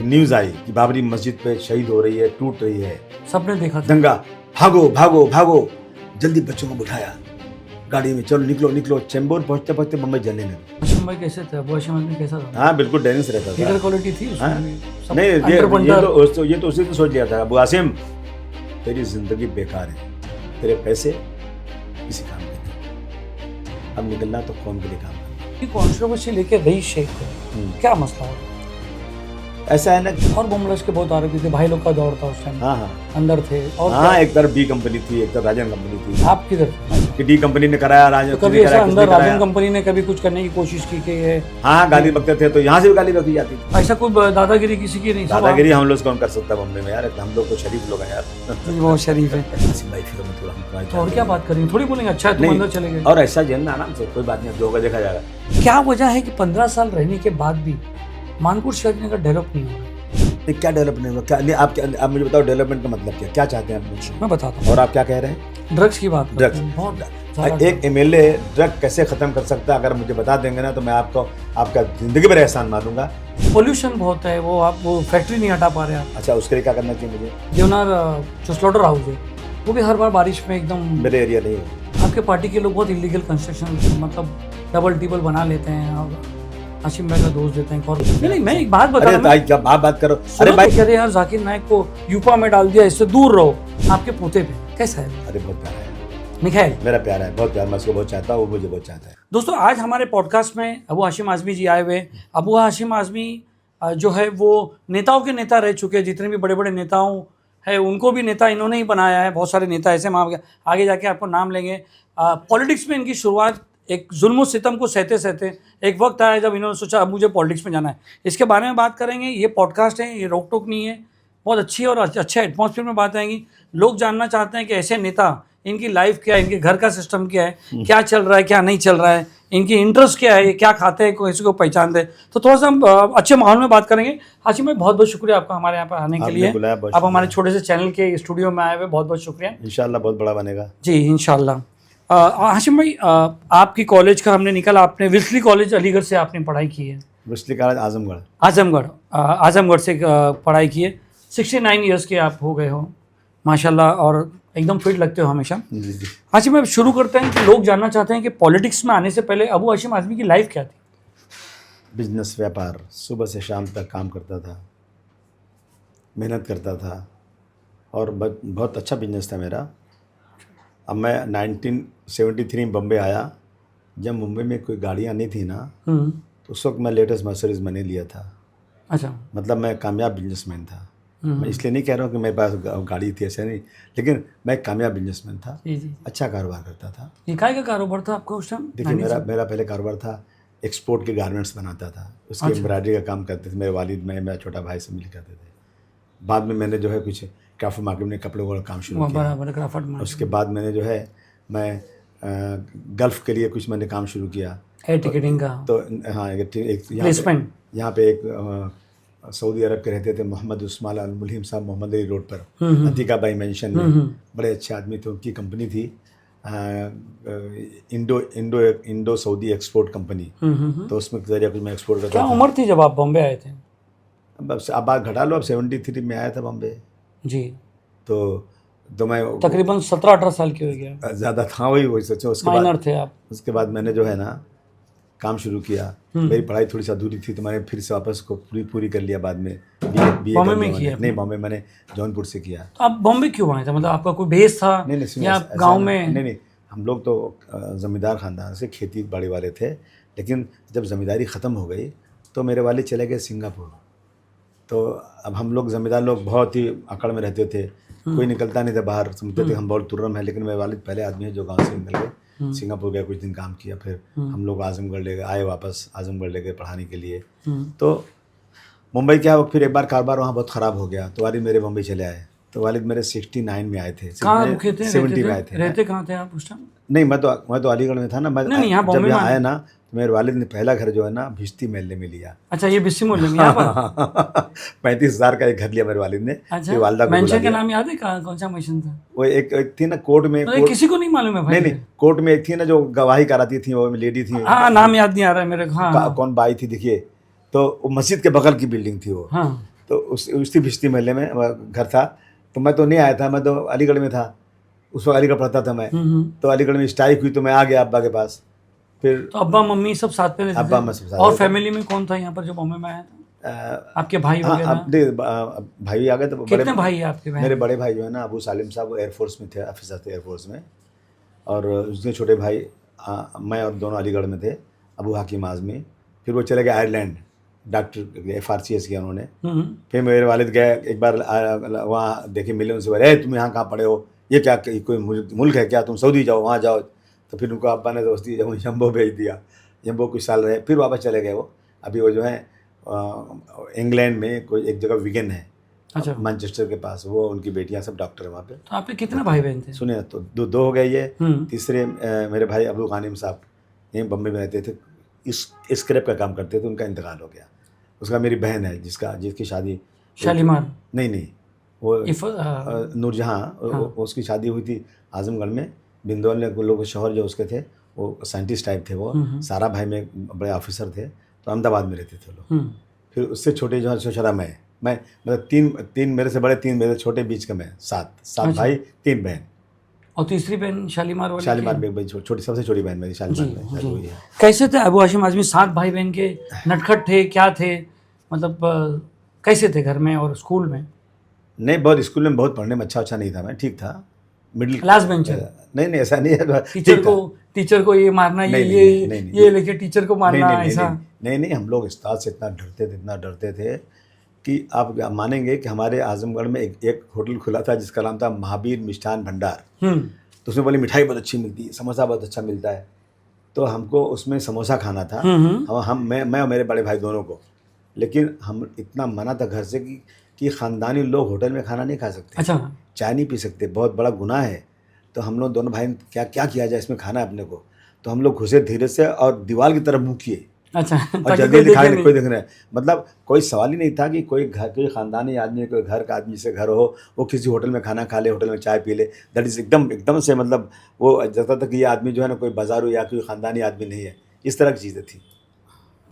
News आई कि बाबरी मस्जिद पे शहीद हो रही है, टूट रही है, सबने देखा था। दंगा, भागो भागो भागो, जल्दी बच्चों को बिठाया गाड़ी में, चलो निकलो निकलो। चेंबूर पहुंचते पहुंचते मुंबई जलने लगी। हाशिम भाई कैसे थे? अबू हाशिम आदमी कैसा था? हाँ बिल्कुल डेरेंस रहता था। लीडर क्वालिटी थी उसमें हाँ? भी? सब नहीं अंडर ये तो उसी ने सोच लिया था, अबू हाशिम तेरी जिंदगी बेकार है, तेरे पैसे किसी काम के नहीं, अब निकलना तो कौन के लिए काम करना। कंट्रोवर्सी लेके रही शेख को क्या मसला है? ऐसा है ना। और बमलश के बहुत आरोपी थे, भाई लोग का दौर था उस टाइम, हाँ हाँ अंदर थे। और हाँ, एक तरफ बी कंपनी थी, एक तरफ राजन कंपनी थी। आप किधर थे? कि डी कंपनी ने कराया, राजन तो कभी ऐसा अंदर राजन कंपनी ने कभी कुछ करने की कोशिश की कि ये हाँ गाली बकते थे तो यहाँ से भी गाली बकी जाती थी। ऐसा कोई दादागिरी किसी की नहीं? दादागिरी हम लोग कौन कर सकता है बॉम्बे में यार, हम लोग तो शरीफ लोग हैं यार। बहुत शरीफ है। हाशिम भाई फिर थोड़ा हम तो और क्या बात करेंगे, थोड़ी बोलेंगे अच्छा है तुम अंदर चले गए। और ऐसा जेल में आराम से कोई बात नहीं, जो होगा देखा जाएगा। क्या वजह है कि 15 साल रहने के बाद भी मानपुर शिवाजीनगर डेवलप नहीं हो रहा? क्या डेवलप नहीं हुआ? क्या नहीं, आप मुझे बताओ डेवलपमेंट का मतलब क्या चाहते हैं आप मुझसे? मैं बताता हूँ। और आप क्या कह रहे हैं? ड्रग्स की बात करते ड्रग्स। हैं, बहुत ज़्यादा। एक एमएलए ड्रग कैसे खत्म कर सकता है, अगर मुझे बता देंगे ना तो मैं आपको आपका जिंदगी भर एहसान मानूंगा। पोल्यूशन बहुत है, वो फैक्ट्री नहीं हटा पा रहे आप। अच्छा उसके लिए क्या करना चाहिए मुझे? देवनार जो स्लॉटर हाउस है वो भी हर बार बारिश में एकदम, मेरे एरिया नहीं है। आपके पार्टी के लोग बहुत इलीगल कंस्ट्रक्शन मतलब डबल टिबल बना लेते हैं और हाशिम भाई का दोष देते हैं। और नहीं मैं एक बात बता अरे रहा भाई क्या बात करो। हूँ, अरे भाई कह रहे यार जाकिर नायक को यूपा में डाल दिया, इससे दूर रहो। आपके पोते पे कैसा है अरे बहुत प्यारा है, निखैल? मेरा प्यारा है, बहुत प्यारा, मैं उसको बहुत चाहता हूँ, वो मुझे बहुत चाहता है। दोस्तों आज हमारे पॉडकास्ट में अबू हाशिम आज़मी जी आए हुए। अबू हाशिम आज़मी जो है वो नेताओं के नेता रह चुके हैं, जितने भी बड़े बड़े नेताओं है उनको भी नेता इन्होंने ही बनाया है। बहुत सारे नेता ऐसे, हम आगे जाके आपको नाम लेंगे। पॉलिटिक्स में इनकी शुरुआत एक जुल्म सितम को सहते सहते एक वक्त आया जब इन्होंने सोचा अब मुझे पॉलिटिक्स में जाना है। इसके बारे में बात करेंगे। ये पॉडकास्ट है, ये रोक टोक नहीं है, बहुत अच्छी और अच्छे एटमॉस्फेयर में बात आएंगी। लोग जानना चाहते हैं कि ऐसे नेता, इनकी लाइफ क्या है, इनके घर का सिस्टम क्या है, क्या चल रहा है क्या नहीं चल रहा है, इनकी इंटरेस्ट क्या है, ये क्या खाते हैं, किसी को पहचानते हैं। तो थोड़ा सा हम अच्छे माहौल में बात करेंगे। हाशिम भाई बहुत बहुत शुक्रिया आपका हमारे यहाँ पर आने के लिए। आप हमारे छोटे से चैनल के स्टूडियो में आए हुए, बहुत बहुत शुक्रिया। इंशाल्लाह बहुत बड़ा बनेगा जी इंशाल्लाह। हाशिम भाई आपकी कॉलेज का हमने निकला, आपने विस्ली कॉलेज अलीगढ़ से आपने पढ़ाई की है? विस्ली कॉलेज आजमगढ़। आजमगढ़ से पढ़ाई की है। 69 ईयर्स के आप हो गए हो माशाल्लाह, और एकदम फिट लगते हो हमेशा। जी जी। हाशिम भाई शुरू करते हैं कि लोग जानना चाहते हैं कि पॉलिटिक्स में आने से पहले अबू हाशिम आज़मी की लाइफ क्या थी? बिजनेस, व्यापार, सुबह से शाम तक काम करता था, मेहनत करता था और बहुत अच्छा बिजनेस था मेरा। अब मैं 1973 में बम्बे आया। जब मुंबई में कोई गाड़ियाँ नहीं थी ना तो उस वक्त मैं लेटेस्ट मर्सिडीज मैंने लिया था। अच्छा, मतलब मैं कामयाब बिजनेसमैन था। मैं इसलिए नहीं कह रहा हूँ कि मेरे पास गाड़ी थी, ऐसे नहीं, लेकिन मैं एक कामयाब बिजनेसमैन था। जी जी। अच्छा कारोबार करता था। ये काय का कारोबार था आपका उस टाइम? देखिए मेरा पहले कारोबार था, एक्सपोर्ट के गारमेंट्स बनाता था, उसके एम्ब्रॉयडरी का काम करते थे मेरे वालिद, में मेरा छोटा भाई से मिल करते थे। बाद में मैंने जो है कुछ क्राफ्ट मार्केट में कपड़ों का काम शुरू किया। बराबर क्राफ्ट मार्केट। उसके बाद मैंने जो है मैं गल्फ़ के लिए कुछ मैंने काम शुरू किया, एयर टिकटिंग का। तो हाँ एक यहाँ पे एक सऊदी अरब के रहते थे मोहम्मद उस्मान अल मुल्हिम साहब, मोहम्मद अली रोड पर अतीका बाई मेंशन में, बड़े अच्छे आदमी थे। उनकी कंपनी थी इंडो सऊदी एक्सपोर्ट कंपनी। तो उसमें जरिए कुछ मैं एक्सपोर्ट करता क्या था। उम्र थी जब आप बॉम्बे आए थे? अब बात घटा लो, अब 73 में आया था बॉम्बे। जी, तो मैं तकरीबन 17-18 साल की हो गया। ज़्यादा था, वही सोचो। माइनर थे आप। उसके बाद मैंने जो है ना काम शुरू किया। मेरी पढ़ाई थोड़ी सी अधूरी थी तो मैंने फिर से वापस को पूरी कर लिया बाद में। बॉम्बे में किया? नहीं, बॉम्बे मैंने जौनपुर से किया। तो आप बॉम्बे क्यों आए थे? मतलब आपका कोई बेस था? नहीं, या गांव में? नहीं, हम लोग तो ज़मींदार ख़ानदान से, खेती बाड़ी वाले थे। लेकिन जब ज़मींदारी ख़त्म हो गई तो मेरे वाले चले गए सिंगापुर। तो अब हम लोग ज़मींदार लोग बहुत ही अकड़ में रहते थे, कोई निकलता नहीं था बाहर, समझते थे हम बहुत तुर्रम है। लेकिन मेरे वालिद पहले आदमी है जो गांव से निकल गए, सिंगापुर गए, कुछ दिन काम किया, फिर हम लोग आजमगढ़ ले गए, आए वापस आजमगढ़ ले गए पढ़ाने के लिए। तो मुंबई क्या, फिर एक बार कारोबार वहाँ बहुत ख़राब हो गया तो वालिद मेरे मुंबई चले आए। तो वालिद मेरे 69 में आए थे। कहाँ रुके थे? 70 में आए थे। रहते कहाँ थे आप उस टाइम? नहीं, मैं तो अलीगढ़ में था ना। मैं जब यहाँ आया ना तो मेरे वालिद ने पहला घर जो है ना भिश्ती महल्ले में लिया। अच्छा, ये भिश्ती मोहल्ले में यहाँ पर? 35,000 का एक घर लिया मेरे वालिद ने। अच्छा, वालदा को मेंशन का नाम याद है? कौन सा मेंशन था? वो एक थी ना कोर्ट में, किसी को नहीं मालूम है भाई। नहीं, कोर्ट में एक थी ना जो गवाही कराती थी, वो लेडी थी। नाम याद नहीं आ रहा है मेरे को। हाँ, कौन बाई थी देखिए, तो वो मस्जिद के बगल की बिल्डिंग थी वो। तो उसी भिश्ती महल्ले में घर था। तो मैं तो नहीं आया था, मैं तो अलीगढ़ में था, उस वक्त अलीगढ़ पढ़ता था मैं। तो अलीगढ़ में स्ट्राइक हुई तो मैं आ गया अब्बा के पास। फिर तो अब्बा मम्मी सब साथ में रहते अब्बा थे? मम्मी सब साथ और रहते थे। फैमिली में कौन था यहाँ पर जो बॉम्बे में आया था? आपके भाई हाँ, वगैरह? अब देख, भाई आ गए तो कितने भाई है आपके बहन? मेरे बड़े भाई जो है ना, अबू सालिम साहब, वो एयरफोर्स में थे, ऑफिसर थे एयरफोर्स में। और उसके छोटे भाई मैं और दोनों अलीगढ़ में थे, अबू हाकिम आज़मी। फिर वो चले गए आयरलैंड, डॉक्टर FRCS किया उन्होंने। फिर मेरे वालिद गए एक बार वहाँ देखे, मिले उनसे, बोले तुम यहाँ कहाँ पढ़े हो, ये क्या कोई मुल्क है क्या, तुम सऊदी जाओ, वहाँ जाओ। तो फिर उनको अब्बा ने दोस्ती जम्बो भेज दिया। जम्बो कुछ साल रहे, फिर वापस चले गए वो। अभी वो जो है इंग्लैंड में कोई एक जगह विगन है, अच्छा। मैनचेस्टर के पास, वो उनकी बेटियां सब डॉक्टर है वहाँ पे। तो आपके कितने भाई बहन थे? सुने तो दो हो गए ये। तीसरे मेरे भाई अब्दुल गानिम साहब यहीं बम्बई में रहते थे, इस स्क्रैप का काम करते थे, उनका इंतकाल हो गया। उसका मेरी बहन है जिसकी शादी शालीमार? नहीं, वो नूरजहाँ, उसकी शादी हुई थी आजमगढ़ में। बिंदौल में लोग शोहर जो उसके थे वो साइंटिस्ट टाइप थे, वो सारा भाई में बड़े ऑफिसर थे, तो अहमदाबाद में रहते थे लोग। फिर उससे छोटे जो है सोशरा मैं मतलब तीन मेरे से बड़े, तीन मेरे छोटे, बीच का मैं, सात भाई 3 बहन। और तीसरी बहन शालीमार वाली? शालीमार में छोटी, सबसे छोटी बहन मेरी शालीमार में शादी हुई है। कैसे थे अबू हाशिम आज़मी? 7 भाई बहन के नटखट थे, क्या थे, मतलब कैसे थे घर में और स्कूल में? नहीं, बहुत स्कूल में बहुत पढ़ने में अच्छा नहीं था मैं, ठीक था, मिडिल क्लास बेंचर? नहीं, ऐसा नहीं है। टीचर को ये मारना, ये लेके टीचर को मारना, ऐसा नहीं, हम लोग उस्ताद से इतना डरते थे कि आप मानेंगे कि हमारे आजमगढ़ में एक होटल खुला था जिसका नाम था महावीर मिष्ठान भंडार। तो उसमें बोली मिठाई बहुत अच्छी मिलती है, समोसा बहुत अच्छा मिलता है। तो हमको उसमें समोसा खाना था, मैं और मेरे बड़े भाई दोनों को। लेकिन हम इतना मना था घर से कि ख़ानदानी लोग होटल में खाना नहीं खा सकते, अच्छा, चाय नहीं पी सकते, बहुत बड़ा गुनाह है। तो हम लोग दोनों भाई क्या किया जाए, इसमें खाना है अपने को। तो हम लोग घुसे धीरे से और दीवार की तरफ मुँह किए। अच्छा, और जल्दी खाए, कोई देख रहे, मतलब कोई सवाल ही नहीं था कि कोई ख़ानदानी आदमी, कोई घर का आदमी से घर हो, वो किसी होटल में खाना खा ले, होटल में चाय पी ले। दैट इज़ एकदम से, मतलब वो जैसा था कि ये आदमी जो है ना कोई बाजारू या कोई ख़ानदानी आदमी नहीं है, इस तरह की चीज़ें थी।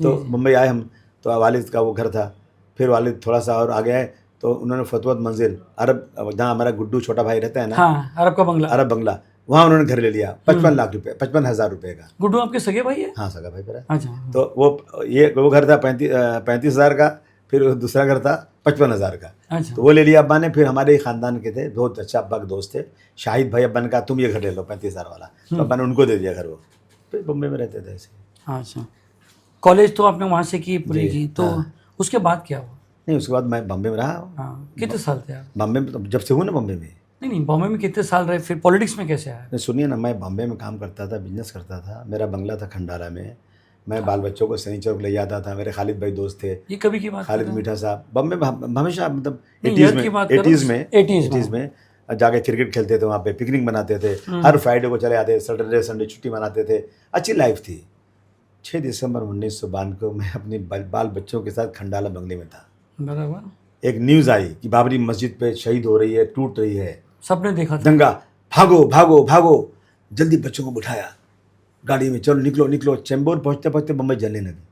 तो मुंबई आए हम, तो वालिद का वो घर था। फिर वालिद थोड़ा सा और आगे आए तो उन्होंने फतवत मंजिल, अरब, जहाँ हमारा गुड्डू छोटा भाई रहता है ना, हाँ, अरब बंगला, वहाँ उन्होंने घर ले लिया 55 लाख रुपए, 55,000 रुपए का। गुड्डू आपके सगे भाई है? हाँ, सगा भाई मेरा। अच्छा। तो वो घर था 35,000 का, फिर दूसरा घर था 55,000 का। अच्छा। तो वो ले लिया अब्बा ने। फिर हमारे ख़ानदान के थे, बहुत अच्छा अब्बा के दोस्त थे, शाहिद भाई। अब्बा ने कहा तुम ये घर ले लो 35,000 वाला, तो अब्बा ने उनको दे दिया घर। वो फिर बम्बई में रहते थे ऐसे। अच्छा, कॉलेज तो आपने वहाँ से की पूरी की, तो उसके बाद क्या हुआ? नहीं, उसके बाद मैं बम्बई में रहा। हाँ, कितने साल थे आप बम्बई में? जब से हूँ ना बम्बई में। नहीं, बॉम्बे में कितने साल रहे, फिर पॉलिटिक्स में कैसे आया? नहीं, सुनिए ना, मैं बॉम्बे में काम करता था, बिजनेस करता था, मेरा बंगला था खंडारा में। मैं बाल बच्चों को सनी चौक ले जाता था, मेरे खालिद भाई दोस्त थे। ये कभी की बात? खालिद मीठा साहब बॉम्बे में हमेशा, मतलब 80s में जाके क्रिकेट खेलते थे, वहाँ पे पिकनिक मनाते थे, हर फ्राइडे को चले आते थे, सैटरडे संडे छुट्टी मनाते थे, अच्छी लाइफ थी। 6 दिसंबर 1992 को मैं अपने बाल बच्चों के साथ खंडाला बंगले में था। बराबर। एक न्यूज़ आई कि बाबरी मस्जिद पे शहीद हो रही है, टूट रही है, सबने देखा था। दंगा, भागो, जल्दी बच्चों को बिठाया गाड़ी में, चलो निकलो। चैम्बूर पहुँचते बम्बई जलने लगी।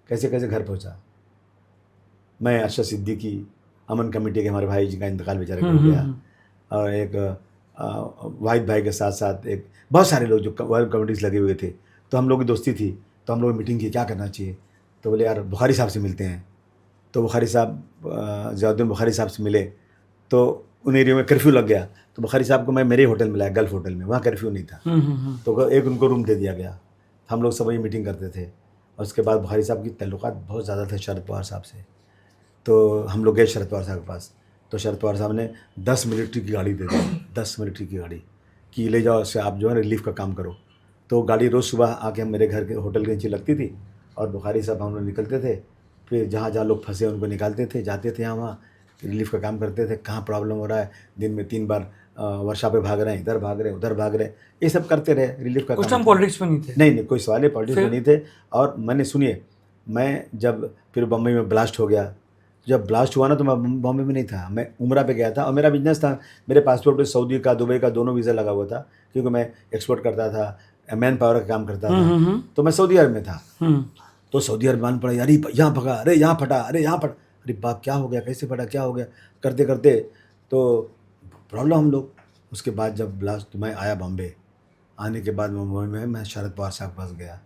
कैसे घर पहुँचा मैं। अरशद सिद्दीकी, अमन कमेटी के हमारे भाई जी का इंतकाल बेचारे हो गया, और एक वाहिद भाई के साथ एक बहुत सारे लोग जो वर्ल्ड कमेटीज लगे हुए थे। तो हम लोग की दोस्ती थी, तो हम लोग मीटिंग की क्या करना चाहिए। तो बोले यार बुखारी साहब से मिलते हैं। तो बुखारी साहब, ज़ियाउद्दीन बुखारी साहब से मिले। तो उन एरिया में कर्फ्यू लग गया, तो बुखारी साहब को मैं मेरे होटल में लाया, गल्फ होटल में, वहाँ कर्फ्यू नहीं था। तो एक उनको रूम दे दिया गया, हम लोग सब वही मीटिंग करते थे। और उसके बाद बुखारी साहब की ताल्लुकात बहुत ज़्यादा थे शरद पवार साहब से। तो हम लोग गए शरद पवार साहब के पास। तो शरद पवार साहब ने 10 मिलिट्री की गाड़ी दे दी, 10 मिलिट्री की गाड़ी कि ले जाओ, उससे आप जो है रिलीफ का काम करो। तो गाड़ी रोज़ सुबह आके मेरे घर के होटल के नीचे लगती थी, और बुखारी साहब हम लोग निकलते थे, फिर जहाँ लोग फंसे उनको निकालते थे, जाते थे वहाँ रिलीफ का काम करते थे। कहाँ प्रॉब्लम हो रहा है, दिन में 3 बार वर्षा पे भाग रहे हैं, इधर भाग रहे हैं, उधर भाग रहे हैं, ये सब करते रहे, रिलीफ का काम। उस टाइम पॉलिटिक्स में नहीं थे? नहीं, कोई सवाल है, पॉलिटिक्स में नहीं थे। और मैंने, सुनिए, मैं जब फिर बम्बई में ब्लास्ट हो गया, जब ब्लास्ट हुआ ना, तो मैं बॉम्बे में नहीं था, मैं उम्रा पे गया था, और मेरा बिजनेस था। मेरे पासपोर्ट पे सऊदी का, दुबई का दोनों वीज़ा लगा हुआ था, क्योंकि मैं एक्सपोर्ट करता था, मैन पावर का काम करता था। तो मैं सऊदी अरब में था। तो सऊदी अरब मान पड़ा, यार यहाँ भगा, अरे यहाँ फटा, अरे यहाँ फटा, अरे बाप क्या हो गया, कैसे पड़ा, क्या हो गया, करते करते तो प्रॉब्लम हम लोग। उसके बाद जब लास्ट मैं आया बॉम्बे, आने के बाद मुंबई में मैं शरद पवार साहब के पास गया।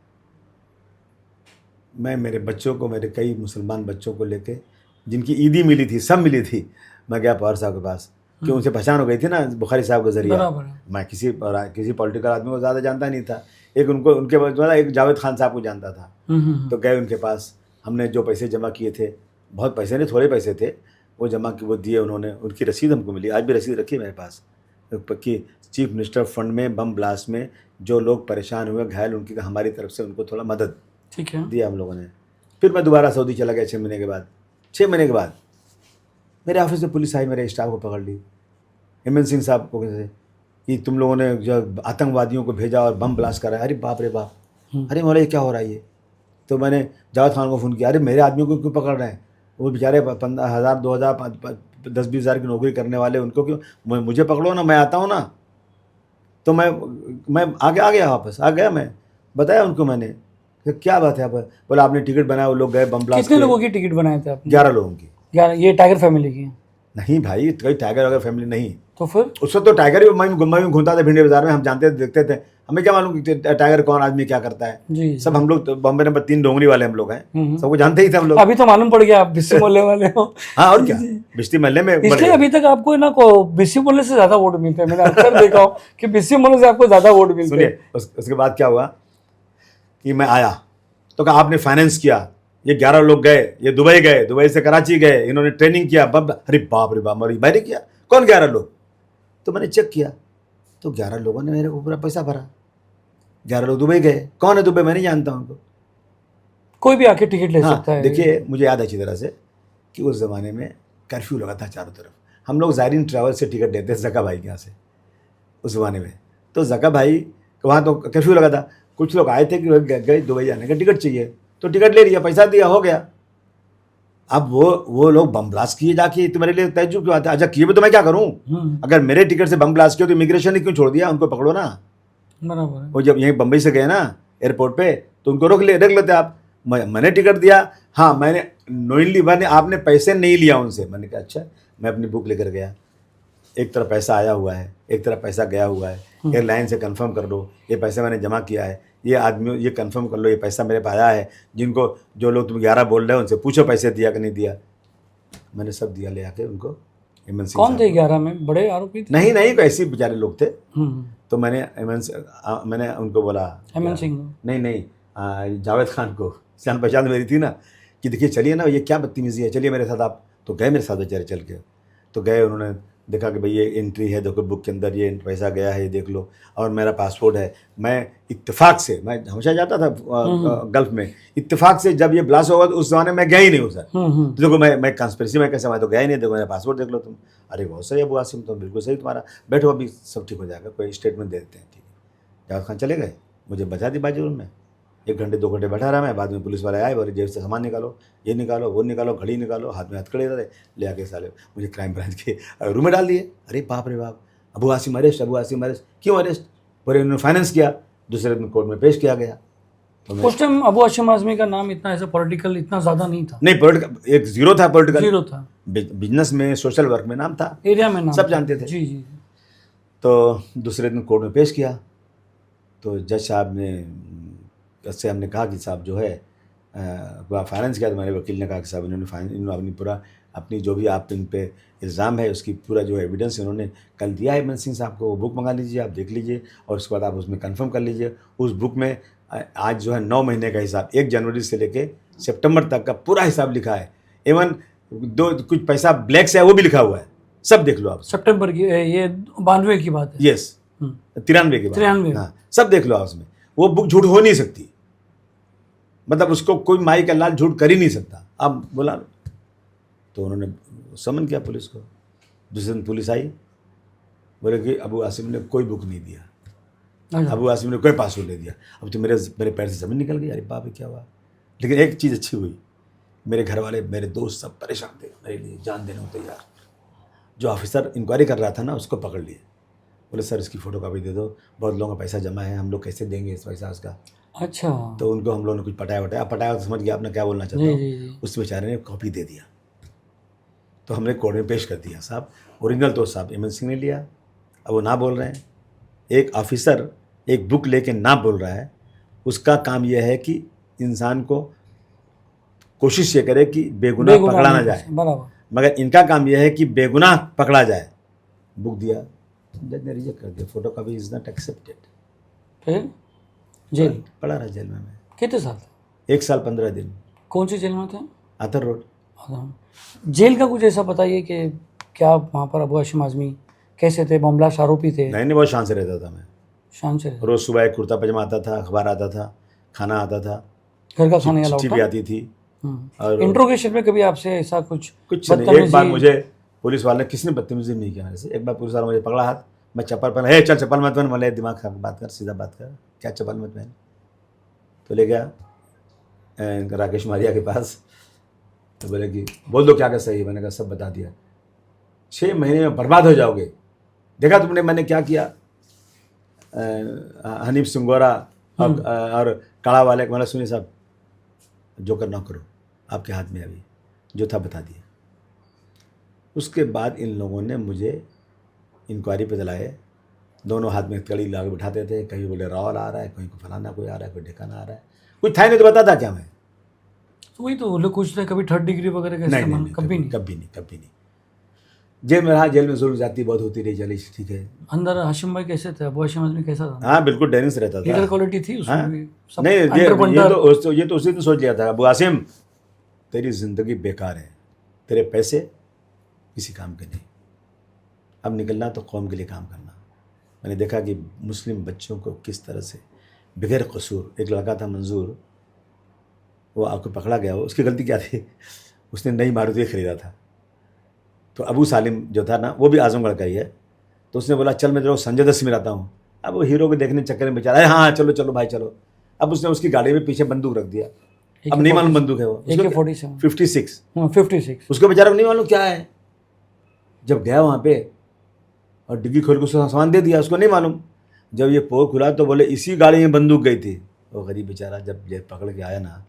मैं मेरे बच्चों को, मेरे कई मुसलमान बच्चों को लेके, जिनकी ईदी मिली थी, सब मिली थी, मैं गया पवार साहब के पास, क्यों उनसे पहचान हो गई थी ना बुखारी साहब के जरिए। बराबर है। मैं किसी पॉलिटिकल आदमी को ज़्यादा जानता नहीं था, एक उनको उनके बाद एक जावेद खान साहब को जानता था। तो गए उनके पास, हमने जो पैसे जमा किए थे, बहुत पैसे नहीं, थोड़े पैसे थे, वो जमा कि वो दिए उन्होंने। उनकी रसीद हमको मिली, आज भी रसीद रखी है मेरे पास कि चीफ मिनिस्टर फंड में बम ब्लास्ट में जो लोग परेशान हुए, घायल, उनकी हमारी तरफ से उनको थोड़ा मदद ठीक है। दिया हम लोगों ने। फिर मैं दोबारा सऊदी चला गया 6 महीने के बाद। 6 महीने के बाद मेरे ऑफिस से पुलिस आई, मेरे स्टाफ को पकड़ ली, हेमंत सिंह साहब को कैसे कि तुम लोगों ने जो आतंकवादियों को भेजा और बम ब्लास्ट कराया। अरे बाप रे बाप, अरे मौला ये क्या हो रहा है ये। तो मैंने जावेद खान को फ़ोन किया, अरे मेरे आदमियों को क्यों पकड़ रहे हैं, वो बेचारे 15,000 2,000 10-20 हज़ार की नौकरी करने वाले, उनको क्यों, मुझे पकड़ो ना, मैं आता हूँ ना। तो मैं आ गया वापस, आ गया। मैं बताया उनको मैंने कि क्या बात है, बोला आपने टिकट बनाया, वो लोग गए बम ब्लास्ट। कितने लोगों की टिकट बनाए थे आपने? 11 लोगों की। 11? ये टाइगर फैमिली की? नहीं भाई, कोई टाइगर वगैरह फैमिली नहीं। तो फिर उस वक्त तो टाइगर ही मैं घूमता था भिंडी बाजार में, हम जानते थे, देखते थे, हमें क्या मालूम कि टाइगर कौन आदमी क्या करता है। जी सब हम लोग तो बॉम्बे नंबर 3 डोंगरी वाले हम लोग हैं, सबको जानते ही थे हम लोग। अभी तो मालूम पड़ गया आप बिस्सी मोहल्ले वाले हो। हाँ और क्या, बिस्ती महल्ले में इसलिए अभी तक आपको ना को बिस्सी मोहल्ले से ज्यादा वोट मिलते हैं। मैंने अक्सर देखा हो कि बिस्सी मोहल्ले से आपको ज्यादा वोट मिलते हैं। सुनिए, उसके बाद क्या हुआ कि मैं आया तो कहा आपने फाइनेंस किया, ये 11 लोग गए, ये दुबई गए, दुबई से कराची गए, इन्होंने ट्रेनिंग किया बम। अरे बाप रे बाप, मैंने किया? कौन 11 लोग? तो मैंने चेक किया तो 11 लोगों ने मेरे को पूरा पैसा भरा। 11 लोग दुबई गए। कौन है दुबई? मैं नहीं जानता उनको। कोई भी आके टिकट ले सकता है। देखिए, मुझे याद है अच्छी तरह से कि उस ज़माने में कर्फ्यू लगा था चारों तरफ। हम लोग ज़ायरीन ट्रैवल से टिकट लेते थे ज़का भाई के यहाँ से उस ज़माने में। तो ज़का भाई वहाँ तो कर्फ्यू लगा था, कुछ लोग आए थे कि गए दुबई जाने का टिकट चाहिए, तो टिकट ले लिया, पैसा दिया, हो गया। अब वो लोग बम ब्लास्ट किए जाके, तो मेरे लिए तैजुब की बात है। अच्छा किए भी तो मैं क्या करूं? अगर मेरे टिकट से बम ब्लास्ट किया तो इमिग्रेशन ने क्यों छोड़ दिया? उनको पकड़ो ना। बराबर है। वो जब यहीं बम्बई से गए ना एयरपोर्ट पे, तो उनको रख लेते आप। मैंने टिकट दिया, हाँ मैंने नोइनली, मैंने आपने पैसे नहीं लिया उनसे। मैंने कहा अच्छा। मैं अपनी बुक लेकर गया, एक तरफ पैसा आया हुआ है, एक तरफ पैसा गया हुआ है, एयरलाइन से कंफर्म कर लो ये पैसा मैंने जमा किया है, ये आदमी ये कंफर्म कर लो ये पैसा मेरे पास आया है। जिनको जो लोग तुम 11 बोल रहे हो उनसे पूछो पैसे दिया कि नहीं दिया। मैंने सब दिया ले आके उनको। हेमंत सिंह कौन थे 11 में? बड़े आरोपी थे? नहीं, ऐसे बेचारे लोग थे। तो मैंने उनको बोला, हेमंत सिंह नहीं, जावेद खान को, जान पहचान मेरी थी ना, कि देखिए चलिए ना, ये क्या बदतमीजी है, चलिए मेरे साथ आप। तो गए मेरे साथ बेचारे चल के। तो गए, उन्होंने देखा कि भाई ये एंट्री है, देखो बुक के अंदर ये पैसा गया है, ये देख लो, और मेरा पासपोर्ट है। मैं इत्तेफाक से, मैं हमेशा जाता था गल्फ में, इत्तेफाक से जब ये ब्लास्ट होगा तो उस जमाने में मैं गया ही नहीं हूँ सर। तो देखो मैं कंस्पिरेसी में कैसे, मैं तो गया ही नहीं, देखो मेरा पासपोर्ट देख लो तुम। अरे बहुत सही अबू आसिम, तो बिल्कुल सही तुम्हारा, बैठो अभी सब ठीक हो जाएगा, कोई स्टेटमेंट दे देते हैं। ठीक है, जावेद खान चले गए, मुझे बचा दी बाजी रूम में। 1 घंटे 2 घंटे बैठा रहा मैं। बाद में पुलिस वाले आए, बोले जेब से सामान निकालो, ये निकालो, वो निकालो, घड़ी निकालो, हाथ में हथकड़े रहे, ले आके साले मुझे क्राइम ब्रांच के रूम में डाल दिए। अरे बाप रे बाप, अबू आसिम अरेस्ट, अबू आसिम अरेस्ट। क्यों अरेस्ट? बोले उन्होंने फाइनेंस किया, दूसरे दिन कोर्ट में पेश किया गया। तो उस टाइम अबू हाशिम आज़मी का नाम इतना ऐसा पॉलिटिकल इतना ज़्यादा नहीं था। नहीं, पॉलिटिकल एक जीरो था, पॉलिटिकल जीरो था, बिजनेस में, सोशल वर्क में नाम था, एरिया में नाम सब था। जानते थे। जी। तो दूसरे दिन कोर्ट में पेश किया तो जज साहब ने, उससे हमने कहा कि साहब जो है फाइनेंस किया। तो मेरे वकील ने कहा कि साहब इन्होंने अपनी पूरा अपनी जो भी आप इन पे इल्ज़ाम है उसकी पूरा जो एविडेंस इन्होंने कल दिया है हेमंत सिंह साहब को, वो बुक मंगा लीजिए, आप देख लीजिए, और उसके बाद आप उसमें कंफर्म कर लीजिए। उस बुक में आज जो है 9 महीने का हिसाब, 1 जनवरी से लेके सितंबर तक का पूरा हिसाब लिखा है। इवन कुछ पैसा ब्लैक से है वो भी लिखा हुआ है, सब देख लो आप। सितंबर की, ये 92 की बात है। यस, 93 की बात, 93। हाँ, सब देख लो आप उसमें। वो बुक झूठ हो नहीं सकती, मतलब उसको कोई माई का लाल झूठ कर ही नहीं सकता। आप बोला तो उन्होंने समन किया पुलिस को। दूसरे दिन पुलिस आई, बोले कि अबू आसिम ने कोई बुक नहीं दिया, अबू आसिम ने कोई पासवर्ड नहीं दिया। अब तो मेरे पैर से ज़मीन निकल गई। अरे बाप रे क्या हुआ? लेकिन एक चीज़ अच्छी हुई, मेरे घर वाले, मेरे दोस्त सब परेशान थे मेरे लिए, जान देने को तैयार। जो ऑफिसर इंक्वायरी कर रहा था ना, उसको पकड़ लिए, बोले सर इसकी फ़ोटोकॉपी दे दो, बहुत लोगों का पैसा जमा है, हम लोग कैसे देंगे इस पैसा उसका। अच्छा। तो उनको हम लोगों ने कुछ पटाया तो समझ गया आपने क्या बोलना चाहता हूँ। उस बेचारे ने कॉपी दे दिया, तो हमने कोर्ट में पेश कर दिया। साहब ओरिजिनल तो साहब एमएन सिंह ने लिया, अब वो ना बोल रहे हैं। एक ऑफिसर एक बुक लेके ना बोल रहा है, उसका काम यह है कि इंसान को कोशिश ये करे कि बेगुनाह पकड़ा ना जाए, बराबर। मगर इनका काम यह है कि बेगुनाह पकड़ा जाए। बुक दिया, जज ने रिजेक्ट कर दिया, photo copy is not accepted. फिर जेल पड़ा रहा जेल में मैं कितने साल थे? 1 साल 15 दिन। कौन सी जेल में थे? अतर रोड। हाँ। जेल का कुछ ऐसा बताइए कि क्या वहाँ पर अबू हाशिम आज़मी कैसे थे? बमब्लास्ट आरोपी थे? नहीं, बहुत शान से रहता था मैं। शान से रहते? रोज़ सुबह एक कुर्ता पजामा आता था, अखबार आता था, खाना आता था, घर का खाने चिट्ठी भी अलावा? आती थी। और इंट्रोगेशन में कभी आपसे ऐसा कुछ नहीं। एक बार मुझे पुलिस वाले ने, किसने बदतमीजी नहीं किया मेरे से। एक बार पुलिस वाला मुझे पकड़ा हाथ, मैं चप्पल पहना, हे चल चप्पल मत पहन, बोले दिमाग खराब, बात कर, सीधा बात कर, क्या चप्पल मत पहन। तो ले गया राकेश मारिया के पास, तो बोले कि बोल दो क्या क्या सही है। मैंने कहा सब बता दिया। 6 महीने में बर्बाद हो जाओगे, देखा तुमने मैंने क्या किया। हनीफ सिंगोरा और काड़ा वाले को, मतलब सुनिए साहब, जो करना करो, आपके हाथ में अभी जो था बता दिया। उसके बाद इन लोगों ने मुझे इंक्वायरी पे दिलाए, दोनों हाथ में कड़ी ला के बिठाते थे, कहीं बोले रावल आ रहा है, कहीं को फलाना कोई आ रहा है, कोई ढेकाना आ रहा है, कुछ था ही नहीं तो बताता क्या मैं। तो वही तो वो लोग कुछ कभी 3rd डिग्री वगैरह का नहीं, इस्तेमाल? नहीं, कभी नहीं? कभी नहीं। जेल में रहा, जेल में जुल्म जाती बहुत होती रही, चली ठीक है। अंदर हाशिम भाई कैसे थे? अबू हाशिम आज़मी कैसा था? हाँ बिल्कुल डेरिंग से रहता था। लीडर क्वालिटी थी उसमें हाँ? भी? सब नहीं, entrepreneur? ये तो उसी ने सोच लिया था, अबू आसिम तेरी ज़िंदगी बेकार है, तेरे पैसे किसी काम के नहीं, अब निकलना तो कौम के लिए काम करना। मैंने देखा कि मुस्लिम बच्चों को किस तरह से बगैर कसूर, एक लड़का था मंजूर, वो आपको पकड़ा गया, वो उसकी गलती क्या थी, उसने नई मारुति खरीदा था। तो अबू सालिम जो था ना, वो भी आजमगढ़ का ही है, तो उसने बोला चल मैं तेरे को संजय दत्त से मिलाता हूँ। अब वो हीरो को देखने चक्कर में बेचारा, हाँ चलो चलो भाई चलो। अब उसने उसकी गाड़ी में पीछे बंदूक रख दिया, अब नहीं मालूम बंदूक है वो, AK-47 56 उसको बेचारा को नहीं मालूम क्या है। जब गया वहाँ पे और डिग्गी खोल के उसको सामान दे दिया, उसको नहीं मालूम। जब ये पोर खुला तो बोले इसी गाड़ी में बंदूक गई थी। वो गरीब बेचारा जब ये पकड़ के आया ना,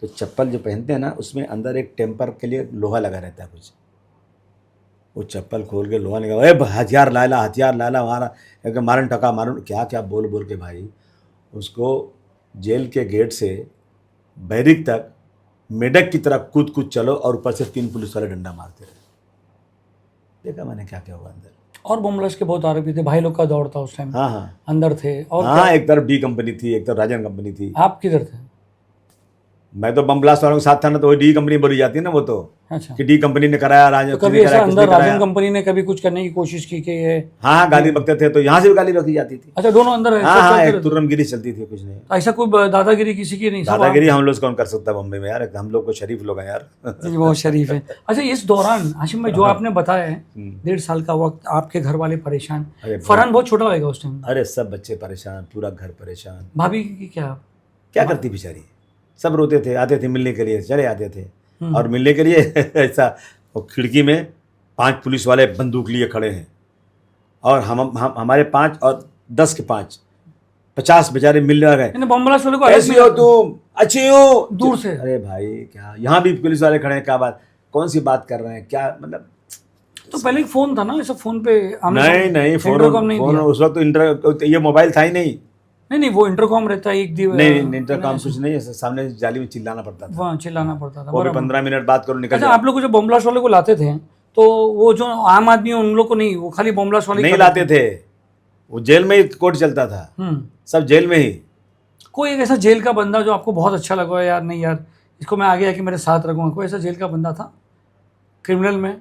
तो चप्पल जो पहनते हैं ना, उसमें अंदर एक टेम्पर के लिए लोहा लगा रहता है कुछ, वो चप्पल खोल के लोहा लगा, अरे हथियार लाला हमारा मारन टका मारन, क्या क्या बोल बोल के भाई उसको जेल के गेट से बैरिक तक मेढक की तरह कूद कूद चलो, और ऊपर से 3 पुलिस वाले डंडा मारते रहे। देखा मैंने क्या क्या हुआ अंदर। और बमब्लास्ट के बहुत आरोपी थे, भाई लोग का दौर था उस टाइम। हाँ अंदर थे। और हाँ, एक तरफ डी कंपनी थी, एक तरफ राजन कंपनी थी। आप किधर थे? मैं तो बम ब्लास्ट वालों के साथ था ना, तो वही डी कंपनी बोली जाती है ना वो तो, अच्छा। कि डी कंपनी ने कराया, राजन तो कभी ऐसा अंदर राजन कंपनी ने कभी कुछ करने की कोशिश की कि ये? हाँ गाली बकते थे, तो यहाँ से भी गाली बकी जाती थी। अच्छा, दोनों अंदर हाँ, एक तुर्रमगिरी चलती थी, कुछ नहीं। ऐसा कोई दादागिरी किसी की नहीं? दादागिरी हम लोग कौन कर सकता है बम्बई में यार, हम लोग को शरीफ लोग हैं यार। जी, बहुत शरीफ है। अच्छा, इस दौरान हाशिम भाई जो आपने बताया है, 1.5 साल का वक्त, आपके घर वाले परेशान, फरहान बहुत छोटा होगा उस टाइम? अरे सब बच्चे परेशान, पूरा घर परेशान। भाभी की क्या करती बेचारी, सब रोते थे, आते थे मिलने के लिए, चले आते थे। और मिलने के लिए ऐसा, वो खिड़की में 5 पुलिस वाले बंदूक लिए खड़े हैं, और हम हमारे 5 और 10 के 5 50 बेचारे मिलने गए। बमब्लास्ट वाले को कैसी हो तुम? अच्छी हो? दूर से। अरे भाई क्या, यहाँ भी पुलिस वाले खड़े हैं, क्या बात, कौन सी बात कर रहे हैं, क्या मतलब। तो पहले एक फोन था ना, ऐसा फोन पे नहीं फोन उस वक्त तो ये मोबाइल था ही नहीं। नहीं, वो इंटरकॉम रहता है एक दिन। नहीं, इंटरकॉम कुछ नहीं है, सामने जाली में चिल्लाना पड़ता था। वहाँ चिल्लाना पड़ता था, वो भी 15 मिनट बात करो निकल। अच्छा, आप लोग जो बमब्लास्ट वाले को लाते थे, तो वो जो आम आदमी है उन लोग को नहीं, वो खाली बमब्लास्ट वाले नहीं लाते थे, वो जेल में ही कोर्ट चलता था, सब जेल में ही। कोई एक ऐसा जेल का बंदा जो आपको बहुत अच्छा लगा यार, नहीं यार इसको मैं आगे आके मेरे साथ रखूँगा, कोई ऐसा जेल का बंदा था क्रिमिनल में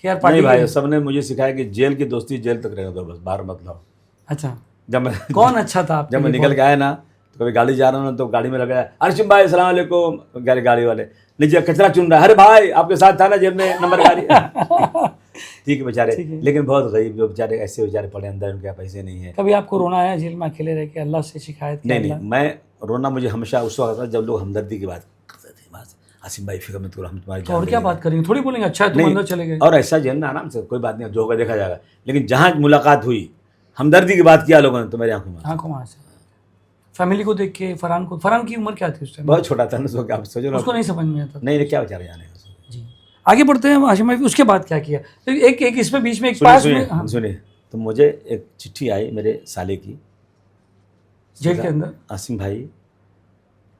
कि यार नहीं भाई, सबने मुझे सिखाया कि जेल की दोस्ती जेल तक रहने दो, बस बाहर मत लाओ। अच्छा, जब मैं कौन अच्छा था? जब मैं निकल के आया ना, तो कभी गाड़ी जा रहा हूँ ना, तो गाड़ी में लगाया, अर्शिम भाई अस्सलाम वालेकुम, गाड़ी वाले नीचे कचरा चुन रहा है, अरे भाई आपके साथ था ना जेल में नंबर गाड़ी। ठीक है बेचारे, लेकिन बहुत गरीब जो बेचारे, ऐसे बेचारे पड़े अंदर, उनके पैसे नहीं है। कभी आपको रोना आया जेल में अकेले रह के, अल्लाह से शिकायत? नहीं, मैं रोना मुझे हमेशा उस वक्त आता जब लोग हमदर्दी की बात करते थे, बस आसिम भाई फिक्र मत करो, हम तुम्हारी और क्या बात करेंगे, थोड़ी बोलेंगे अच्छा तुम अंदर चले गए, और ऐसा जेल में आराम से कोई बात नहीं, जो होगा देखा जाएगा। लेकिन जहाँ मुलाकात हुई, हमदर्दी की बात किया लोगों ने, तो मेरी आंखों में से। फैमिली को देख के, फरहान की उम्र क्या थी उस टाइम? बहुत छोटा था ना, सो क्या सोचो, उसको नहीं समझ में आता। नहीं, क्या बेचारे जाने। जी, आगे बढ़ते हैं हाशिम भाई, उसके बाद क्या किया? तो एक इसमें बीच में एक सुनिए पास सुनिए में, हाँ, सुनिए, तो मुझे एक चिट्ठी आई मेरे साले की, जेल के अंदर। आसिम भाई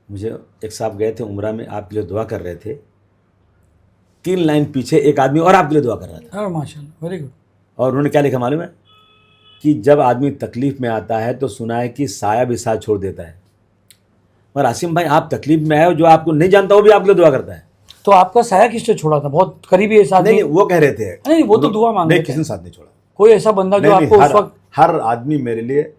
मुझे एक साहब गए थे उम्रा में, आपके लिए दुआ कर रहे थे, 3 लाइन पीछे एक आदमी और आपके लिए दुआ कर रहा था, अरे माशाल्लाह, वेरी गुड। और उन्होंने क्या लिखा मालूम है कि जब आदमी तकलीफ में आता है तो सुना है कि साया भी साथ छोड़ देता है, मगर आसिम भाई आप तकलीफ में आए हो, जो आपको नहीं जानता वो भी आपके लिए दुआ करता है। तो आपका साया किसने छोड़ा था? बहुत करीबी ऐसा आदमी? नहीं वो कह रहे थे, नहीं, वो तो दुआ मांग नहीं रहे थे। किसी ने साथ नहीं छोड़ा, कोई ऐसा बंदा जो नहीं आपको नहीं, उस वक्त, हर आदमी मेरे लिए,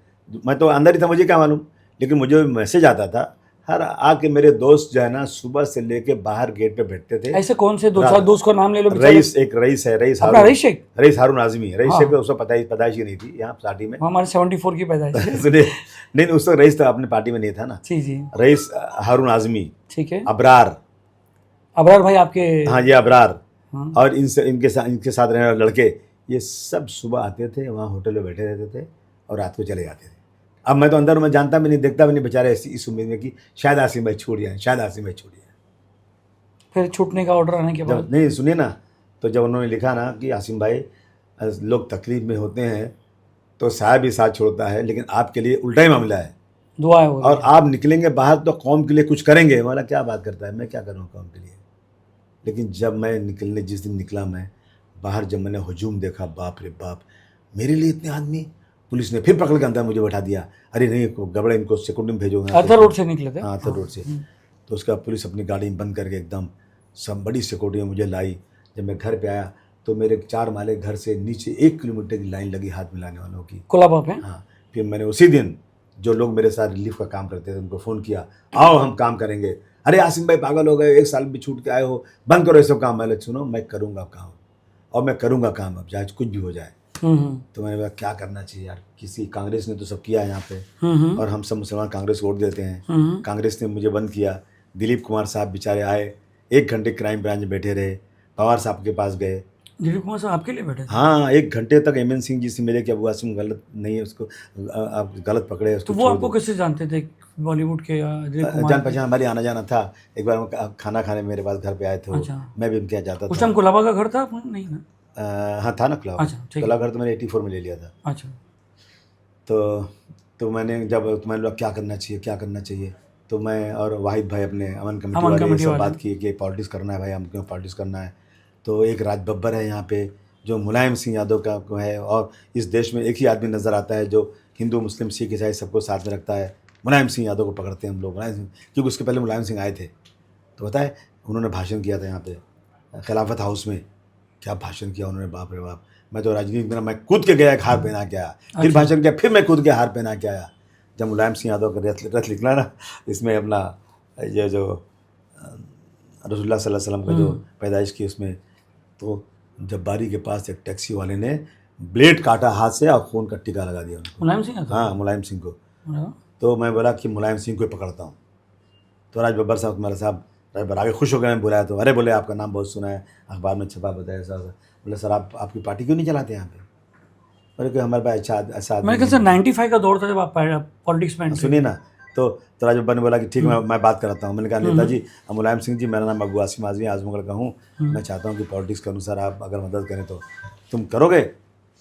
मैं तो अंदर ही था, मुझे क्या मालूम, लेकिन मुझे मैसेज आता था, हर आके मेरे दोस्त जो है ना सुबह से लेके बाहर गेट पे बैठते थे। ऐसे कौन से दो चार दोस्त का नाम ले लो बेचारे। रईस, एक रईस है, रईस अपना हारून, रईस शेख? रईस हारून आजमी, रईस हाँ। शेख उसको पैदाइश ही नहीं थी यहाँ पार्टी में। हमारे 74 की पैदाइश है। सुनिए, नहीं उस वक्त रईस तो अपने पार्टी में नहीं था ना। जी जी, रईस हारून आजमी, ठीक है। अबरार, अबरार भाई आपके? हाँ ये अबरार, हाँ। और इनके साथ रहने वाले लड़के, ये सब सुबह आते थे, वहाँ होटल में बैठे रहते थे और रात को चले जाते थे। अब मैं तो अंदर में जानता भी नहीं, देखता भी नहीं, बेचारे इस उम्मीद में कि शायद आसिम भाई छूट जाए, शायद आसिम भाई छूट जाए। फिर छूटने का ऑर्डर आने के बाद? जब नहीं सुनिए ना, तो जब उन्होंने लिखा ना कि आसिम भाई लोग तकलीफ में होते हैं तो साया भी साथ छोड़ता है, लेकिन आपके लिए उल्टा ही मामला है, दुआ है वो। और आप निकलेंगे बाहर तो कौम के लिए कुछ करेंगे। वाला क्या बात करता है, मैं क्या करूँ कौम के लिए। लेकिन जब मैं जिस दिन निकला मैं बाहर, जब मैंने हुजूम देखा, बाप रे बाप, मेरे लिए इतने आदमी, पुलिस ने फिर पकड़ के अंदर मुझे बैठा दिया। अरे नहीं गड़बड़े, इनको सिक्योरिटी में भेजोगे। अर्थर रोड से निकले थे? हाँ अर्थर रोड से। तो उसका पुलिस अपनी गाड़ी में बंद करके एकदम सब बड़ी सिक्योरिटी में मुझे लाई। जब मैं घर पे आया तो मेरे 4 माले घर से नीचे 1 किलोमीटर की लाइन लगी हाथ मिलाने वालों की, कोलाबा पे। हाँ। फिर मैंने उसी दिन जो लोग मेरे साथ रिलीफ का काम करते थे उनको फ़ोन किया, आओ हम काम करेंगे। अरे आसिम भाई पागल हो गए, 1 साल भी छूट के आए हो, बंद करो ये सब काम। मैंने सुनो, मैं करूँगा काम, और मैं करूँगा काम, अब चाहे कुछ भी हो जाए। तो मैंने कहा क्या करना चाहिए यार, किसी कांग्रेस ने तो सब किया है यहाँ पे, और हम सब मुसलमान कांग्रेस को वोट देते हैं। कांग्रेस ने मुझे बंद किया। दिलीप कुमार साहब बेचारे आए, 1 घंटे क्राइम ब्रांच में बैठे रहे, पवार साहब के पास गए। दिलीप कुमार साहब आपके लिए बैठे थे? हाँ 1 घंटे तक एमएन सिंह जी से मिले कि अबू आसिम गलत नहीं है, उसको आप गलत पकड़े, उसको तो वो आपको कैसे जानते थे, बॉलीवुड के या दिलीप कुमार? जान पहचान हमारी आना जाना था। एक बार हम खाना खाने मेरे पास घर पे आए थे वो, अच्छा। मैं भी उनके यहाँ जाता उस था। टाइम कोलाबा का घर था अपना? नहीं ना? हाँ था ना क्लब। अच्छा, ठीक है। क्लब घर तो मैंने 84 में ले लिया था। अच्छा। तो मैंने जब मैंने बोला क्या करना चाहिए, क्या करना चाहिए, तो मैं और वाहिद भाई अपने अमन कमेटी अमन वाले कमेटी सब वाले। बात की कि पॉलिटिक्स करना है भाई, हमको पॉलिटिक्स करना है। तो एक राज बब्बर है यहाँ पे जो मुलायम सिंह यादव का को है, और इस देश में एक ही आदमी नज़र आता है जो हिंदू मुस्लिम सिख ईसाई सबको साथ में रखता है, मुलायम सिंह यादव को पकड़ते हैं हम लोग। मुलायम सिंह, क्योंकि उसके पहले मुलायम सिंह आए थे। तो पता है उन्होंने भाषण किया था यहाँ पे खिलाफत हाउस में, क्या भाषण किया उन्होंने, बाप रे बाप। मैं तो राजनीति में मैं कूद के गया, एक हार पहना के आया, फिर भाषण किया, फिर मैं कूद के हार पहना के आया। जब मुलायम सिंह यादव का रथ निकला ना, इसमें अपना ये जो रसूलुल्लाह सल्लल्लाहु अलैहि वसल्लम का जो पैदाइश की उसमें, तो जब बारी के पास एक टैक्सी वाले ने ब्लेड काटा हाथ से और खून का टीका लगा दिया उनको। मुलायम सिंह? हाँ मुलायम सिंह को। हाँ। तो मैं बोला कि मुलायम सिंह को पकड़ता हूँ। तो राज बब्बर साहब, तुम्हारा साहब राज बब्बर आगे खुश हो गए, मैं बुलाया तो, अरे बोले आपका नाम बहुत सुना है, अखबार में छपा, बताया ऐसा। बोले सर आप आपकी पार्टी क्यों नहीं चलाते यहाँ पे? बोले कि हमारे पास ऐसा मेरे ख्याल से 95 का दौर था जब आप पॉलिटिक्स में। सुनिए ना, तो राज बब्बर ने बोला कि ठीक मैं बात कराता हूँ। मैंने कहा नेताजी मुलायम सिंह जी, मेरा नाम अबू आसिम आजमी आजमगढ़ का हूँ, मैं चाहता हूँ कि पॉलिटिक्स करूँ सर, आप अगर मदद करें तो। तुम करोगे?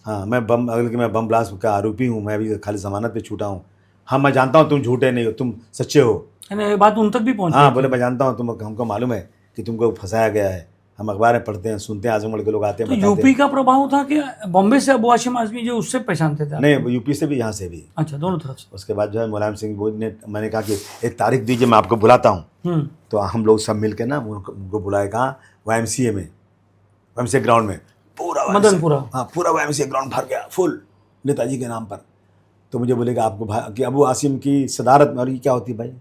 हाँ मैं बम ब्लास्ट का आरोपी हूँ, मैं अभी खाली ज़मानत पे छूटा हूँ। हाँ मैं जानता हूँ तुम झूठे नहीं हो, तुम सच्चे हो। ये बात उन तक भी पहुँची? हाँ बोले मैं जानता हूँ, हमको मालूम है कि तुमको फंसाया गया है, हम अखबारें पढ़ते हैं, सुनते हैं, आजमगढ़ के लोग आते हैं, तो बताते यूपी हैं। का प्रभाव था कि बॉम्बे से अबू हाशिम आजमी जो उससे पहचानते थे? नहीं यूपी से भी, यहाँ से भी। अच्छा, दोनों तरफ से। उसके बाद जो है मुलायम सिंह वो ने, मैंने कहा कि एक तारीख दीजिए मैं आपको बुलाता हूँ। तो हम लोग सब मिल के ना उनको बुलाए, कहाँ, YMCA में, YMCA ग्राउंड में, पूरा मदनपुरा। हाँ पूरा YMCA ग्राउंड भर गया फुल नेताजी के नाम पर। तो मुझे बोलेगा आपको कि अबू आसिम की सदारत में, और ये क्या होती है भाई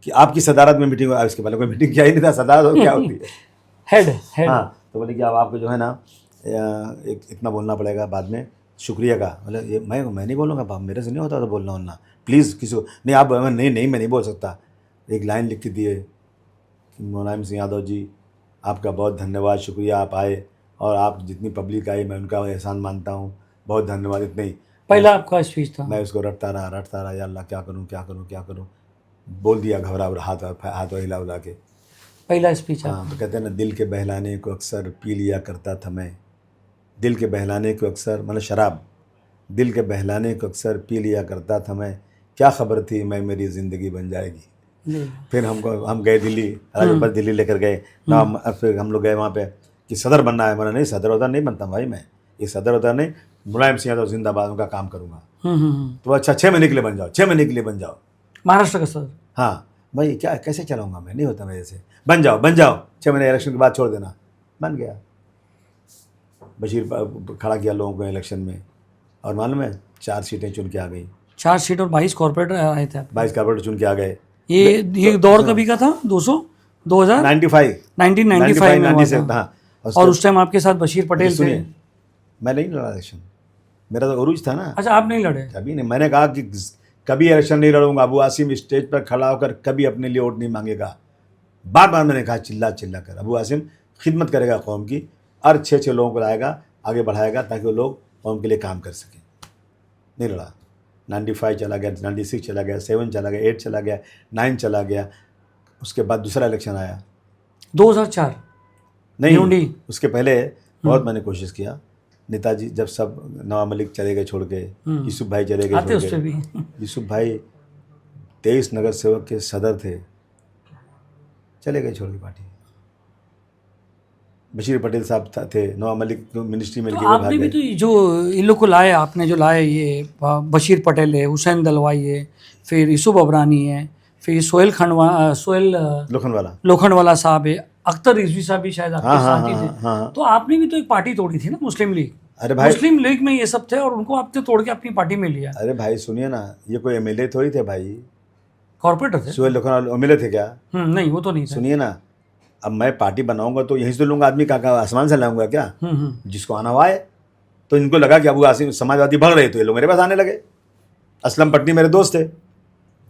कि आपकी सदारत में मीटिंग हो? इसके पहले कोई मीटिंग किया ही नहीं था, सदारत क्या होती है? हेड। हाँ तो बोले कि अब आपको जो है ना एक इतना बोलना पड़ेगा बाद में शुक्रिया का। बोले ये मैं नहीं बोलूँगा बाप, मेरे से नहीं होता तो बोलना वरना, प्लीज़ किसी को नहीं, आप नहीं मैं नहीं बोल सकता। एक लाइन लिख के दिए कि मुलायम सिंह यादव जी आपका बहुत धन्यवाद, शुक्रिया आप आए, और आप जितनी पब्लिक आई मैं उनका एहसान मानता हूँ, बहुत धन्यवाद। इतना ही पहला आपका स्पीच था? मैं उसको रटता रहा, या अल्लाह क्या करूँ, बोल दिया घबरा हाथ हिला उला के। पहला स्पीच है। हाँ, तो कहते हैं ना, दिल के बहलाने को अक्सर पी लिया करता था मैं, दिल के बहलाने को अक्सर, मतलब शराब, दिल के बहलाने को अक्सर पी लिया करता था मैं, क्या खबर थी मैं मेरी ज़िंदगी बन जाएगी। जी। फिर हम गए दिल्ली, राजभर दिल्ली लेकर गए ना, फिर हम लोग गए वहाँ पे कि सदर बनना है। मैंने नहीं, सदर उधर नहीं बनता भाई, मैं ये सदर उधर नहीं, मुलायम सिंह यादव जिंदाबाद, उनका काम करूँगा। तो अच्छा 6 महीने के लिए बन जाओ, 6 महीने के लिए बन जाओ। महाराष्ट्र का सर। हाँ भाई, क्या कैसे चलाऊँगा मैं, नहीं होता मेरे से, बन जाओ 6 महीने, इलेक्शन के बाद छोड़ देना। बन गया, बशीर खड़ा किया लोगों को इलेक्शन में, और मालूम है 4 सीटें चुन के आ गई। 4 सीट और 22 कॉर्पोरेटर आए थे। 22 कॉर्पोरेटर चुन के आ गए। ये दौर कभी का था? 1995 में हुआ था। हाँ। और उस टाइम आपके साथ बशीर पटेल थे। सुनिए, मैं नहीं लड़ा इलेक्शन, मेरा तो अरूज था ना। अच्छा, आप नहीं लड़े? कभी नहीं, मैंने कहा कि कभी इलेक्शन नहीं लड़ूंगा। अबू आसिम स्टेज पर खड़ा होकर कभी अपने लिए वोट नहीं मांगेगा। बार बार मैंने कहा, चिल्ला चिल्ला कर, अबू आसिम खिदमत करेगा कौम की, और 6 लोगों को लाएगा, आगे बढ़ाएगा, ताकि वो लोग कौम के लिए काम कर सकें। नहीं लड़ा। 95 चला गया, 96 चला गया, 7 चला गया, 8 चला गया, 9 चला गया। उसके बाद दूसरा इलेक्शन आया 2004 नहीं, उसके पहले बहुत मैंने कोशिश किया। नेताजी जब सब, नवाब मलिक चले गए छोड़ के, यूसुफ भाई चले गए छोड़ के। यूसुफ भाई 23 नगर सेवक के सदर थे, चले गए छोड़ के पार्टी। बशीर पटेल साहब थे, नवाब मलिक मिनिस्ट्री में। तो आपने भी तो जो इन लोग को लाए, आपने जो लाए, ये बशीर पटेल है, हुसैन दलवाई है, फिर यूसुफ अबरानी है, फिर सोहेल लोखंडवाला साहब है, अख्तर रिजवी साहब भी शायद आपके साथ ही थे। तो आपने भी तो एक पार्टी तोड़ी थी ना, मुस्लिम लीग। अरे भाई, मुस्लिम लीग में ये सब थे और उनको आपने तोड़ के अपनी पार्टी में लिया। अरे भाई सुनिए ना, ये कोई एमएलए थोड़ी थे भाई, कॉर्पोरेटर थे। सोहेल लोखंडवाला एमएलए थे क्या? नहीं, वो तो नहीं थे। सुनिए ना, अब मैं पार्टी बनाऊंगा तो यहीं से लूंगा, आदमी का आसमान से लाऊंगा क्या? जिसको आना हुआ है। तो इनको लगा कि अबू आसिम समाजवादी बढ़ रहे, तो ये लोग मेरे पास आने लगे। असलम पटनी मेरे दोस्त थे,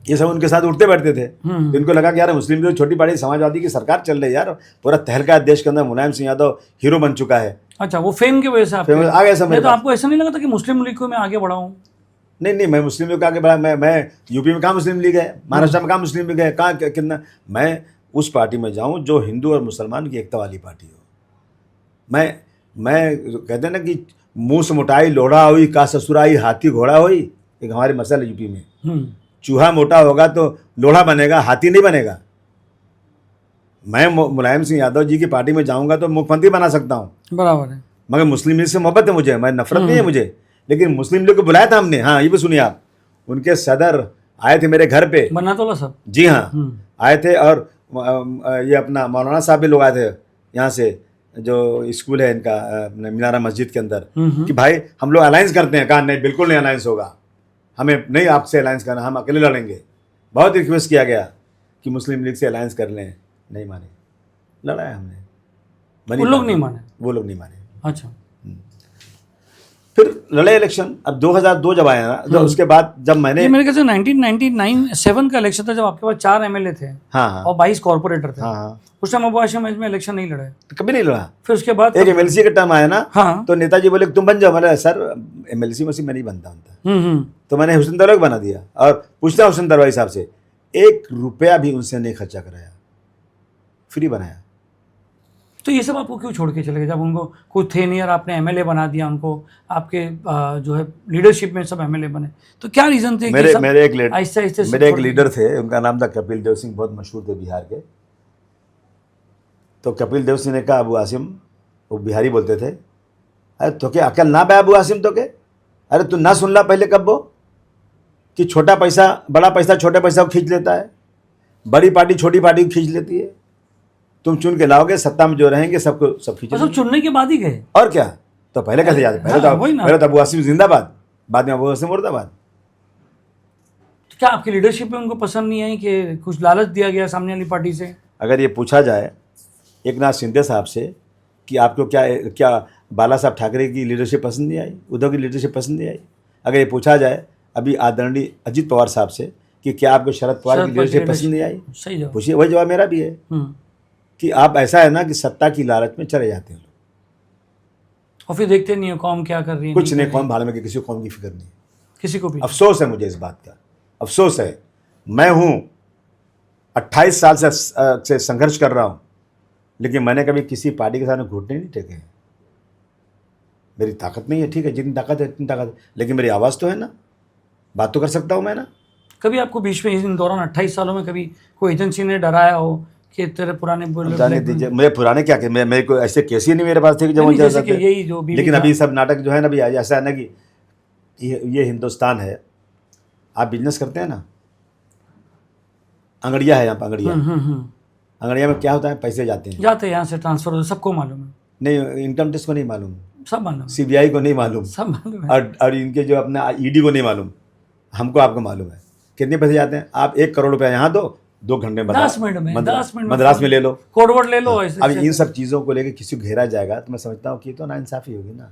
ये सब उनके साथ उठते बैठते थे। तो इनको लगा कि यार मुस्लिम जो छोटी पार्टी समाजवादी की सरकार चल रही है यार, पूरा तहलका देश के अंदर, मुलायम सिंह यादव हीरो बन चुका है। अच्छा, वो फेम की वजह से आ गए सब। तो आपको ऐसा नहीं लगा था कि मुस्लिम लीग को मैं आगे बढ़ाऊं? नहीं, मैं मुस्लिम लीग को आगे बढ़ा। मैं यूपी में कहाँ मुस्लिम लीग है, महाराष्ट्र में कहाँ मुस्लिम लीग है, कहाँ कितना। मैं उस पार्टी में जाऊं जो हिंदू और मुसलमान की एकता वाली पार्टी हो। मैं कहते हैं ना कि मुंह से मोटाई लोढ़ा हुई, का ससुराई हाथी घोड़ा हुई, एक हमारे मसल है यूपी में। चूहा मोटा होगा तो लोढ़ा बनेगा, हाथी नहीं बनेगा। मैं मुलायम सिंह यादव जी की पार्टी में जाऊंगा तो मुख्यमंत्री बना सकता हूँ, बराबर है। मगर मुस्लिम लीग से मोहब्बत है मुझे, मैं नफरत नहीं है मुझे। लेकिन मुस्लिम लीग को बुलाया था हमने। हाँ, ये भी सुनिए आप, उनके सदर आए थे मेरे घर पे, बनातोला साहब। जी हाँ, आए थे। और ये अपना मौलाना साहब भी लोग आए थे यहाँ से, जो स्कूल है इनका मीनारा मस्जिद के अंदर, कि भाई हम लोग अलायंस करते हैं। कहा नहीं, बिल्कुल नहीं अलायंस होगा, हमें नहीं आपसे अलायंस करना, हम अकेले लड़ेंगे। बहुत रिक्वेस्ट किया गया कि मुस्लिम लीग से अलायंस कर लें, नहीं माने, लड़ाया हमने। वो लोग नहीं माने? वो लोग नहीं माने। अच्छा, फिर लड़े इलेक्शन। अब 2002 जब आया ना, तो उसके बाद जब मैंने, ये मेरे ख्याल से 1997 का इलेक्शन था, जब आपके पास 4 एमएलए थे। हाँ, और 22 कॉर्पोरेटर थे। हाँ, उस टाइम अबू हाशिम में इलेक्शन नहीं लड़े? कभी नहीं लड़ा। फिर उसके बाद एक एमएलसी का टर्म आया ना, हाँ, तो नेताजी बोले तुम बन जाओ। मैंने सर एमएलसी में मैं नहीं बनता हूँ। तो मैंने हुसैन दरवाई बना दिया। और पूछता हुसैन दरवाई साहब से, 1 रुपया भी उनसे नहीं खर्चा कराया, फ्री बनाया। तो ये सब आपको क्यों छोड़ के चले गए? जब उनको कुछ थे नहीं और आपने एमएलए बना दिया उनको, आपके जो है लीडरशिप में सब एमएलए बने, तो क्या रीज़न थे? मेरे एक लीडर थे, उनका नाम था कपिल देव सिंह, बहुत मशहूर थे बिहार के। तो कपिल देव सिंह ने कहा, अबू आसिम, वो बिहारी बोलते थे, अरे तो क्या अकल ना बे अबू आसिम, तो के अरे तू ना सुन ला पहले कब वो कि छोटा पैसा बड़ा पैसा छोटे पैसा को खींच लेता है, बड़ी पार्टी छोटी पार्टी को खींच लेती है। तुम चुन के लाओगे, सत्ता में जो रहेंगे सबको सब खींचे। सब चुनने के बाद ही गए? और क्या, तो पहले कैसे जाते? पहले तो अबू आसिम जिंदाबाद, बाद में अबू आसिम मुर्दाबाद। तो क्या आपकी लीडरशिप में उनको पसंद नहीं आई कि कुछ लालच दिया गया सामने वाली पार्टी से? अगर ये पूछा जाए एक नाथ शिंदे साहब से कि आपको क्या बाला साहब ठाकरे की लीडरशिप पसंद नहीं आई, उद्धव की लीडरशिप पसंद नहीं आई। अगर ये पूछा जाए अभी आदरणीय अजित पवार साहब से कि क्या आपको शरद पवार की लीडरशिप पसंद नहीं आई, सही जवाब पूछिए। वही जवाब मेरा भी है कि आप ऐसा है ना कि सत्ता की लालच में चले जाते हैं लोग, और फिर देखते नहीं हो कौम क्या कर रही है। कुछ नहीं, कौम भाड़ में, किसी कौम की फिक्र नहीं, किसी को भी। अफसोस है मुझे इस बात का, अफसोस है। मैं हूँ 28 साल से संघर्ष कर रहा हूँ, लेकिन मैंने कभी किसी पार्टी के सामने घुटने नहीं टेके। मेरी ताकत नहीं है, ठीक है, जितनी ताकत है इतनी ताकत है, लेकिन मेरी आवाज़ तो है ना, बात तो कर सकता हूँ मैं ना। कभी आपको बीच में इन दौरान 28 सालों में कभी कोई एजेंसी ने डराया हो कि तेरे पुराने जाने दीजिए, मुझे पुराने क्या कि मेरे को ऐसे केस ही नहीं मेरे पास थे कि नहीं, मुझे जैसे कि ज़रूरत है। यही जो बीवी लेकिन का- अभी सब नाटक जो है ना, अभी ऐसा है ना कि ये हिंदुस्तान है, आप बिजनेस करते हैं ना, अंगड़िया है यहाँ पर, अंगड़िया, अंगड़िया में क्या होता है, पैसे जाते हैं, जाते हैं यहाँ से ट्रांसफर होते, सबको मालूम है, नहीं इनकम टैक्स को नहीं मालूम, सब मालूम है, सीबीआई को नहीं मालूम, सब मालूम है। और इनके जो अपना ईडी को नहीं मालूम, हमको आपको मालूम है कितने पैसे जाते हैं। आप 1 करोड़ रुपया यहाँ दो, 2 घंटे में 10 मिनट में, 10 मिनट में मद्रास में ले लो, कोडवर्ड ले लो। ऐसे अब इन सब चीज़ों को लेके किसी को घेरा जाएगा तो मैं समझता हूँ कि तो नाइंसाफ़ी होगी ना।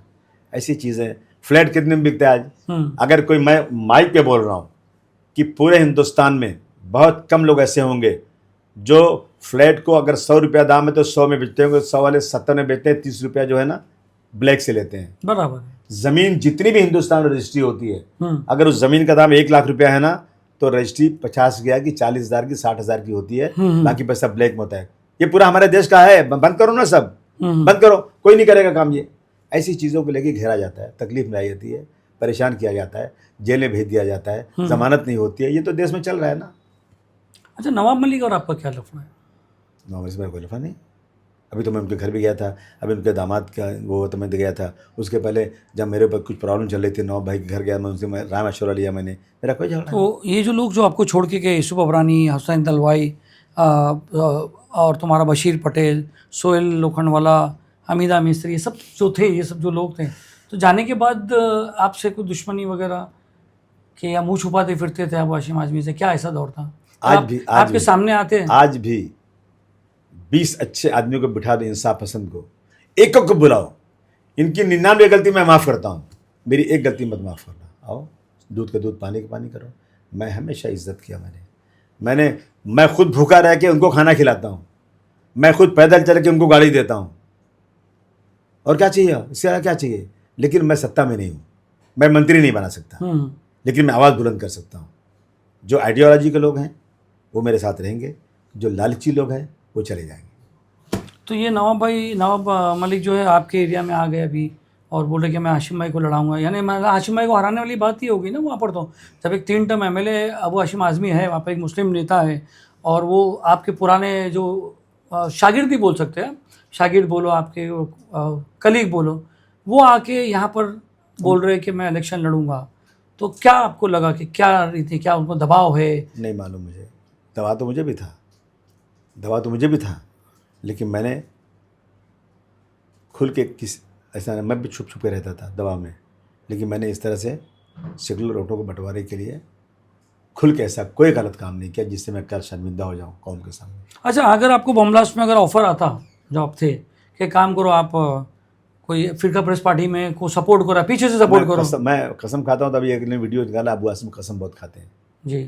ऐसी चीज़ें, फ्लैट कितने में बिकता है आज? अगर कोई, मैं माइक पे बोल रहा हूँ कि पूरे हिंदुस्तान में बहुत कम लोग ऐसे होंगे जो फ्लैट को अगर 100 रुपया दाम है तो 100 में बेचते होंगे, 100 वाले 70 में बेचते हैं, 30 रुपया जो है ना ब्लैक से लेते हैं। बराबर है। ज़मीन जितनी भी हिंदुस्तान में रजिस्ट्री होती है, अगर उस ज़मीन का दाम 1 लाख रुपया है ना, तो रजिस्ट्री 50,000 की, 40,000 की, 60,000 की होती है, बाकी पैसा ब्लैक में होता है। ये पूरा हमारे देश का है, बंद करो ना, सब बंद करो, कोई नहीं करेगा काम। ये ऐसी चीज़ों को लेके घेरा जाता है, तकलीफ में आई जाती है, परेशान किया जाता है, जेल में भेज दिया जाता है, जमानत नहीं होती है। ये तो देश में चल रहा है ना। अच्छा, नवाब मलिक और आपका क्या लफड़ा है? नवाब मलिक कोई लफड़ा नहीं। अभी तो मैं उनके घर भी गया था, अभी उनके दामाद का वो तो मैं गया था। उसके पहले जब मेरे ऊपर कुछ प्रॉब्लम चल रही थी, नवाब भाई के घर गया मैं, उनसे मैं राय मशवरा लिया मैंने, मेरा कोई झगड़ा नहीं। तो ये जो लोग जो आपको छोड़ के गए, यूसुफ अबरानी, हुसैन दलवाई और तुम्हारा बशीर पटेल, सोहेल लोखंडवाला, हमीदा मिस्त्री, ये सब जो थे, ये सब जो लोग थे, तो जाने के बाद आपसे कोई दुश्मनी वगैरह कि या मुंह छुपाते फिरते थे आप हाशिम आज़मी से, क्या ऐसा दौर था? आपके सामने आते हैं? आज भी 20 अच्छे आदमियों को बिठा दो, इंसाफ पसंद को, एक को बुलाओ, इनकी 99 गलती मैं माफ़ करता हूँ, मेरी एक गलती मत माफ़ करना। आओ, दूध का दूध, पानी का पानी करो। मैं हमेशा इज्जत किया मैं खुद भूखा रह के उनको खाना खिलाता हूँ, मैं खुद पैदल चल के उनको गाड़ी देता हूँ, और क्या चाहिए, इससे क्या चाहिए। लेकिन मैं सत्ता में नहीं हूँ, मैं मंत्री नहीं बना सकता, लेकिन मैं आवाज़ बुलंद कर सकता हूँ। जो आइडियोलॉजी के लोग हैं वो मेरे साथ रहेंगे, जो लालची लोग हैं वो चले जाएंगे। तो ये नवाब मलिक जो है आपके एरिया में आ गए अभी और बोल रहे कि मैं हाशिम भाई को लड़ाऊंगा, यानी मैं हाशिम भाई को हराने वाली बात ही होगी ना वहाँ पर। तो जब एक 3 टर्म एमएलए अबू हाशिम आज़मी है, वहाँ पर एक मुस्लिम नेता है, और वो आपके पुराने जो शागिर्द ही बोल सकते हैं, शागिर्द बोलो, आपके कलीग बोलो, वो आके यहाँ पर बोल रहे कि मैं इलेक्शन लड़ूंगा, तो क्या आपको लगा कि क्या रीति, क्या उनको दबाव है? नहीं मालूम मुझे, दबाव तो मुझे भी था, लेकिन मैंने खुल के ऐसा मैं भी छुप के रहता था दबाव में, लेकिन मैंने इस तरह से सेकुलर वोटों को बंटवारे के लिए खुल के ऐसा कोई गलत काम नहीं किया जिससे मैं कल शर्मिंदा हो जाऊं कौम के सामने। अच्छा, अगर आपको बम ब्लास्ट में अगर ऑफर आता, जॉब थे कि काम करो, आप कोई फिरका प्रेस पार्टी में को सपोर्ट करो, पीछे से सपोर्ट करो। मैं कसम खाता हूँ, तभी एक ने वीडियो निकाला, अबू हाशिम कसम बहुत खाते हैं जी,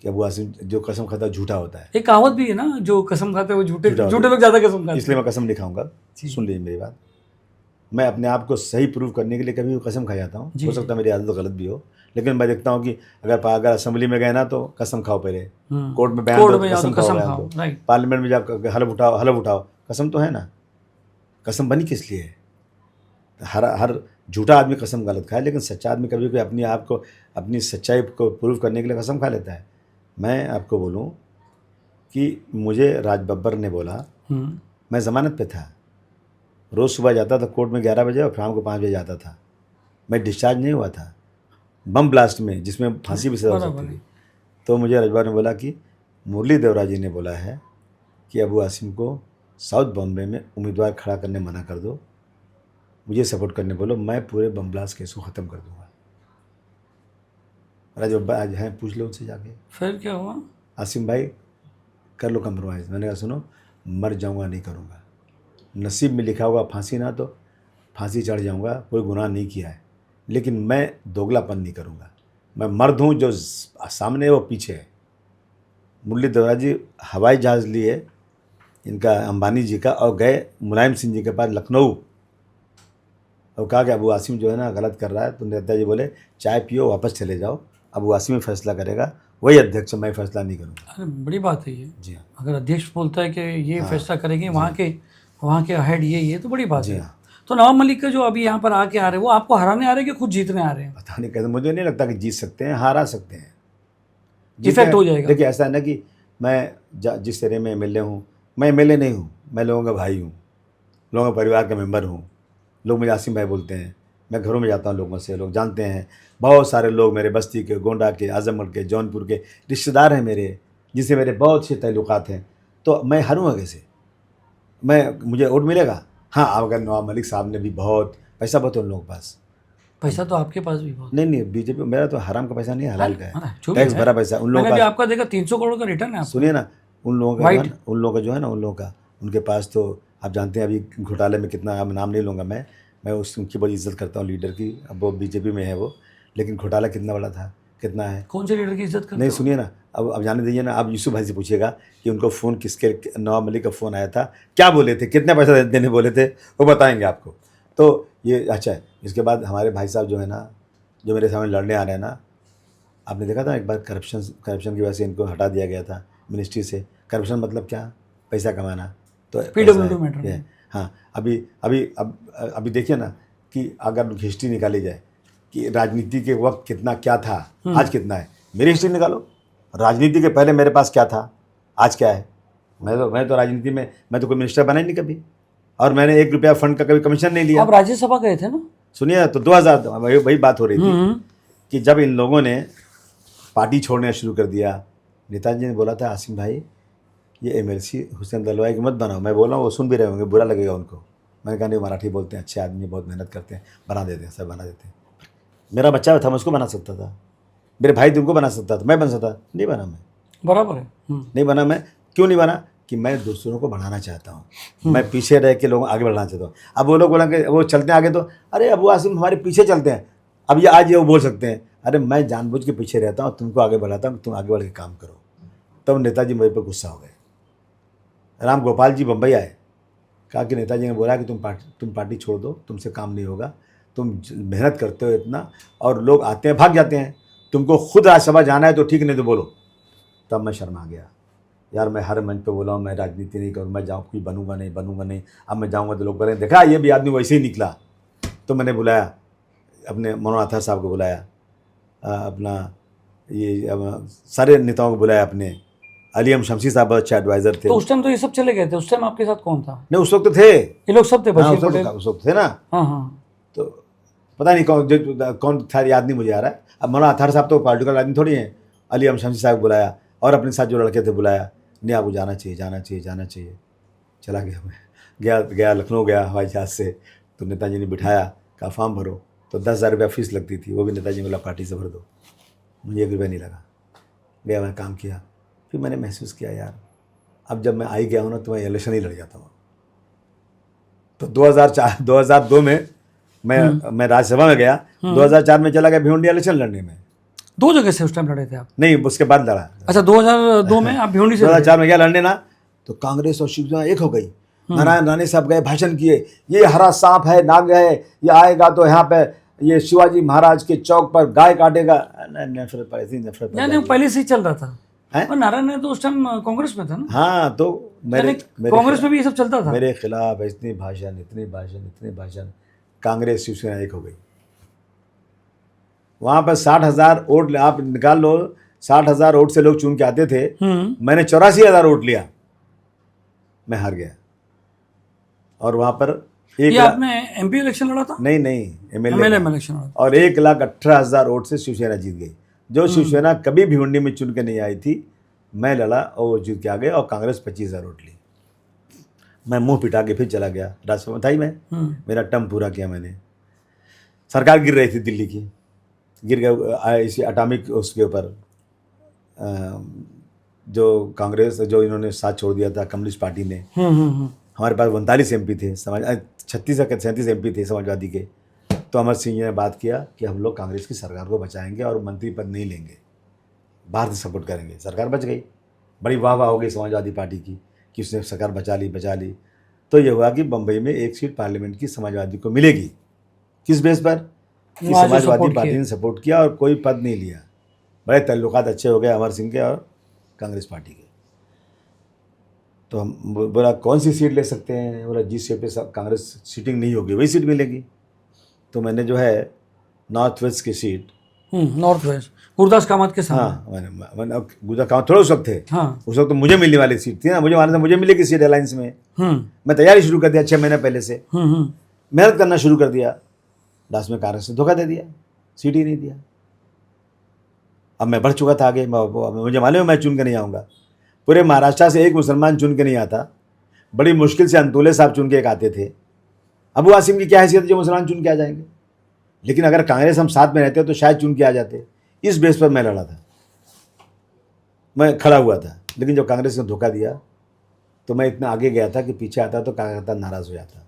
कि अबू हाशिम जो कसम खाता है झूठा होता है। एक कहावत भी है ना, जो कसम खाते हैं वो झूठे लोग ज़्यादा कसम खाते हैं। इसलिए मैं कसम नहीं खाऊंगा। सुन लीजिए मेरी बात, मैं अपने आप को सही प्रूव करने के लिए कभी कसम खा जाता हूँ। हो सकता है मेरी आदत गलत भी हो, लेकिन मैं देखता हूँ कि अगर असेंबली में गए ना तो कसम खाओ, पहले कोर्ट में बयान दो, कसम खाओ, पार्लियामेंट में जब हलफ उठाओ, कसम तो है ना। कसम बनी किस लिए है? हर झूठा आदमी कसम गलत खाए, लेकिन सच्चा आदमी कभी कोई अपने आप को, अपनी सच्चाई को प्रूव करने के लिए कसम खा लेता है। मैं आपको बोलूं कि मुझे राज बब्बर ने बोला, मैं ज़मानत पे था, रोज़ सुबह जाता था कोर्ट में 11 बजे और शाम को 5 बजे जाता था। मैं डिस्चार्ज नहीं हुआ था बम ब्लास्ट में, जिसमें फांसी भी सजा हो सकती थी। तो मुझे रजबा ने बोला कि मुरली देवरा जी ने बोला है कि अबू हाशिम को साउथ बॉम्बे में उम्मीदवार खड़ा करने मना कर दो, मुझे सपोर्ट करने बोलो, मैं पूरे बम ब्लास्ट केस को ख़त्म कर दूंगा। राजबब्बा आज हैं, पूछ लो उनसे जाके। फिर क्या हुआ? हाशिम भाई कर लो कंप्रोमाइज़। मैंने कहा सुनो, मर जाऊंगा नहीं करूंगा, नसीब में लिखा होगा फांसी ना तो फांसी चढ़ जाऊंगा, कोई गुनाह नहीं किया है, लेकिन मैं दोगलापन नहीं करूंगा। मैं मर्द हूँ, जो सामने है वो पीछे है। मुरली देवरा जी हवाई जहाज़ लिए इनका, अंबानी जी का, और गए मुलायम सिंह जी के पास लखनऊ, और कहा कि अबू हाशिम जो है ना गलत कर रहा है। तो नेताजी बोले चाय पियो, वापस चले जाओ, अबू हाशिम फैसला करेगा, वही अध्यक्ष, मैं फैसला नहीं करूँगा। अरे बड़ी बात है ये। जी हाँ, अगर अध्यक्ष बोलता है कि ये फैसला करेंगे, वहाँ के वहाँ के हेड ये तो बड़ी बात जी है। हाँ। तो नवाब मलिक का जो अभी यहाँ पर आके आ रहे हैं वो आपको हराने आ रहे हैं कि खुद जीतने आ रहे हैं? पता नहीं कैसे, मुझे नहीं लगता कि जीत सकते हैं, हारा सकते हैं। इफेक्ट हो जाएगा। देखिए ऐसा है ना कि मैं जिस एरिया में एमएलए हूँ, मैं एमएलए नहीं हूँ, मैं लोगों का भाई हूँ, लोगों के परिवार का मेंबर हूँ। लोग मुझे आसिम भाई बोलते हैं, मैं घरों में जाता हूँ लोगों से, लोग जानते हैं। बहुत सारे लोग मेरे बस्ती के, गोंडा के, आजमगढ़ के, जौनपुर के रिश्तेदार हैं मेरे, जिनसे मेरे बहुत से ताल्लुकात हैं। तो मैं हारूँगा कैसे? मुझे वोट मिलेगा। हाँ, अगर नवाब मलिक साहब ने भी बहुत पैसा बहुत है उन लोगों के पास। पैसा तो आपके पास भी बहुत नहीं बीजेपी, मेरा तो हराम का पैसा नहीं है, हलाल का है, जो भी टैक्स है। भरा पैसा उन लोगों मैंने के भी पास। आपका देखा 300 करोड़ का रिटर्न है आपका। सुनिए ना, उन लोगों का जो है White। ना, उन लोगों का जो है ना, उन लोगों का, उनके पास तो आप जानते हैं अभी घोटाले में कितना, अब नाम नहीं लूँगा मैं उनकी बड़ी इज्जत करता हूँ लीडर की। अब वो बीजेपी में है वो, लेकिन घोटाला कितना बड़ा था, कितना है। कौन से लीडर की इज्जत करते नहीं हो? सुनिए ना, अब जाने दीजिए ना, आप यूसुफ भाई से पूछिएगा कि उनको फ़ोन नवाब मलिक का फ़ोन आया था, क्या बोले थे, कितना पैसा देने बोले थे, वो बताएंगे आपको। तो ये अच्छा है। इसके बाद हमारे भाई साहब जो है ना, जो मेरे सामने लड़ने आ रहे हैं ना, आपने देखा था एक बार करप्शन की वजह से इनको हटा दिया गया था मिनिस्ट्री से। करप्शन मतलब क्या? पैसा कमाना। तो PWD मैटर ये हाँ, अभी देखिए ना कि अगर हिस्ट्री निकाली जाए कि राजनीति के वक्त कितना क्या था, आज कितना है। मेरी हिस्ट्री निकालो, राजनीति के पहले मेरे पास क्या था, आज क्या है। मैं तो राजनीति में, मैं तो कोई मिनिस्टर बना ही नहीं कभी, और मैंने 1 रुपया फंड का कभी कमीशन नहीं लिया। आप राज्यसभा गए थे ना? सुनिए, तो 2000 वही बात हो रही थी कि जब इन लोगों ने पार्टी छोड़ना शुरू कर दिया, नेताजी ने बोला था, आसिम भाई ये एमएलसी हुसैन दलवाई की मत बनाओ। मैं बोल रहा हूँ, वो सुन भी रहे होंगे, बुरा लगेगा उनको। मैंने कहा नहीं, मराठी बोलते हैं, अच्छे आदमी, बहुत मेहनत करते हैं, बना देते हैं, सब बना देते हैं। मेरा बच्चा था, मैं उसको बना सकता था, मेरे भाई थे उनको बना सकता था, मैं बन सकता, नहीं बना मैं। बराबर है। नहीं बना मैं, क्यों नहीं बना? कि मैं दूसरों को बढ़ाना चाहता हूँ, मैं पीछे रह के लोगों आगे बढ़ाना चाहता हूँ। अब वो लोग बोलेंगे, वो चलते हैं आगे तो अरे अबू आसिम हमारे पीछे चलते हैं, अब ये आज ये वो बोल सकते हैं, अरे मैं जानबूझ के पीछे रहता हूँ, तुमको आगे बढ़ाता हूँ, तुम आगे बढ़ के काम करो। तब नेताजी मेरे पर गुस्सा हो गए। राम गोपाल जी बम्बई आए, कहा कि नेताजी ने बोला कि तुम पार्टी छोड़ दो, तुमसे काम नहीं होगा, तुम मेहनत करते हो इतना, और लोग आते हैं भाग जाते हैं, तुमको खुद राज्यसभा जाना है तो ठीक, नहीं तो बोलो। तब मैं शर्मा गया, यार मैं हर मंच पे बोला हूँ मैं राजनीति नहीं करूँ, मैं जाऊँ कुछ बनूंगा नहीं। अब मैं जाऊँगा तो लोग बोलेंगे देखा ये भी आदमी वैसे ही निकला। तो मैंने बुलाया, अपने मनोहर आथर साहब को बुलाया, अपना ये सारे नेताओं को बुलाया, अपने अलीम शमसी साहब अच्छे एडवाइज़र थे। तो उस टाइम तो ये सब चले गए थे, उस टाइम आपके साथ कौन था? नहीं उस वक्त तो थे, ये लोग सब थे, हाँ, बशीर पटेल। उस वक्त थे ना। हाँ। तो पता नहीं कौन था, याद नहीं मुझे आ रहा है। अब मनोहर आथर साहब तो पॉलिटिकल आदमी थोड़ी हैं। अलीम शमसी साहब को बुलाया और अपने साथ जो लड़के थे बुलाया, नहीं आपको जाना चाहिए। चला गया मैं, गया लखनऊ गया हवाई जहाज़ से। तो नेताजी ने बिठाया, कहा फॉर्म भरो। तो 10,000 रुपया फीस लगती थी, वो भी नेताजी ने बोला पार्टी से भर दो। मुझे 1 रुपया नहीं लगा, गया मैं काम किया। फिर मैंने महसूस किया यार, अब जब मैं आई गया हूँ ना तो मैं इलेक्शन ही लड़ जाता हूँ। तो 2002 में मैं राज्यसभा में गया, 2004 में चला गया भिवंडी इलेक्शन लड़ने में। 2 जगह से उस टाइम लड़े थे आप? नहीं, उसके बाद लड़ा। अच्छा, 2002 में आप भिवंडी से 2004 में गया लड़ने ना, तो कांग्रेस और शिवसेना एक हो गई। नारायण राणे साहब गए, भाषण किए, ये हरा सांप है, नाग है, ये आएगा तो यहाँ पे ये शिवाजी महाराज के चौक पर गाय काटेगा। नफरत नहीं, पहले से ही चल रहा था। हैं? और नारायण ने तो उस टाइम कांग्रेस में था ना? हाँ, तो कांग्रेस में भी ये सब चलता था। मेरे खिलाफ इतने भाषण, कांग्रेस शिवसेना एक हो गई। वहाँ पर 60,000 वोट आप निकाल लो, 60,000 वोट से लोग चुन के आते थे। मैंने 84,000 वोट लिया, मैं हार गया। और वहाँ पर ये आपने MP इलेक्शन लड़ा था? नहीं, MLA इलेक्शन लड़ा। और 1,18,000 वोट से शिवसेना जीत गई। जो शिवसेना कभी भिवंडी में चुन के नहीं आई थी, मैं लड़ा और वो जीत के आ गए। और कांग्रेस 25,000 वोट ली। मैं मुंह पिटा के फिर चला गया राज्यसभा, था ही मैं, मेरा टर्म पूरा किया मैंने। सरकार गिर रही थी दिल्ली की, गिर गए इसी एटॉमिक उसके ऊपर, जो कांग्रेस जो इन्होंने साथ छोड़ दिया था कम्युनिस्ट पार्टी ने। हमारे पास 39 MP थे, 36 या 37 MP थे समाजवादी के। तो अमर सिंह जी ने बात किया कि हम लोग कांग्रेस की सरकार को बचाएंगे और मंत्री पद नहीं लेंगे, बाहर से सपोर्ट करेंगे। सरकार बच गई, बड़ी वाह हो गई समाजवादी पार्टी की कि उसने सरकार बचा ली। तो ये हुआ कि बम्बई में 1 सीट पार्लियामेंट की समाजवादी को मिलेगी। किस बेस पर? कि समाजवादी पार्टी ने सपोर्ट किया और कोई पद नहीं लिया। बड़े ताल्लुकात अच्छे हो गए अमर सिंह के और कांग्रेस पार्टी के। तो हम बोला कौन सी सीट ले सकते हैं? बोला जिस सीट पे कांग्रेस सीटिंग नहीं होगी वही सीट मिलेगी। तो मैंने जो है नॉर्थ वेस्ट की seat, north west Gurdas Kamat के सामने। हाँ मैंने गुजरा काम थोड़ा उस वक्त थे, हाँ। उस वक्त तो मुझे मिलने वाली सीट थी ना, मुझे वहाँ से मुझे मिलेगी सीट अलायंस में। मैं तैयारी शुरू कर दिया 6 महीने पहले से, मेहनत करना शुरू कर दिया। लास्ट में कांग्रेस ने धोखा दे दिया, सीट ही नहीं दिया। अब मैं बढ़ चुका था आगे, मुझे मालूम है मैं चुन के नहीं आऊँगा। पूरे महाराष्ट्र से एक मुसलमान चुन के नहीं आता, बड़ी मुश्किल से अंतुले साहब चुन के एक आते थे। अबू आसिम की क्या हैसियत है जो मुसलमान चुन के आ जाएंगे? लेकिन अगर कांग्रेस हम साथ में रहते तो शायद चुन के आ जाते। इस बेस पर मैं लड़ा था, मैं खड़ा हुआ था। लेकिन जब कांग्रेस ने धोखा दिया तो मैं इतना आगे गया था कि पीछे आता तो कार्यकर्ता नाराज़ हो जाता।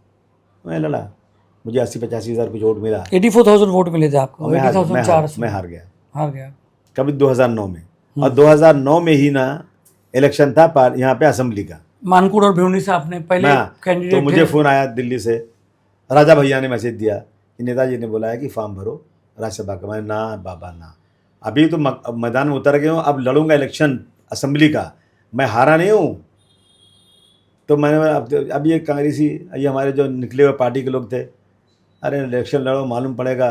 मैं लड़ा, मुझे 80-85 हज़ार कुछ वोट मिला। 84,000 वोट मिले थे आपको। मैं हार गया कभी 2009 में। और 2009 में ही ना इलेक्शन था यहाँ पे असेंबली का, मानकुड़ और भिवंडी से आपने पहले कैंडिडेट तो मुझे फ़ोन आया दिल्ली से, राजा भैया ने मैसेज दिया कि नेताजी ने बोला है कि फॉर्म भरो राज्यसभा का। मैं ना बाबा ना, अभी तो मैदान में उतर गए हूँ, अब लड़ूंगा इलेक्शन असेंबली का, मैं हारा नहीं हूँ। तो मैंने अब ये कांग्रेसी, ये हमारे जो निकले हुए पार्टी के लोग थे, अरे इलेक्शन लड़ो मालूम पड़ेगा,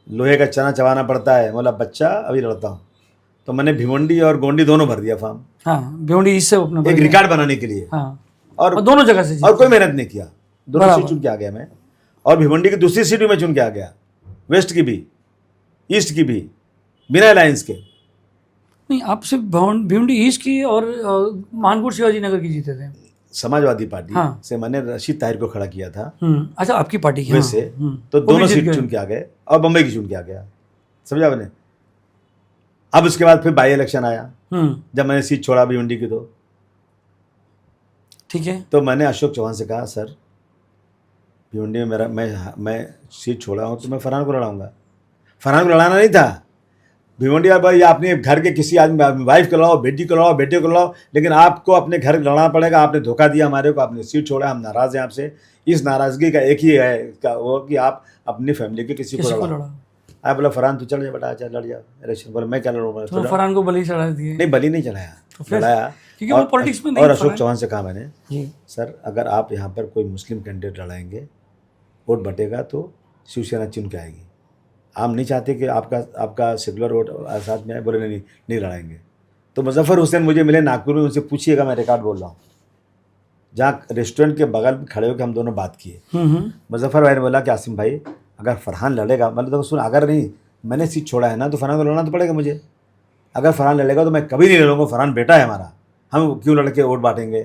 लोहे का चना चबाना पड़ता है। बोला बच्चा अभी लड़ता हूँ। तो मैंने भिवंडी और गोंडी दोनों भर दिया फॉर्म। हाँ, भिवंडी इससे अपना एक रिकॉर्ड बनाने के लिए। हाँ। और दोनों जगह से और कोई मेहनत नहीं किया, दोनों सीट चुन के आ गया मैं। और भिवंडी की दूसरी सीट भी मैं चुन के आ गया, वेस्ट की भी ईस्ट की भी, बिना अलायंस के। नहीं, आप सिर्फ भिवंडी ईस्ट की और मानपुर शिवाजी नगर की जीते थे। समाजवादी पार्टी हाँ। से मैंने रशीद ताहिर को खड़ा किया था। अच्छा, आपकी पार्टी की। वैसे तो दोनों सीट चुन के आ गए और बम्बई की चुन के आ गया, समझा आपने। अब उसके बाद फिर बाई इलेक्शन आया, जब मैंने सीट छोड़ा भिवंडी की, तो ठीक है, तो मैंने अशोक चौहान से कहा सर भिवंडी में मेरा मैं सीट छोड़ा हूँ तो मैं फरहान को लड़ाऊंगा। फरहान को लड़ाना नहीं था, भिवंडी भाई अपने घर के किसी आदमी, वाइफ को लड़ाओ, बेटी को लड़ाओ, बेटे को लड़ाओ, लेकिन आपको अपने घर लड़ना पड़ेगा। आपने धोखा दिया हमारे को, आपने सीट छोड़ा, हम नाराज़ हैं आपसे। इस नाराज़गी का एक ही है वो कि आप अपनी फैमिली के किसी को लड़ाओ। आप बोला फरहान तू चल जा बेटा, चल लड़ जा इलेक्शन। बोला मैं क्या लड़ूंगा? तो फरहान को बलि चढ़ा दिए? नहीं, बलि नहीं चढ़ाया, लड़ाया, क्योंकि वो पॉलिटिक्स में नहीं। और अशोक चौहान से कहा मैंने जी सर अगर आप यहाँ पर कोई मुस्लिम कैंडिडेट लड़ाएंगे, वोट बटेगा तो शिवसेना चुन के आएगी। हम नहीं चाहते कि आपका सेकुलर वोट साथ में आए। बोले नहीं लड़ाएंगे। तो मुजफ्फर हुसैन मुझे मिले नागपुर में, उनसे पूछिएगा, मैं रिकॉर्ड बोल रहा हूँ, जहाँ रेस्टोरेंट के बगल में खड़े होकर हम दोनों बात किए। मुजफ्फर भाई ने बोला कि आसिम भाई अगर फरहान लड़ेगा, मतलब तो सुन, अगर नहीं मैंने सीट छोड़ा है ना तो फरहान को लड़ना तो पड़ेगा मुझे। अगर फरहान लड़ेगा तो मैं कभी नहीं लड़ूंगा, फरहान बेटा है हमारा, हम क्यों लड़के वोट बांटेंगे?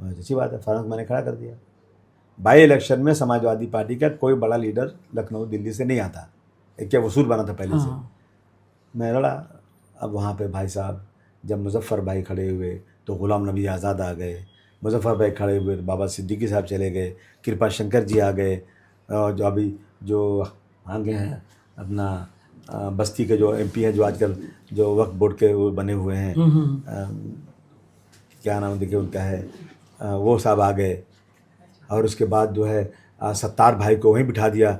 अच्छी बात है, फरहान को मैंने खड़ा कर दिया। बाई इलेक्शन में समाजवादी पार्टी का कोई बड़ा लीडर लखनऊ दिल्ली से नहीं आता, एक क्या वसूल बना था पहले से। मैं लड़ा। अब वहाँ पे भाई साहब जब मुजफ्फर भाई खड़े हुए तो गुलाम नबी आज़ाद आ गए, मुजफ्फर भाई खड़े हुए तो बाबा सिद्दीकी साहब चले गए, कृपा शंकर जी आ गए, जो अभी जो आगे हैं अपना बस्ती के जो MP हैं, जो आजकल जो वक्फ बोर्ड के वो बने हुए हैं, क्या नाम देखिए उनका है, वो साहब आ गए। और उसके बाद जो है सत्तार भाई को वहीं बिठा दिया,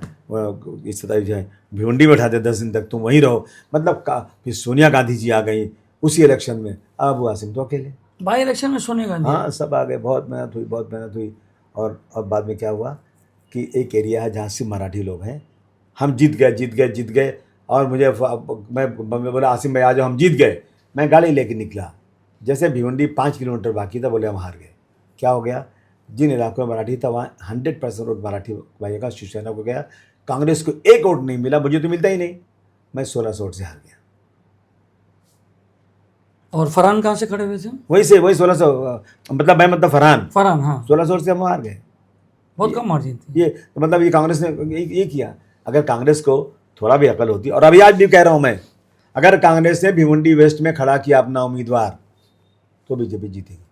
इस तरह जो है भिवंडी में बिठा दिया 10 दिन तक तुम वहीं रहो। मतलब फिर सोनिया गांधी जी आ गई उसी इलेक्शन में। अब आसिम तो अकेले बाई इलेक्शन में सोनिया गांधी, हाँ सब आ गए। बहुत मेहनत हुई। और अब बाद में क्या हुआ कि एक एरिया है जहाँ सिर्फ मराठी लोग हैं, हम जीत गए। और मैं बोला आसिम भाई आ जाओ, हम जीत गए। मैं गाड़ी लेके निकला, जैसे भिवंडी 5 किलोमीटर बाकी था, बोले हम हार गए। क्या हो गया? जिन इलाकों में मराठी था वहाँ 100% वोट मराठी भाइयों का शिवसेना को गया, कांग्रेस को एक वोट नहीं मिला। मुझे तो मिलता ही नहीं, मैं 1600 वोट से हार गया। और फरहान कहाँ से खड़े हुए थे? वही 1600, मतलब फरहान, हाँ 1600 वोट से हम हार गए। बहुत कम मार्जिन थी। ये मतलब ये कांग्रेस ने ये किया। अगर कांग्रेस को थोड़ा भी अकल होती, और अभी आज भी कह रहा हूँ मैं, अगर कांग्रेस ने भिवंडी वेस्ट में खड़ा किया अपना उम्मीदवार तो बीजेपी जीतेगी।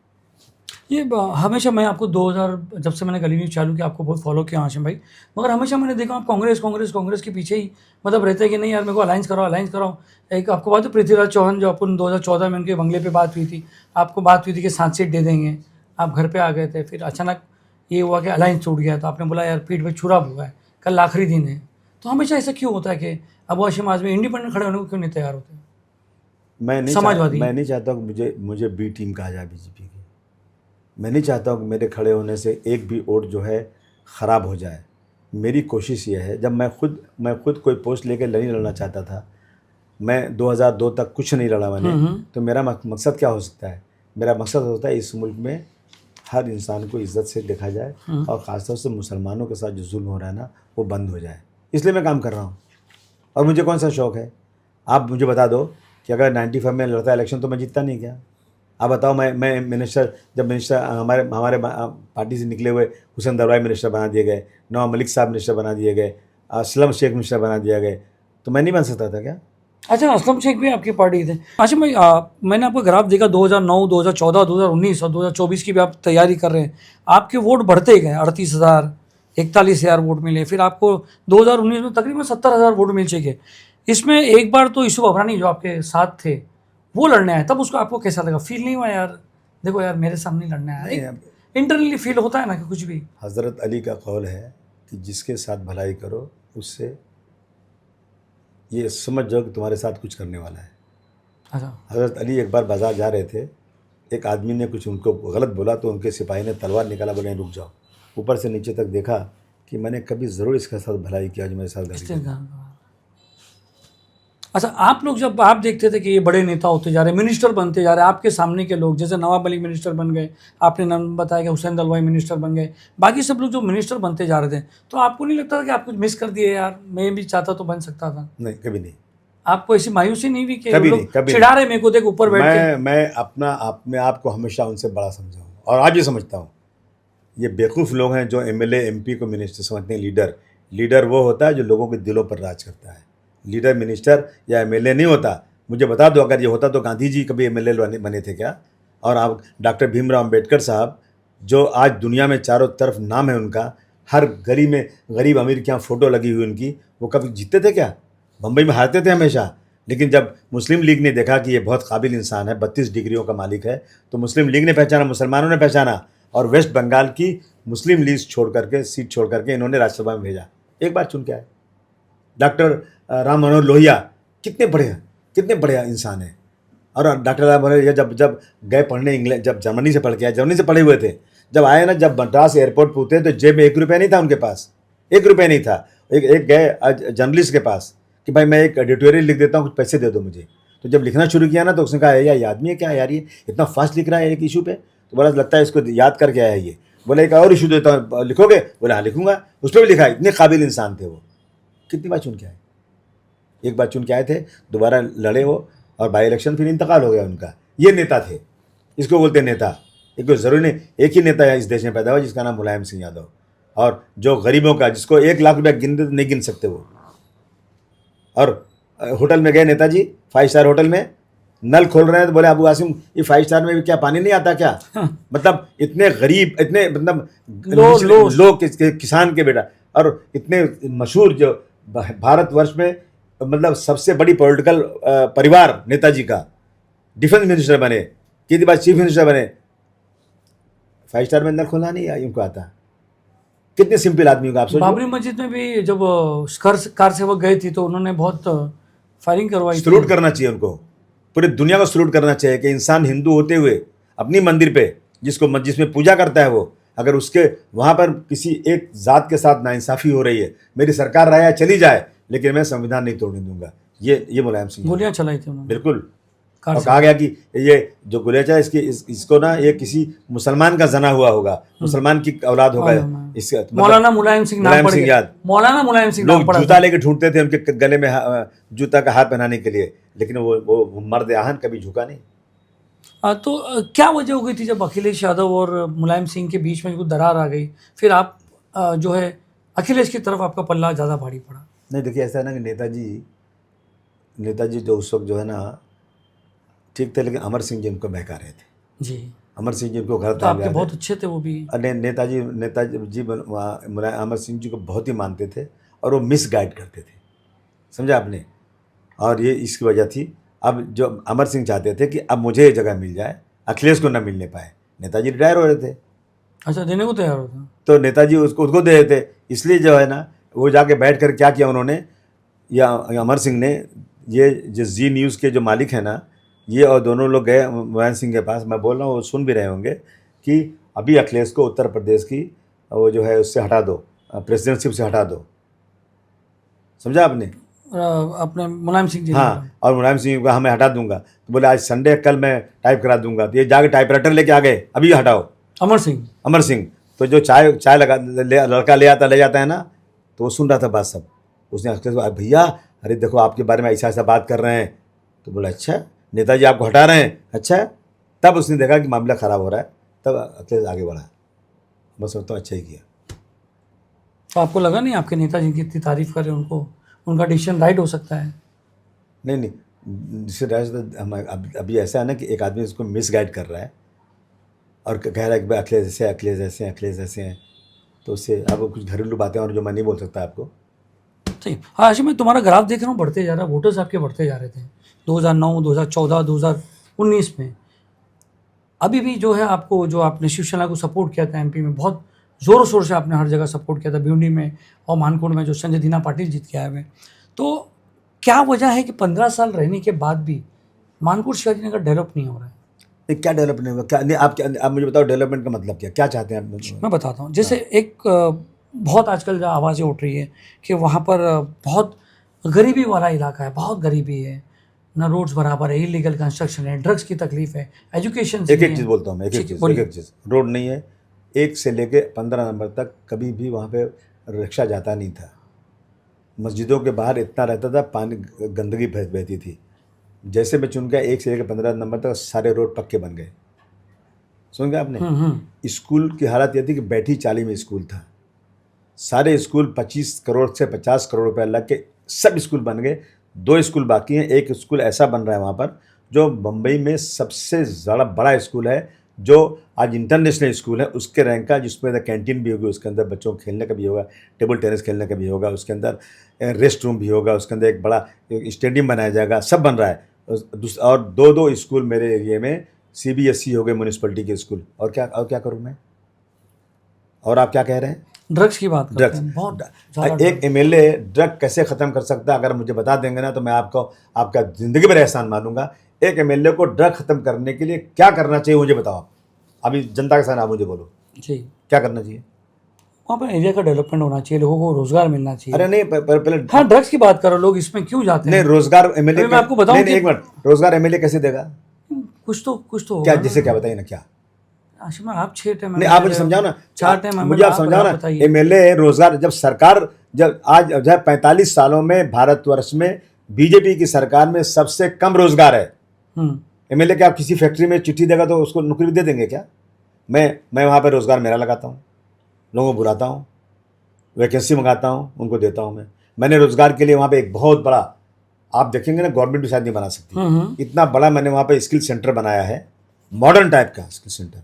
ये हमेशा मैं आपको 2000 जब से मैंने गली न्यूज़ चालू किया आपको बहुत फॉलो किया आशिम भाई, मगर हमेशा मैंने देखा आप कांग्रेस के पीछे ही मतलब रहते हैं कि नहीं यार मेरे को अलायंस कराओ। एक आपको बात है पृथ्वीराज चौहान, जो अपन 2014 में उनके बंगले पे बात हुई थी, आपको बात हुई थी कि 7 सीट दे देंगे, आप घर पे आ गए थे। फिर अचानक ये हुआ कि अलायंस टूट गया, तो आपने बोला यार पीठ पे छुरा हुआ है, कल आखिरी दिन है। तो हमेशा ऐसा क्यों होता है कि अबू हाशिम आज़मी इंडिपेंडेंट खड़े होने को क्यों नहीं तैयार होते? मैं नहीं चाहता कि मुझे बी टीम कहा जाए बीजेपी की। मैं नहीं चाहता हूँ कि मेरे खड़े होने से एक भी वोट जो है ख़राब हो जाए। मेरी कोशिश ये है, जब मैं खुद कोई पोस्ट लेकर नहीं लड़ना चाहता था, मैं 2002 तक कुछ नहीं लड़ा मैंने, तो मेरा मकसद क्या हो सकता है? मेरा मकसद होता है इस मुल्क में हर इंसान को इज़्ज़त से देखा जाए और ख़ासतौर से मुसलमानों के साथ जो जुल्म हो रहा है ना, वो बंद हो जाए। इसलिए मैं काम कर रहा हूँ। और मुझे कौन सा शौक़ है? आप मुझे बता दो कि अगर 95 में लड़ता इलेक्शन तो मैं जीतता नहीं क्या? आप बताओ, मैं मिनिस्टर, जब मिनिस्टर हमारे पार्टी से निकले हुए हुसैन दरवाई मिनिस्टर बना दिए गए, नवाब मलिक साहब मिनिस्टर बना दिए गए, असलम शेख मिनिस्टर बना दिया गए, तो मैं नहीं बन सकता था क्या? अच्छा, असलम शेख भी आपकी पार्टी थे। अच्छा भाई, मैंने आपका ग्राफ देखा 2009, 2014, 2019 और 2024 की भी आप तैयारी कर रहे हैं। आपके वोट बढ़ते गए, 38,000, 41,000 वोट मिले। फिर आपको 2019 में तकरीबन 70,000 वोट मिल चुके। इसमें एक बार तो यूसुफ अफरानी जो आपके साथ थे वो लड़ने आए, तब उसको आपको कैसा लगा? फील नहीं हुआ यार, देखो यार मेरे सामने लड़ने आया? इंटरनली फील होता है ना कि कुछ भी। हज़रत अली का कौल है कि जिसके साथ भलाई करो उससे ये समझ जाओ कि तुम्हारे साथ कुछ करने वाला है। अच्छा। हज़रत अली एक बार बाज़ार जा रहे थे, एक आदमी ने कुछ उनको गलत बोला तो उनके सिपाही ने तलवार निकाला, बोले रुक जाओ। ऊपर से नीचे तक देखा कि मैंने कभी ज़रूर इसके साथ भलाई किया जो मेरे साथ गलती की। अच्छा, आप लोग जब आप देखते थे कि ये बड़े नेता होते जा रहे हैं, मिनिस्टर बनते जा रहे हैं, आपके सामने के लोग जैसे नवाब मलिक मिनिस्टर बन गए, आपने नाम बताया कि हुसैन दलवाई मिनिस्टर बन गए, बाकी सब लोग जो मिनिस्टर बनते जा रहे थे, तो आपको नहीं लगता था कि आप कुछ मिस कर दिए यार, मैं भी चाहता तो बन सकता था? नहीं, कभी नहीं। आपको ऐसी मायूसी नहीं हुई कि कभी लोग नहीं, कभी चिढ़ा रहे मेरे को देख ऊपर बैठ के? मैं अपने आप को हमेशा उनसे बड़ा समझा हूँ और आज भी समझता हूँ। ये बेवकूफ़ लोग हैं जो एमएलए एमपी को मिनिस्टर समझते हैं। लीडर वो होता है जो लोगों के दिलों पर राज करता है। लीडर मिनिस्टर या एमएलए नहीं होता। मुझे बता दो, अगर ये होता तो गांधी जी कभी एमएलए बने थे क्या? और आप डॉक्टर भीमराव अम्बेडकर साहब, जो आज दुनिया में चारों तरफ नाम है उनका, हर गली में गरीब अमीर के यहाँ फ़ोटो लगी हुई उनकी, वो कभी जीतते थे क्या? बम्बई में हारते थे हमेशा। लेकिन जब मुस्लिम लीग ने देखा कि ये बहुत काबिल इंसान है, 32 डिग्रियों का मालिक है, तो मुस्लिम लीग ने पहचाना, मुसलमानों ने पहचाना और वेस्ट बंगाल की मुस्लिम लीग सीट छोड़ करके इन्होंने राज्यसभा में भेजा। एक बार चुन के आए। डॉक्टर राम मनोहर लोहिया कितने बड़े इंसान हैं। और डॉक्टर राम मनोहर लोहिया जब गए पढ़ने इंग्लैंड, जब जर्मनी से पढ़ के आए, जर्मनी से पढ़े हुए थे, जब आए ना, जब मद्रास एयरपोर्ट पर उतरे तो जेब में 1 रुपया नहीं था उनके पास, 1 रुपया नहीं था। एक गए जर्नलिस्ट के पास कि भाई मैं एक एडिटोरियल लिख देता हूँ, कुछ पैसे दे दो मुझे। तो जब लिखना शुरू किया ना, तो उसने कहा यार ये आदमी है क्या यार, ये इतना फास्ट लिख रहा है एक इशू पे, तो बोला लगता है इसको याद करके आया है ये। बोले एक और इशू देता हूँ, लिखोगे? बोले हाँ लिखूंगा। उस पर भी लिखा। इतने काबिल इंसान थे वो। कितनी बार चुन के आए? एक बार चुन के आए थे, दोबारा लड़े वो, और बाई इलेक्शन फिर इंतकाल हो गया उनका। ये नेता थे, इसको बोलते हैं नेता। एक ज़रूरी नहीं एक ही नेता है इस देश में पैदा हुआ जिसका नाम मुलायम सिंह यादव, और जो गरीबों का, जिसको 1 लाख रुपया गिनते नहीं गिन सकते वो। और होटल में गए नेताजी, 5 स्टार होटल में, नल खोल रहे हैं तो बोले अबू आसिम ये 5 स्टार में भी क्या पानी नहीं आता क्या? मतलब इतने गरीब, इतने मतलब लोग किसान के बेटा, और इतने मशहूर जो भारतवर्ष में मतलब सबसे बड़ी पॉलिटिकल परिवार नेताजी का, डिफेंस मिनिस्टर बने, कितनी बार चीफ मिनिस्टर बने, 5 स्टार में नल खोलना नहीं उनको आता। कितने सिंपल आदमी होगा आप सोचिए। बाबरी मस्जिद में भी जब कार सेवक गए थे तो उन्होंने बहुत फायरिंग करवाई। सलूट करना चाहिए उनको, पूरी दुनिया को सलूट करना चाहिए कि इंसान हिंदू होते हुए अपनी मंदिर पे जिसमें पूजा करता है वो, अगर उसके वहाँ पर किसी एक जात के साथ नाइंसाफ़ी हो रही है, मेरी सरकार रहा चली जाए लेकिन मैं संविधान नहीं तोड़ने दूंगा। ये मुलायम सिंह गोलियां चलाई थी उन्होंने, बिल्कुल। और कहा गया कि ये जो गुलेचा इसको ना ये किसी मुसलमान का जना हुआ होगा, मुसलमान की औलाद होगा। इसका मौलाना मुलायम सिंह नाम पड़ गया। याद, मौलाना मुलायम सिंह नाम पड़ा। लोग जूता लेके ढूंढते थे उनके गले में जूता का हाथ पहनाने के लिए, लेकिन वो मर्द आहन कभी झुका नहीं। तो क्या वजह हो गई थी जब अखिलेश यादव और मुलायम सिंह के बीच में कुछ दरार आ गई, फिर आप जो है अखिलेश की तरफ आपका पल्ला ज़्यादा भारी पड़ा? नहीं देखिए, ऐसा है ना कि नेताजी जो उस वक्त जो है ना ठीक थे, लेकिन अमर सिंह जी उनको बहका रहे थे जी। अमर सिंह जी उनको गलत, तो आपके बहुत अच्छे थे वो भी। नेताजी जी अमर सिंह जी को बहुत ही मानते थे और वो मिस गाइड करते थे, समझा आपने। और ये इसकी वजह थी। अब जो अमर सिंह चाहते थे कि अब मुझे ये जगह मिल जाए, अखिलेश को ना मिलने पाए। नेताजी रिटायर हो रहे थे। अच्छा, देने को तैयार होता, तो नेताजी उसको दे रहे थे। इसलिए जो है ना, वो जाके बैठ कर क्या किया उन्होंने, या अमर सिंह ने, ये जो जी न्यूज़ के जो मालिक हैं ना, ये और दोनों लोग गए मुलायम सिंह के पास। मैं बोल रहा हूँ वो सुन भी रहे होंगे कि अभी अखिलेश को उत्तर प्रदेश की वो जो है उससे हटा दो, प्रेसिडेंटशिप से हटा दो। समझा आपने? अपने मुलायम सिंह जी ने हाँ, बोला। और मुलायम सिंह को मैं हटा दूंगा, तो बोले आज संडे है, कल मैं टाइप करा दूंगा। तो ये जाके टाइपराइटर लेके आ गए, अभी हटाओ। अमर सिंह। अमर सिंह तो जो चाय चाय लड़का ले जाता है ना, तो वो सुन रहा था बात सब। उसने अखिलेश को, भैया अरे देखो आपके बारे में ऐसा ऐसा बात कर रहे हैं। तो बोला अच्छा नेताजी आपको हटा रहे हैं, अच्छा। तब उसने देखा कि मामला ख़राब हो रहा है, तब अखिलेश आगे बढ़ा। बस तो अच्छा ही किया। तो आपको लगा नहीं आपके नेताजी की इतनी तारीफ करें उनको, उनका डिसीजन राइट हो सकता है? नहीं, जिससे हम अभी ऐसा है ना कि एक आदमी इसको मिसगाइड कर रहा है और कह रहा है कि भाई अखिलेश ऐसे अखिलेश ऐसे हैं, अखिलेश ऐसे हैं। तो उससे अब कुछ घरेलू बातें और जो मैं नहीं बोल सकता आपको। सही। हाँ आशिम, मैं तुम्हारा ग्राफ देख रहा हूँ, बढ़ते जा रहा है, वोटर्स आपके बढ़ते जा रहे थे 2009, 2014, 2019 में। अभी भी जो है आपको, जो आपने शिवसेना को सपोर्ट किया था एमपी में, बहुत ज़ोरों शोर से आपने हर जगह सपोर्ट किया था, भिवंडी में और मानकोड़ में जो संजय दीना पाटिल जीत के आए हुए। तो क्या वजह है कि 15 साल रहने के बाद भी मानकोड़ शिवाजी नगर डेवलप नहीं हो रहा है? नहीं, क्या डेवलपमेंट हुआ? क्या नहीं, आप मुझे बताओ डेवलपमेंट का मतलब क्या चाहते हैं आप? मैं बताता हूँ। जैसे एक बहुत आजकल जो आवाज़ें उठ रही है कि वहाँ पर बहुत गरीबी वाला इलाका है, बहुत गरीबी है, ना रोड्स बराबर है, इलीगल कंस्ट्रक्शन है, ड्रग्स की तकलीफ है, एजुकेशन एक चीज़ बोलता हूँ मैं, एक चीज़ रोड नहीं है। 1 से लेके 15 नंबर तक कभी भी वहाँ पे रिक्शा जाता नहीं था। मस्जिदों के बाहर इतना रहता था, पानी गंदगी बहती थी। जैसे मैं चुन गया 1 से लेकर 15 नंबर तक सारे रोड पक्के बन गए। सुन गया आपने? स्कूल की हालत यह थी कि बैठी चाली में स्कूल था। सारे स्कूल 25 करोड़ से 50 करोड़ रुपए लग के सब स्कूल बन गए। 2 स्कूल बाकी हैं। एक स्कूल ऐसा बन रहा है वहाँ पर जो मुंबई में सबसे ज़्यादा बड़ा स्कूल है, जो आज इंटरनेशनल स्कूल है, उसके रैंक का, जिसमें कैंटीन भी होगी, उसके अंदर बच्चों को खेलने का भी होगा, टेबल टेनिस खेलने का भी होगा, उसके अंदर रेस्ट रूम भी होगा, उसके अंदर एक बड़ा स्टेडियम बनाया जाएगा, सब बन रहा है। और 2 स्कूल मेरे एरिए में CBSE हो गए, म्यूनिसिपलिटी के स्कूल। और क्या करूँ मैं? और आप क्या कह रहे हैं? ड्रग्स की बात करते ड्रग्स। हैं, बहुत ज़्यादा एक MLA ड्रग कैसे ख़त्म कर सकता है, अगर मुझे बता देंगे ना तो मैं आपका ज़िंदगी भर एहसान मानूंगा। एक MLA को ड्रग ख़त्म करने के लिए क्या करना चाहिए मुझे बताओ आप। अभी जनता के सामने आप मुझे बोलो जी। क्या करना चाहिए? वहाँ पर एरिया का डेवलपमेंट होना चाहिए, लोगों को रोजगार मिलना चाहिए। अरे नहीं, पहले हाँ, ड्रग्स की बात करो, लोग इसमें क्यों जाते नहीं, हैं? रोजगार MLA अभी मैं आपको बताऊं नहीं, कि- एक मिनट, रोजगार MLA कैसे देगा? कुछ तो क्या, होगा जैसे ना। क्या बताइए ना, क्या? आशिमा, आप 6 टाइम नहीं, आप मुझे समझाओ ना, 4 टाइम मुझे आप समझाओ ना। बताइए। MLA रोजगार, जब सरकार, जब आज जो है 45 सालों में भारतवर्ष में BJP की सरकार में सबसे कम रोजगार है। MLA क्या, आप किसी फैक्ट्री में चिट्ठी देगा तो उसको नौकरी भी दे देंगे क्या? मैं वहाँ पर रोजगार मेला लगाता हूँ, लोगों को बुलाता हूँ, वैकेंसी मंगाता हूँ, उनको देता हूँ। मैंने रोजगार के लिए वहाँ पे एक बहुत बड़ा, आप देखेंगे ना, गवर्नमेंट भी शायद नहीं बना सकती, इतना बड़ा मैंने वहाँ पे स्किल सेंटर बनाया है, मॉडर्न टाइप का स्किल सेंटर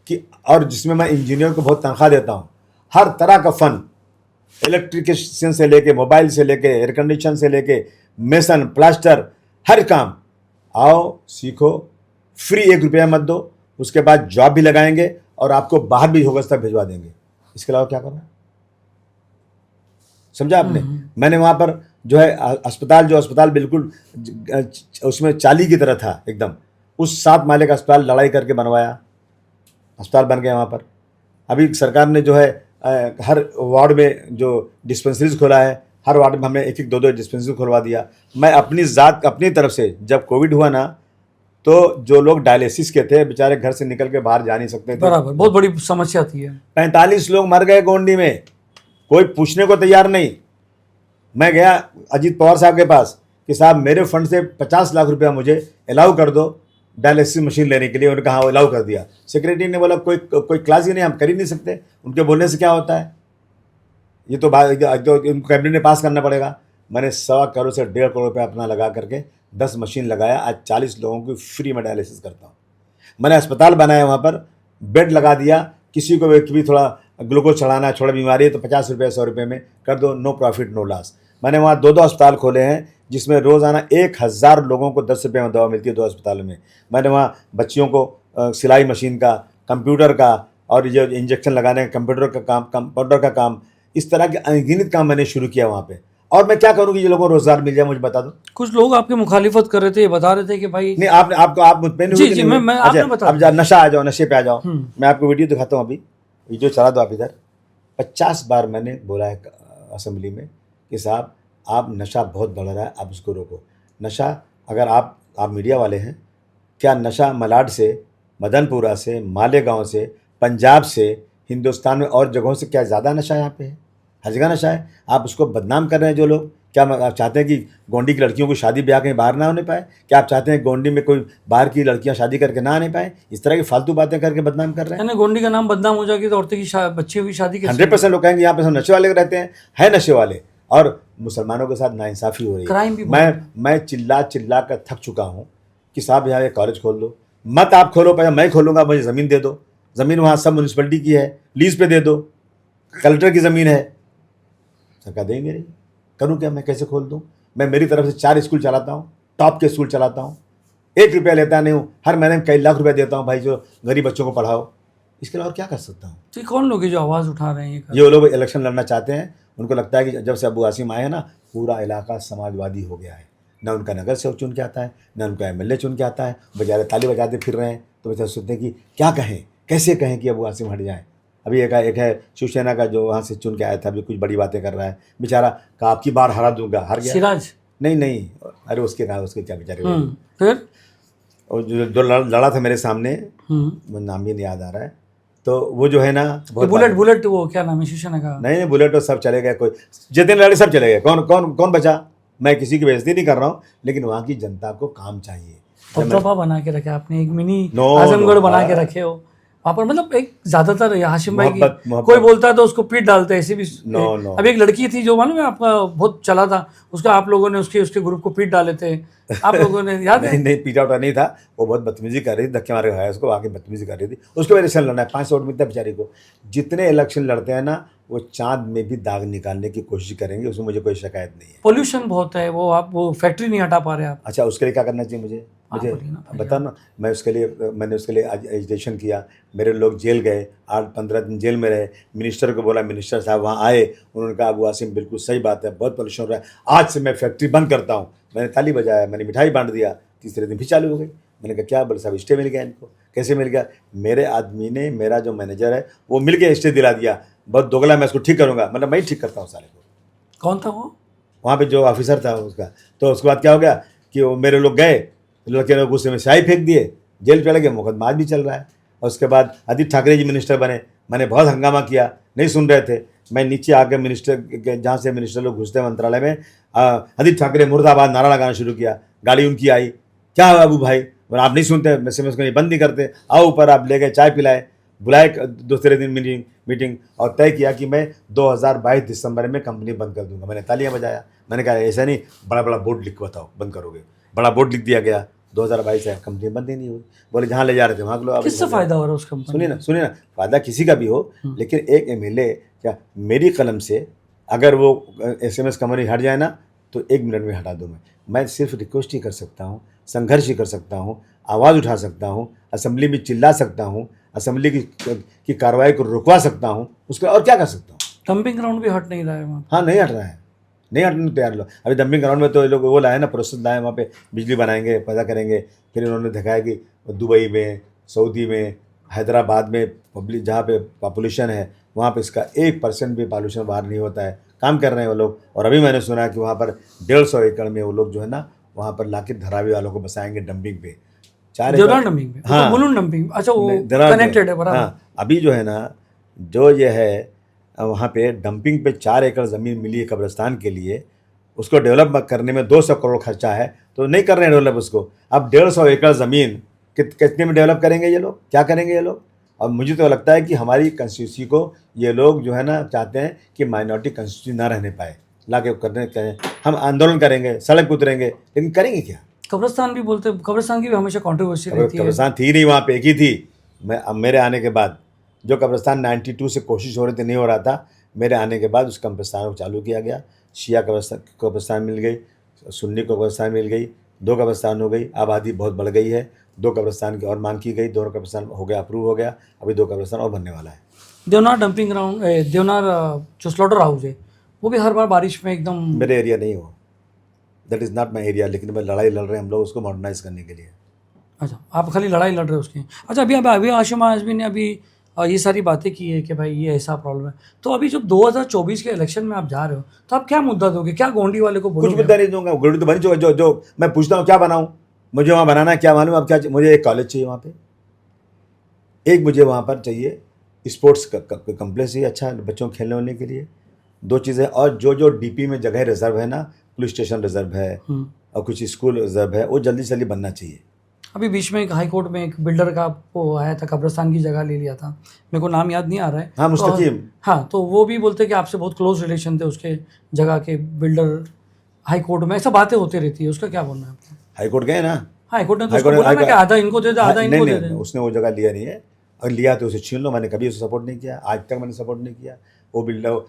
कि, और जिसमें मैं इंजीनियर को बहुत तनख्वाह देता हूँ। हर तरह का फन, इलेक्ट्रिशियन से लेके, मोबाइल से लेके, एयर कंडीशन से लेके, मेसन, प्लास्टर, हर काम आओ सीखो, फ्री 1 रुपया मत दो, उसके बाद जॉब भी लगाएंगे और आपको बाहर भी होगा तक भिजवा देंगे। इसके अलावा क्या करना? समझा आपने? मैंने वहाँ पर जो है अस्पताल बिल्कुल उसमें चाली की तरह था एकदम, उस 7 माले का अस्पताल लड़ाई करके बनवाया, अस्पताल बन गया वहाँ पर। अभी सरकार ने जो है हर वार्ड में जो डिस्पेंसरीज खोला है, हर वार्ड में हमने 1-1, 2-2 डिस्पेंसरी खुलवा दिया। मैं अपनी तरफ से, जब कोविड हुआ ना, तो जो लोग डायलिसिस के थे बेचारे घर से निकल के बाहर जा नहीं सकते थे, बराबर, बहुत बड़ी समस्या थी है। 45 लोग मर गए गोंडी में, कोई पूछने को तैयार नहीं। मैं गया अजीत पवार साहब के पास कि साहब मेरे फंड से 50 लाख रुपया मुझे अलाउ कर दो डायलिसिस मशीन लेने के लिए। उन्होंने कहा अलाउ कर दिया। सेक्रेटरी ने बोला कोई क्लास ही नहीं, हम कर ही नहीं सकते, उनके बोलने से क्या होता है, ये तो कैबिनेट ने पास करना पड़ेगा। मैंने 1.25 करोड़ से 1.5 करोड़ रुपया अपना लगा करके 10 मशीन लगाया, आज 40 लोगों की फ्री में डायलिसिस करता हूँ। मैंने अस्पताल बनाया, वहाँ पर बेड लगा दिया, किसी को भी थोड़ा ग्लूकोज चढ़ाना, थोड़ा बीमारी है तो 50 रुपये 100 रुपये में कर दो, नो प्रॉफिट नो लॉस। मैंने वहाँ 2 अस्पताल खोले हैं जिसमें रोज़ाना 1000 लोगों को 10 रुपये में दवा मिलती है 2 अस्पतालों में। मैंने वहाँ बच्चियों को सिलाई मशीन का, कंप्यूटर का, और जो इंजेक्शन लगाने का कंप्यूटर का काम, इस तरह के अनगिनत काम मैंने शुरू किया वहाँ पे। और मैं क्या करूँ कि ये लोगों को रोजगार मिल जाए, मुझे बता दो। कुछ लोग आपकी मुखालिफत कर रहे थे, ये बता रहे थे कि भाई नहीं, आप मुझ पे नहीं जी, हुई कि जी, नहीं हुई? मैं अच्छा, आपने बता अब नशा आ जाओ, नशे पे आ जाओ। हम्म। मैं आपको वीडियो दिखाता हूँ अभी, वीडियो चला दो आप इधर। 50 बार मैंने बोला है असेंबली में कि साहब आप नशा बहुत बढ़ रहा है, आप उसको रोको। नशा, अगर आप मीडिया वाले हैं, क्या नशा मलाड से, मदनपुरा से, मालेगांव से, पंजाब से, हिंदुस्तान में और जगहों से क्या ज़्यादा नशा यहाँ पे है? हर जगह नशा है। आप उसको बदनाम कर रहे हैं जो लोग। क्या आप चाहते हैं कि गोंडी की लड़कियों को शादी ब्याह कहीं बाहर ना होने पाए? क्या आप चाहते हैं गोंडी में कोई बाहर की लड़कियां शादी करके ना आने पाए? इस तरह की फालतू बातें करके बदनाम कर रहे हैं। यानी गोंडी का नाम बदनाम हो जाएगी तो औरतें की बच्चियों की शादी कैसे 100% लोग कहेंगे यहाँ पे सब नशे वाले रहते हैं, है नशे वाले, और मुसलमानों के साथ नाइंसाफ़ी हो रही है। क्राइम भी बहुत मैं चिल्ला चिल्ला कर थक चुका हूँ कि साहब यहाँ एक कॉलेज खोल दो। मत आप खोलो, पहले मैं खोलूँगा, मुझे ज़मीन दे दो। ज़मीन वहाँ सब म्यूनसिपलिटी की है, लीज पे दे दो। कलेक्टर की ज़मीन है, सरकार देंगे नहीं। करूँ क्या मैं, कैसे खोल दूँ? मैं मेरी तरफ से 4 स्कूल चलाता हूँ, टॉप के स्कूल चलाता हूँ, 1 रुपया लेता नहीं हूँ, हर महीने में कई लाख रुपया देता हूँ भाई, जो गरीब बच्चों को पढ़ाओ। इसके अलावा और क्या कर सकता हूँ? तो ये कौन लोग हैं जो आवाज़ उठा रहे हैं ये कर ये वो लोग इलेक्शन लड़ना चाहते हैं। उनको लगता है कि जब से अबू आसिम आए हैं ना, पूरा इलाका समाजवादी हो गया है। न उनका नगर सेवक चुन के आता है, न उनका एमएलए चुन के आता है, बेचारे ताली बजाते फिर रहे हैं। तो बेचारे सोचते हैं कि क्या कहें, कैसे कहें कि अबू आसिम हट जाए। अभी एक है शिवसेना का जो वहाँ से चुन के आया था, अभी कुछ बड़ी बातें कर रहा है बेचारा, कहा आपकी बार हरा दूंगा, हार गया। सिराज नहीं, अरे उसके कहा, उसके क्या बेचारे। फिर और जो लड़ा था मेरे सामने, वो नाम भी नहीं याद आ रहा है, तो वो जो है ना बहुत बुलेट वो क्या नाम है शिवसेना का? नहीं, बुलेट तो सब चले गए, कोई जितने लड़े सब चले गए। कौन बचा? मैं किसी की बेइज्जती नहीं कर रहा हूँ, लेकिन वहाँ की जनता को काम चाहिए। दबदबा बना के रखे आपने, एक मिनी नो, आजमगढ़ बना के रखे हो वहाँ पर। मतलब एक ज्यादातर हाशिम भाई की मोहब्बत। कोई बोलता है तो उसको पीट डालते हैं, ऐसे भी। नो। अभी एक लड़की थी जो मालूम है आपका, बहुत चला था उसका, आप लोगों ने उसके ग्रुप को पीट डाले थे आप लोगों ने, याद है? नहीं, पीटा उठा नहीं था, वो बहुत बदतमीजी कर रही थी, धक्के मारे है उसको, आके बदतमीजी कर रही थी। उसको इलेक्शन लड़ना है, 500 वोट मिलता है बेचारी को। जितने इलेक्शन लड़ते हैं ना, वो चांद में भी दाग निकालने की कोशिश करेंगे, उसमें मुझे कोई शिकायत नहीं है। पोल्यूशन बहुत है, वो आप वो फैक्ट्री नहीं हटा पा रहे आप। अच्छा, उसके लिए क्या करना चाहिए मुझे बता ना। मैंने उसके लिए आज एजुटेशन किया, मेरे लोग जेल गए, 8-15 दिन जेल में रहे। मिनिस्टर को बोला, मिनिस्टर साहब वहाँ आए, उन्होंने कहा अबू आसिम बिल्कुल सही बात है, बहुत पोल्यूशन हो रहा है, आज से मैं फैक्ट्री बंद करता हूँ। मैंने ताली बजाया, मैंने मिठाई बांट दिया, तीसरे दिन भी चालू हो गई। मैंने कहा क्या बोले साहब, स्टे मिल गया इनको। कैसे मिल गया? मेरे आदमी ने, मेरा जो मैनेजर है वो मिल के स्टे दिला दिया। बहुत दोगला, मैं उसको ठीक करूँगा, मतलब मैं ही ठीक करता हूँ साले को। कौन था वो? वहाँ पे जो ऑफिसर था उसका। तो उसके बाद क्या हो गया कि वो मेरे लोग गए, लड़के ने गुस्से में स्याही फेंक दिए, जेल चले गए, मुकदमा आज भी चल रहा है। और उसके बाद आदित्य ठाकरे जी मिनिस्टर बने, मैंने बहुत हंगामा किया, नहीं सुन रहे थे। मैं नीचे आके मिनिस्टर जहाँ से मिनिस्टर लोग घुसते हैं मंत्रालय में, आदित्य ठाकरे मुर्दाबाद नारा लगाना शुरू किया। गाड़ी उनकी आई, क्या हुआ अबू भाई, आप नहीं सुनते, मैसेज को नहीं बंद नहीं करते, आओ ऊपर। आप ले गए, चाय पिलाए, बुलाए दूसरे दिन मीटिंग, और तय किया कि मैं 2022 दिसंबर में कंपनी बंद कर दूंगा। मैंने तालियां बजाया, मैंने कहा ऐसा नहीं, बड़ा बड़ा बोर्ड लिख बताओ बंद करोगे। बड़ा बोर्ड लिख दिया गया, 2022 है, कंपनी बंद ही नहीं हुई। बोले जहाँ ले जा रहे थे वहाँ लो। किससे फायदा हो रहा है उस कंपनी? सुनिए ना, फायदा किसी का भी हो, लेकिन एक एमएलए, क्या मेरी कलम से अगर वो SMS कंपनी हट जाए ना, तो 1 मिनट में हटा दूँ। मैं सिर्फ रिक्वेस्ट ही कर सकता हूँ, संघर्ष ही कर सकता हूँ, आवाज़ उठा सकता हूँ, असेंबली में चिल्ला सकता हूँ, असेंबली की कार्रवाई को रुकवा सकता हूँ, उसके और क्या कर सकता हूँ? डंपिंग ग्राउंड भी हट नहीं रहा है वहाँ। हाँ, नहीं हट रहा है, नहीं हटने तैयार लोग। अभी डंपिंग ग्राउंड में तो ये लोग वो लाए ना, प्रोसेस लाए, वहाँ पे बिजली बनाएंगे, पैदा करेंगे। फिर इन्होंने दिखाया कि दुबई में, सऊदी में, हैदराबाद में पब्लिक जहाँ पे पॉपुलेशन है, वहाँ पे इसका 1% भी पॉल्यूशन बाहर नहीं होता है। काम कर रहे हैं वो लोग। और अभी मैंने सुना कि वहाँ पर 150 एकड़ में वो लोग जो है ना, वहाँ पर लाके धरावी वालों को बसाएंगे डंपिंग पे। 4 एकड़ डंपिंग पे, हाँ, बुलून डंपिंग। अच्छा, वो कनेक्टेड है बराबर। हाँ, अभी जो है ना, जो ये है वहाँ पे डंपिंग पे 4 एकड़ ज़मीन मिली है कब्रिस्तान के लिए, उसको डेवलप करने में 200 करोड़ खर्चा है, तो नहीं कर रहे हैं डेवलप उसको। अब 150 एकड़ ज़मीन कितने में डेवलप करेंगे ये लोग, क्या करेंगे ये लोग? और मुझे तो लगता है कि हमारी कंस्टिट्यूंसी को ये लोग जो है ना चाहते हैं कि माइनॉरिटी कंस्टिट्यूंसी ना रहने पाए, ला के करने कहें हम आंदोलन करेंगे, सड़क उतरेंगे, लेकिन करेंगे क्या? कब्रिस्तान भी बोलते, कब्रिस्तान की भी हमेशा कंट्रोवर्सी रहती है। कब्रिस्तान थी नहीं वहाँ पे, एक ही थी। अब मेरे आने के बाद जो कब्रिस्तान 92 से कोशिश हो रही थी, नहीं हो रहा था, मेरे आने के बाद उस कब्रिस्तान को चालू किया गया। शिया कब्रिस्तान मिल गई, सुन्नी कब्रिस्तान मिल गई, 2 कब्रिस्तान हो गई। आबादी बहुत बढ़ गई है, 2 कब्रिस्तान की और मांग की गई, 2 कब्रिस्तान हो गया, अप्रूव हो गया, अभी 2 कब्रिस्तान और बनने वाला है। देवनार डंपिंग ग्राउंड, देवनार जो स्लॉटर हाउस है, वो भी हर बार बारिश में एकदम। मेरे एरिया नहीं हो, that is not my area, लेकिन मैं लड़ाई लड़ रहे हैं हम लोग उसको मॉडर्नाइज करने के लिए। अच्छा, आप खाली लड़ाई लड़ रहे हो उसकी। अच्छा, अभी हाशिम आज़मी ने अभी ये सारी बातें की है कि भाई ये ऐसा प्रॉब्लम है, तो अभी जब 2024 के इलेक्शन में आप जा रहे हो तो आप क्या मुद्दा दोगे, क्या गोंडी वाले को कुछ बोलोगे? मुद्दा नहीं दूंगा, गुरुद्वारा तो बनी जो मैं पूछता हूँ क्या बनाऊँ, मुझे वहाँ बनाना है क्या मालूम। अब क्या मुझे एक कॉलेज चाहिए वहाँ पे, एक मुझे वहाँ पर चाहिए स्पोर्ट्स कम्प्लेक्स चाहिए अच्छा बच्चों को खेलने होने के लिए, 2 चीज़ें। और जो डीपी में जगह रिजर्व है ना, पुलिस स्टेशन रिजर्व है और कुछ स्कूल रिजर्व है, वो जल्दी से जल्दी बनना चाहिए। अभी बीच में एक हाई कोर्ट में एक बिल्डर का वो आया था, कब्रिस्तान की जगह ले लिया था, मेरे को नाम याद नहीं आ रहा है। हाँ, मुस्तकीम। हाँ, तो वो भी बोलते कि आपसे बहुत क्लोज रिलेशन थे उसके जगह के बिल्डर। हाई कोर्ट में ऐसा बातें होती रहती है, उसका क्या बोलना है आपको? हाई कोर्ट गए ना, हाई कोर्ट ने तो उसको बोला ना कि आधा इनको दे दे, आधा इनको दे दे। उसने वो जगह लिया नहीं है, अगर लिया तो उसे छीन लो। मैंने कभी उसे सपोर्ट नहीं किया, आज तक मैंने सपोर्ट नहीं किया। वो बिल्डर,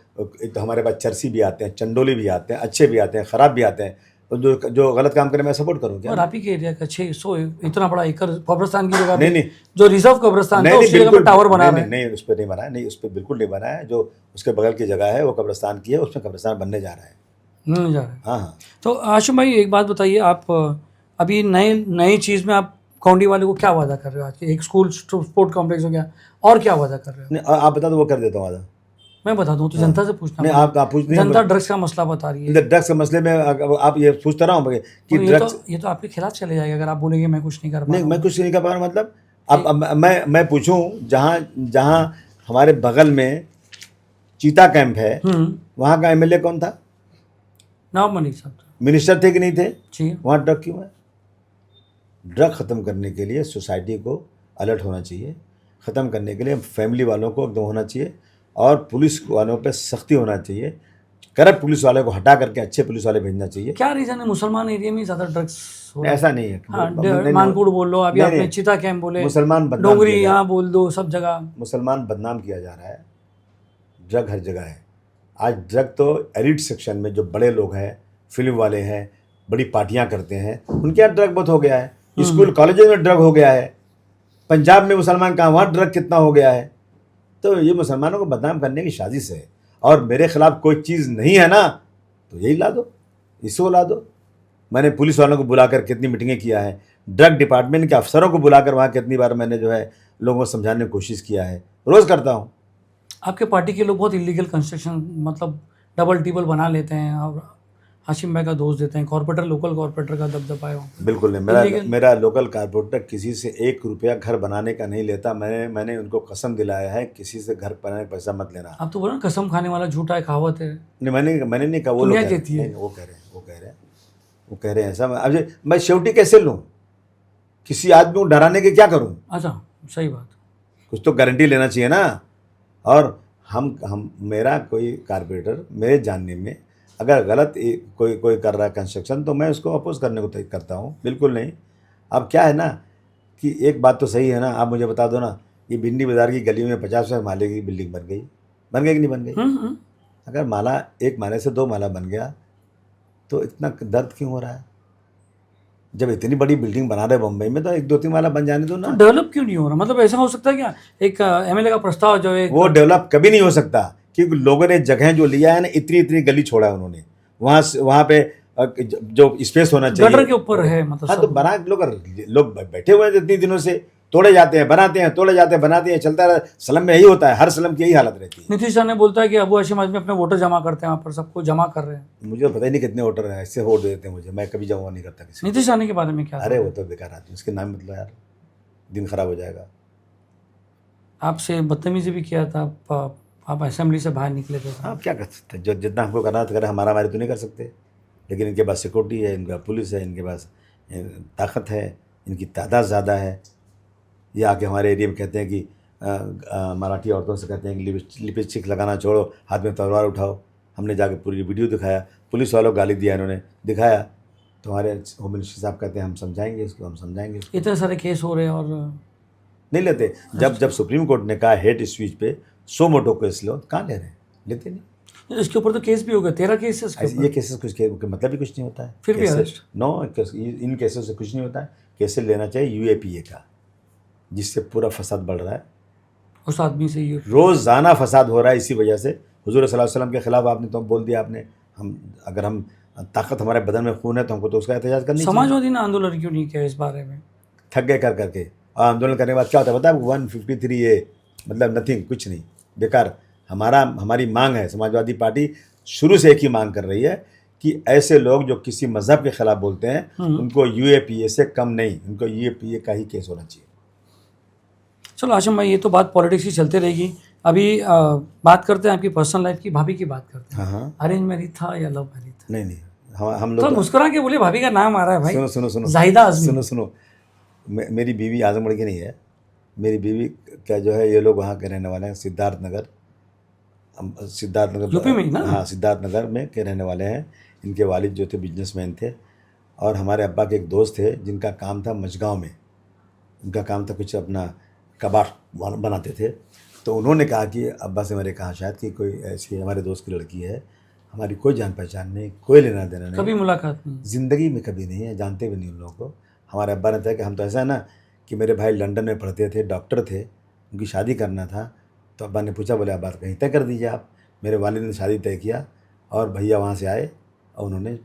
एक तो हमारे पास चरसी भी आते हैं, चंडोली भी आते हैं, अच्छे भी आते हैं, ख़राब भी आते हैं, तो जो गलत काम करे मैं सपोर्ट करूँ क्या? और आप ही के एरिया का 600 इतना बड़ा एकड़ कब्रिस्तान की जगह नहीं, पे, नहीं। जो रिजर्व कब्रिस्तान था उसकी जगह पे टावर बना रहे हैं। नहीं, उस पर नहीं बना है, नहीं, उस पर बिल्कुल नहीं बना है। जो उसके बगल की जगह है वो कब्रिस्तान की है, उसमें कब्रिस्तान बनने जा रहा है। नहीं जा रहे हैं। हाँ हाँ। तो आशिम भाई एक बात बताइए, आप अभी नई चीज़ में आप कौंडी वाले को क्या वादा कर रहे हो? आज के एक स्कूल स्पोर्ट कॉम्प्लेक्स हो गया, और क्या वादा कर रहे हो? नहीं, आप बता दो, वो कर देता हूँ आधा। मैं बता दूं तो जनता से पूछना नहीं, पड़ेगा। आप पूछ नहीं, जनता ड्रग्स का मसला बता रही है। ड्रग्स के मसले में आप ये पूछता रहा हूँ कि और ड्रग्स। ये तो आपके खिलाफ चले जाएगा अगर आप बोलेंगे मैं कुछ नहीं कर पा नहीं, रहा हूं। मैं कुछ नहीं कर पा रहा, मतलब अब मैं पूछूं, जहाँ हमारे बगल में चीता कैंप है, वहाँ का एमएलए कौन था? नवाब मलिक साहब था। मिनिस्टर थे कि नहीं थे? जी। वहाँ ड्रग क्यों है? ड्रग ख़त्म करने के लिए सोसाइटी को अलर्ट होना चाहिए, ख़त्म करने के लिए फैमिली वालों को एकदम होना चाहिए, और पुलिस वालों पे सख्ती होना चाहिए। करप्ट पुलिस वाले को हटा करके अच्छे पुलिस वाले भेजना चाहिए। क्या रीज़न है मुसलमान एरिया में ज़्यादा ड्रग्स हो रहा है? ऐसा नहीं है। हाँ, नहीं, मानपुर बोल लो, अभी नहीं, आपने नहीं। चिता कैंप बोले, मुसलमान बदनाम डोंगरी किया जा यहाँ बोल दो, सब जगह मुसलमान बदनाम किया जा रहा है। ड्रग हर जगह है आज। ड्रग तो एलिट सेक्शन में जो बड़े लोग हैं, फिल्म वाले हैं, बड़ी पार्टियां करते हैं, उनके यहाँ ड्रग बहुत हो गया है। स्कूल कॉलेजों में ड्रग हो गया है। पंजाब में मुसलमान कहाँ, वहाँ ड्रग कितना हो गया है। तो ये मुसलमानों को बदनाम करने की साजिश है। और मेरे खिलाफ कोई चीज़ नहीं है ना, तो यही ला दो, इसको ला दो। मैंने पुलिस वालों को बुलाकर कितनी मीटिंगें किया है, ड्रग डिपार्टमेंट के अफसरों को बुलाकर वहाँ कितनी बार मैंने जो है लोगों को समझाने की कोशिश किया है, रोज़ करता हूँ। आपके पार्टी के लोग बहुत इलीगल कंस्ट्रक्शन मतलब डबल टिबल बना लेते हैं और हाशिम भाई का दोष देते हैं। कॉर्पोरेटर, लोकल कॉर्पोरेटर का दबदबा है वहाँ पे। बिल्कुल नहीं, मेरा लोकल कारपोरेटर किसी से 1 रुपया घर बनाने का नहीं लेता। मैंने उनको कसम दिलाया है, किसी से घर बनाने का पैसा मत लेना। आप तो बोलो ना कसम खाने वाला झूठा है, कहावत है। नहीं, मैंने नहीं कहा, वो लोग कहती है। वो कह रहे हैं ऐसा। अब मैं श्योरिटी कैसे लूँ? किसी आदमी को डराने के क्या करूँ? अच्छा, सही बात। कुछ तो गारंटी लेना चाहिए ना। और हम मेरा कोई कारपोरेटर मेरे जानने में अगर गलत कोई कर रहा है कंस्ट्रक्शन, तो मैं उसको अपोज करने को करता हूँ, बिल्कुल नहीं। अब क्या है ना कि एक बात तो सही है ना, आप मुझे बता दो ना, ये भिंडी बाज़ार की गली में 50 माले की बिल्डिंग बन गई कि नहीं बन गई? अगर माला 1 माले से 2 माला बन गया तो इतना दर्द क्यों हो रहा है? जब इतनी बड़ी बिल्डिंग बना रहे बम्बई में, तो 1-2-3 माला बन जाने दो ना। तो डेवलप क्यों नहीं हो रहा? मतलब ऐसा हो सकता है क्या, एक एमएलए का प्रस्ताव जो है वो डेवलप कभी नहीं हो सकता, क्योंकि लोगों ने जगह जो लिया है ना, इतनी गली छोड़ा है उन्होंने। वहाँ पे जो स्पेस होना चाहिए गटर के ऊपर है, मतलब हाँ, तो बना लोग बैठे हुए हैं इतने दिनों से, तोड़े जाते हैं, बनाते हैं, तोड़े जाते हैं, बनाते हैं, चलता है। स्लम में यही होता है, हर स्लम की यही हालत रहती है। नीतीश ने बोलता है कि अबू हाशिम आज़मी अपने वोटर जमा करते हैं, वहाँ पर सबको जमा कर रहे हैं। मुझे पता ही नहीं कितने वोटर हैं, ऐसे वोट देते हैं मुझे, मैं कभी जमा नहीं करता किसी। नीतीश आने के बारे में क्या? अरे वो तो बेकार आदमी, उसके नाम मतलब यार दिन खराब हो जाएगा। आपसे बदतमीजी भी किया था, आप असेंबली से बाहर निकले थे। आप क्या कर सकते हैं? जो जितना हमको करना था करें, हमारे तो नहीं कर सकते, लेकिन इनके पास सिक्योरिटी है, इनका पुलिस है, इनके पास ताकत है, इनकी तादाद ज़्यादा है। ये आके हमारे एरिया में कहते हैं कि मराठी औरतों से कहते हैं कि लिपस्टिक लगाना छोड़ो, हाथ में तलवार उठाओ। हमने जाके पूरी वीडियो दिखाया, पुलिस वालों को गाली दिया, इन्होंने दिखाया, तो हमारे होम मिनिस्टर साहब कहते हैं हम समझाएंगे इसको, हम समझाएंगे इसको। इतने सारे केस हो रहे हैं और नहीं लेते। जब सुप्रीम कोर्ट ने कहा हेट स्पीच पे 100 मोटो केस लो, कहाँ ले रहे हैं? लेते नहीं। इसके ऊपर तो केस भी हो गया, 13 केसेस। ये केसेस कुछ मतलब भी कुछ नहीं होता है, फिर भी अरेस्ट? नो, इन केसेस से कुछ नहीं होता है। केसेस लेना चाहिए UAPA का, जिससे पूरा फसाद बढ़ रहा है। उस आदमी से ये रोज़ाना फसाद हो रहा है, इसी वजह से हुजूर सल्लल्लाहु अलैहि वसल्लम के खिलाफ आपने तो बोल दिया आपने। अगर हम ताकत हमारे बदन में खून है तो हमको तो उसका एहतजाज करनी चाहिए। समाजवादी ने आंदोलन क्यों नहीं किया इस बारे में? थक गए कर करके, और आंदोलन करने के बाद क्या होता है पता है? 153A मतलब नथिंग, कुछ नहीं, बेकार। हमारी मांग है, समाजवादी पार्टी शुरू से एक ही मांग कर रही है कि ऐसे लोग जो किसी मजहब के खिलाफ बोलते हैं उनको UAPA से कम नहीं, उनको UAPA का ही केस होना चाहिए। चलो हाशिम भाई, ये तो बात पॉलिटिक्स की चलते रहेगी। अभी बात करते हैं आपकी पर्सनल लाइफ की, भाभी की बात करते हैं। हाँ हाँ। अरेंज मैरिज था या लव मैरिज था? नहीं, हम तो लोग मुस्कुरा के बोले, भाभी का नाम आ रहा है भाई। सुनो जाहिदा आजमी। सुनो, मेरी बीवी आजमगढ़ की नहीं है। मेरी बीवी का जो है, ये लोग वहाँ के रहने वाले हैं, सिद्धार्थ नगर यूपी में ही ना? हाँ, सिद्धार्थ नगर में के रहने वाले हैं। इनके वालिद जो थे बिजनेसमैन थे, और हमारे अब्बा के एक दोस्त थे जिनका काम था मझगांव में, उनका काम था कुछ अपना कबाड़ बनाते थे। तो उन्होंने कहा कि अब्बा से मेरे कहा शायद कि कोई ऐसी हमारे दोस्त की लड़की है, हमारी कोई जान पहचान नहीं, कोई लेना देना नहीं, कभी मुलाकात नहीं, ज़िंदगी में कभी नहीं है, जानते भी नहीं उन लोगों को। हमारे अब्बा ने कहा कि हम तो ऐसा है ना कि मेरे भाई लंदन में पढ़ते थे, डॉक्टर थे, उनकी शादी करना था। तो अब्बा ने पूछा, बोले आप बात कहीं तय कर दीजिए आप। मेरे वालिद ने शादी तय किया और भैया वहाँ से आए और उन्होंने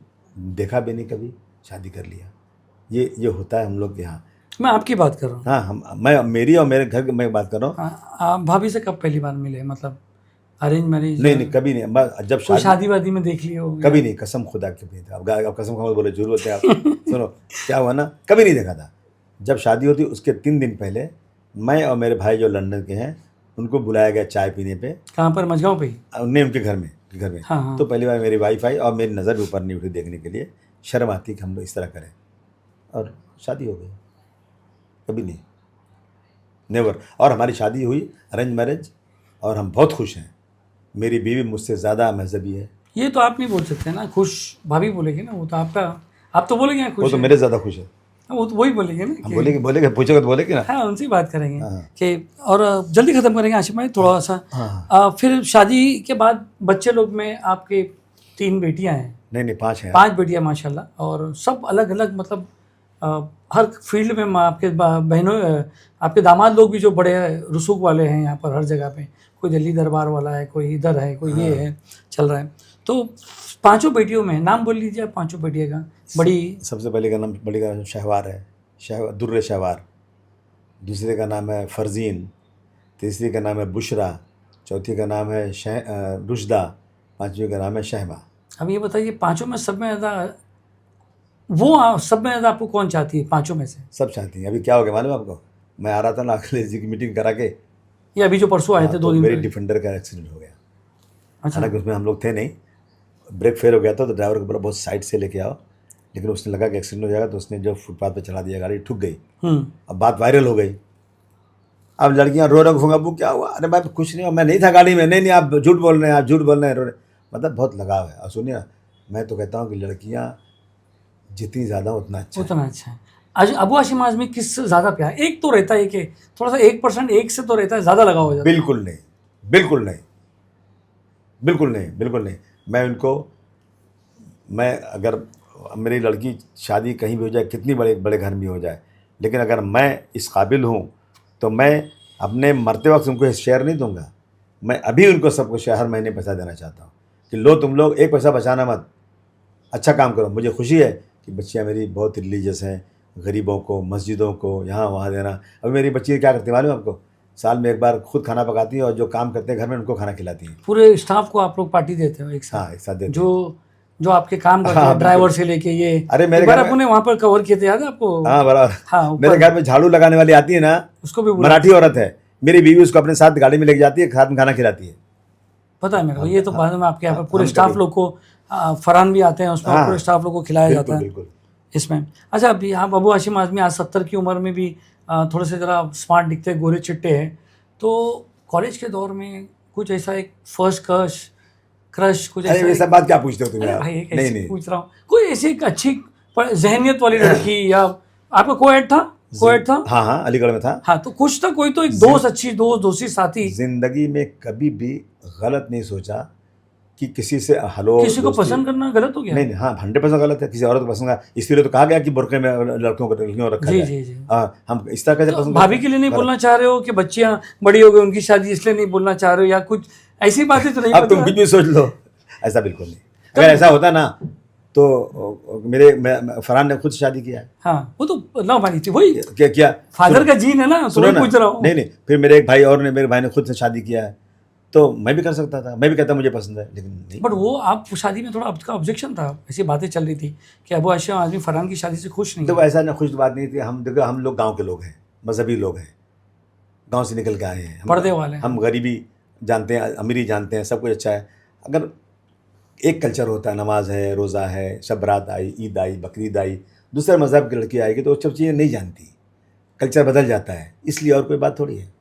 देखा भी नहीं कभी, शादी कर लिया। ये होता है हम लोग के यहाँ। मैं आपकी बात कर रहा हूँ। हाँ, मैं मेरी और मेरे घर की मैं बात कर रहा हूँ। आप भाभी से कब पहली बार मिले? मतलब अरेंज मैरिज? नहीं, कभी नहीं। जब शादी वादी में देख लिया हो? कभी नहीं, कसम खुदा की नहीं था। अब कसम खा बोले झूठ बोलते आप। सुनो क्या हुआ ना, कभी नहीं देखा था। जब शादी होती उसके 3 दिन पहले मैं और मेरे भाई जो लंदन के हैं उनको बुलाया गया चाय पीने पे। कहाँ पर? मझगांव पे? नहीं, उनके घर में। हाँ। तो पहली बार मेरी वाइफ आई और मेरी नज़र भी ऊपर नहीं उठी देखने के लिए, शर्म आती कि हम लोग इस तरह करें, और शादी हो गई। कभी नहीं, नेवर। और हमारी शादी हुई अरेंज मैरिज, और हम बहुत खुश हैं। मेरी बीवी मुझसे ज़्यादा मजहबी है। ये तो आप नहीं बोल सकते ना, खुश भाभी बोलेगी ना, वो तो आपका, आप तो बोलेंगे खुश वो तो मेरे ज़्यादा खुश है। वो तो वही बोलेंगे ना हम बोलेंगे पूछोगे तो बोलेंगे ना। हाँ, उनसे बात करेंगे कि, और जल्दी ख़त्म करेंगे आशिफ भाई थोड़ा सा। फिर शादी के बाद बच्चे लोग में आपके 3 बेटियां हैं? नहीं, 5 हैं। 5 बेटियां माशाल्लाह, और सब अलग अलग, मतलब हर फील्ड में। आपके बहनों, आपके दामाद लोग भी जो बड़े रसूख वाले हैं यहाँ पर हर जगह पे, कोई दिल्ली दरबार वाला है, कोई इधर है, कोई ये है, चल रहा है। तो 5 बेटियों में नाम बोल लीजिए आप 5 बेटियों का। बड़ी, सबसे पहले का नाम, बड़ी का नाम शहवार है, दुर्र शहवार। दूसरे का नाम है फरजीन। तीसरी का नाम है बुशरा। चौथी का नाम है रुशदा। 5वीं का नाम है शहमा। अब ये बताइए, 5 में सब में ज़्यादा सब में ज़्यादा आपको कौन चाहती है 5 में से? सब चाहती हैं। अभी क्या हो गया मालूम है आपको? मैं आ रहा था ना अखिलेश जी की मीटिंग करा के, ये अभी जो परसों आए थे 2 दिन मेरी पहले। डिफेंडर का एक्सीडेंट हो गया। अच्छा। हालांकि उसमें हम लोग थे नहीं, ब्रेक फेल हो गया था, तो ड्राइवर को बोला बहुत साइड से लेके आओ, लेकिन उसने लगा कि एक्सीडेंट हो जाएगा, तो उसने जो फुटपाथ पे चला दिया, गाड़ी ठुक गई। अब बात वायरल हो गई। अब लड़कियां रो रही, अबू क्या हुआ? अरे भाई कुछ नहीं, मैं नहीं था गाड़ी में। नहीं, आप झूठ बोल रहे हैं, आप झूठ बोल रहे हैं, रो रहे। मतलब बहुत लगाव है। और सुनिए ना, मैं तो कहता हूँ कि लड़कियाँ जितनी ज़्यादा उतना अच्छा है। आज अबू हाशिम आज़मी किससे ज़्यादा प्यार? एक तो रहता है कि थोड़ा सा 1% एक से तो रहता है, ज़्यादा लगाव हो जाता है। बिल्कुल नहीं। मैं अगर मेरी लड़की शादी कहीं भी हो जाए, कितनी बड़े बड़े घर में हो जाए, लेकिन अगर मैं इस काबिल हूँ तो मैं अपने मरते वक्त उनको शेयर नहीं दूंगा। मैं अभी उनको सबको हर महीने पैसा देना चाहता हूँ कि लो तुम लोग 1 पैसा बचाना मत, अच्छा काम करो। मुझे खुशी है कि बच्चियाँ मेरी बहुत रिलीजियस हैं, गरीबों को, मस्जिदों को, यहाँ वहाँ देना। अभी मेरी बच्ची क्या करती है मालूम है आपको? साल में 1 बार खुद खाना पकाती है, और जो काम करते हैं घर में उनको खाना खिलाती हैं। पूरे स्टाफ को आप लोग पार्टी देते हो एक साथ? हाँ, एक साथ देते हैं। जो आपके काम करते हैं, ड्राइवर से लेके ये। अरे मेरे घर में अपने वहाँ पर कवर किए थे, याद है आपको? हाँ, बराबर। हाँ, मेरे घर में झाड़ू लगाने वाली आती है ना, उसको भी मराठी औरत है मेरी बीवी, उसको अपने साथ गाड़ी में लेके जाती है, साथ में खाना खिलाती है। पता है मेरे को, ये तो बाद में आपके यहाँ पर पूरे स्टाफ लोग को, फरहान भी आते हैं उसमें, पूरे स्टाफ लोग को खिलाया जाता है इसमें। अच्छा, अभी आप अबू हाशिम आज़मी आज 70 की उम्र में भी थोड़े से ज़रा स्मार्ट दिखते हैं, गोरे चिट्टे हैं। तो कॉलेज के दौर में कुछ ऐसा एक फर्स्ट क्रश कुछ ऐसा? ये सब बात क्या पूछते हो तुम यार? भाई नहीं पूछ रहा हूँ, कोई ऐसी एक अच्छी जहनियत वाली लड़की, या आपका कोएड था? हाँ, अलीगढ़ में था। हाँ, तो कुछ था, कोई तो एक दोस्त, अच्छी दोस्ती साथी। जिंदगी में कभी भी गलत नहीं सोचा कि किसी से हलो किसी को पसंद करना गलत हो गया? नहीं नहीं, हाँ 100% गलत है। किसी औरत को पसंद का, इसलिए तो कहा गया कि बुर्के में लड़कियों को रखा जी जाए। जी जी। हम इस तरह का तो पसंद भाभी के लिए नहीं बोलना चाह रहे हो कि बच्चियां बड़ी हो गई उनकी शादी इसलिए नहीं बोलना चाह रहे हो, या कुछ ऐसी बातें तो नहीं अब तुम पता? कुछ भी सोच लो, ऐसा बिल्कुल नहीं। अगर ऐसा होता ना तो फरहान ने खुद शादी किया है। हाँ, वो तो लव मैरिज थी, वही क्या फादर का जीन है ना, तो सुनो वही ना, पूछ रहा हूँ। नहीं नहीं, फिर मेरे एक भाई और ने, मेरे भाई ने खुद से शादी किया है, तो मैं भी कर सकता था, मैं भी कहता मुझे पसंद है, लेकिन नहीं। बट वो आप शादी में थोड़ा आपका ऑब्जेक्शन था, ऐसी बातें चल रही थी कि अबू हाशिम आज़मी फरहान की शादी से खुश नहीं देखो है। ऐसा ना, खुश बात नहीं थी। हम देखो, हम लोग गांव के लोग हैं, मजहबी लोग हैं, गांव से निकल के आए हैं, पर्दे वाले हैं। हम गरीबी जानते हैं, अमीरी जानते हैं, सब कुछ अच्छा है। अगर एक कल्चर होता है, नमाज है, रोज़ा है, शब बारात आई, ईद आई, बकरीद आई, दूसरे मज़हब की लड़की आएगी तो वो सब चीज़ें नहीं जानती, कल्चर बदल जाता है, इसलिए और कोई बात थोड़ी है।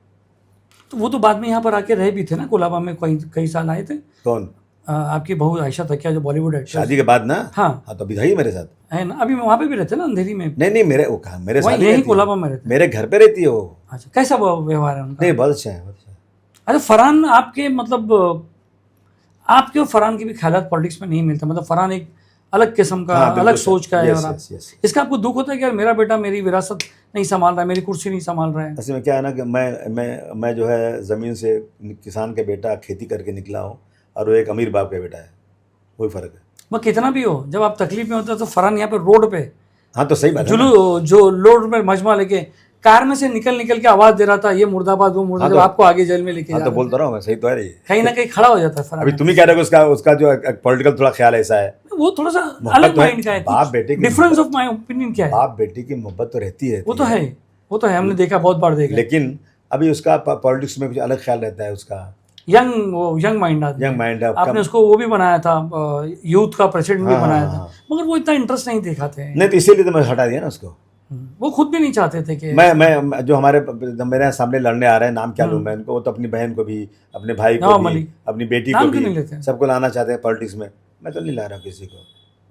तो वो तो बाद में यहाँ पर आके रहे भी थे ना, कोलाबा में कई साल आए थे। कौन? आपकी बहू आयशा तकिया जो बॉलीवुड एक्ट्रेस शादी के बाद ना? हाँ तो अभी रही मेरे साथ। है ना, अभी वहाँ पे भी रहते ना अंधेरी में? नहीं नहीं, मेरे वो कहा, मेरे साथ वहीं ही यहीं रहती है। कोलाबा में रहते हैं? मेरे घर पे रहती है वो। अच्छा, कैसा व्यवहार है उनका? नहीं, बहुत अच्छा है, बहुत अच्छा है। अच्छा, फरहान आपके मतलब आपके और फरहान के भी ख्यालात पॉलिटिक्स में नहीं मिलते, मतलब फरहान एक अलग किस्म का, हाँ, बिल्कुल अलग सर। सोच का है, यस, और आप यस, यस। इसका आपको दुख होता है कि यार मेरा बेटा मेरी विरासत नहीं संभाल रहा है, मेरी कुर्सी नहीं संभाल रहा है? असल में क्या है ना कि मैं जो है ज़मीन से, किसान के बेटा, खेती करके निकला हूँ, और वो एक अमीर बाप का बेटा है, वही फ़र्क है। वह कितना भी हो, जब आप तकलीफ में होते हो तो फरहान यहाँ पे रोड पे हाँ तो सही बात है ना। जो लोड में मजमा लेके कार में से निकल के आवाज दे रहा था, ये मुर्दाबाद वो मुर्दाबाद, हाँ, जब आपको आगे जेल में लेके हाँ जा तो रहे बोलता थे, रहा हूँ मैं, सही तो है रही है। कहीं ना कहीं खड़ा हो जाता है फरहान। अभी तुम ही कह रहे हो कि उसका जो पॉलिटिकल थोड़ा ख्याल ऐसा है। वो थोड़ा सा मोहब्बत अलग तो है। माइंड का है। बाप बेटे की डिफरेंस ऑफ माई ओपिनियन क्या है? बाप बेटी की मोहब्बत तो रहती है, वो तो है, वो तो है, हमने देखा, बहुत बार देखा। लेकिन अभी उसका पॉलिटिक्स में कुछ अलग ख्याल रहता है उसका। यंग माइंड आदमी, यंग माइंड है, आपने उसको वो भी बनाया था, यूथ का प्रेसिडेंट भी हाँ, बनाया हाँ, था, हाँ। मगर वो इतना इंटरेस्ट नहीं दिखाते हैं। नहीं तो इसीलिए तो मैं हटा दिया ना उसको। वो खुद भी नहीं चाहते थे कि मैं जो मेरे सामने लड़ने आ रहे हैं, नाम क्या लूँ मैं उनको, वो तो अपनी बहन को भी, अपने भाई को नवाब भी, मलिक। अपनी बेटी को नाम क्यों भी, नहीं लेते? सबको लाना चाहते हैं पॉलिटिक्स में। मैं तो नहीं ला रहा हूँ किसी को,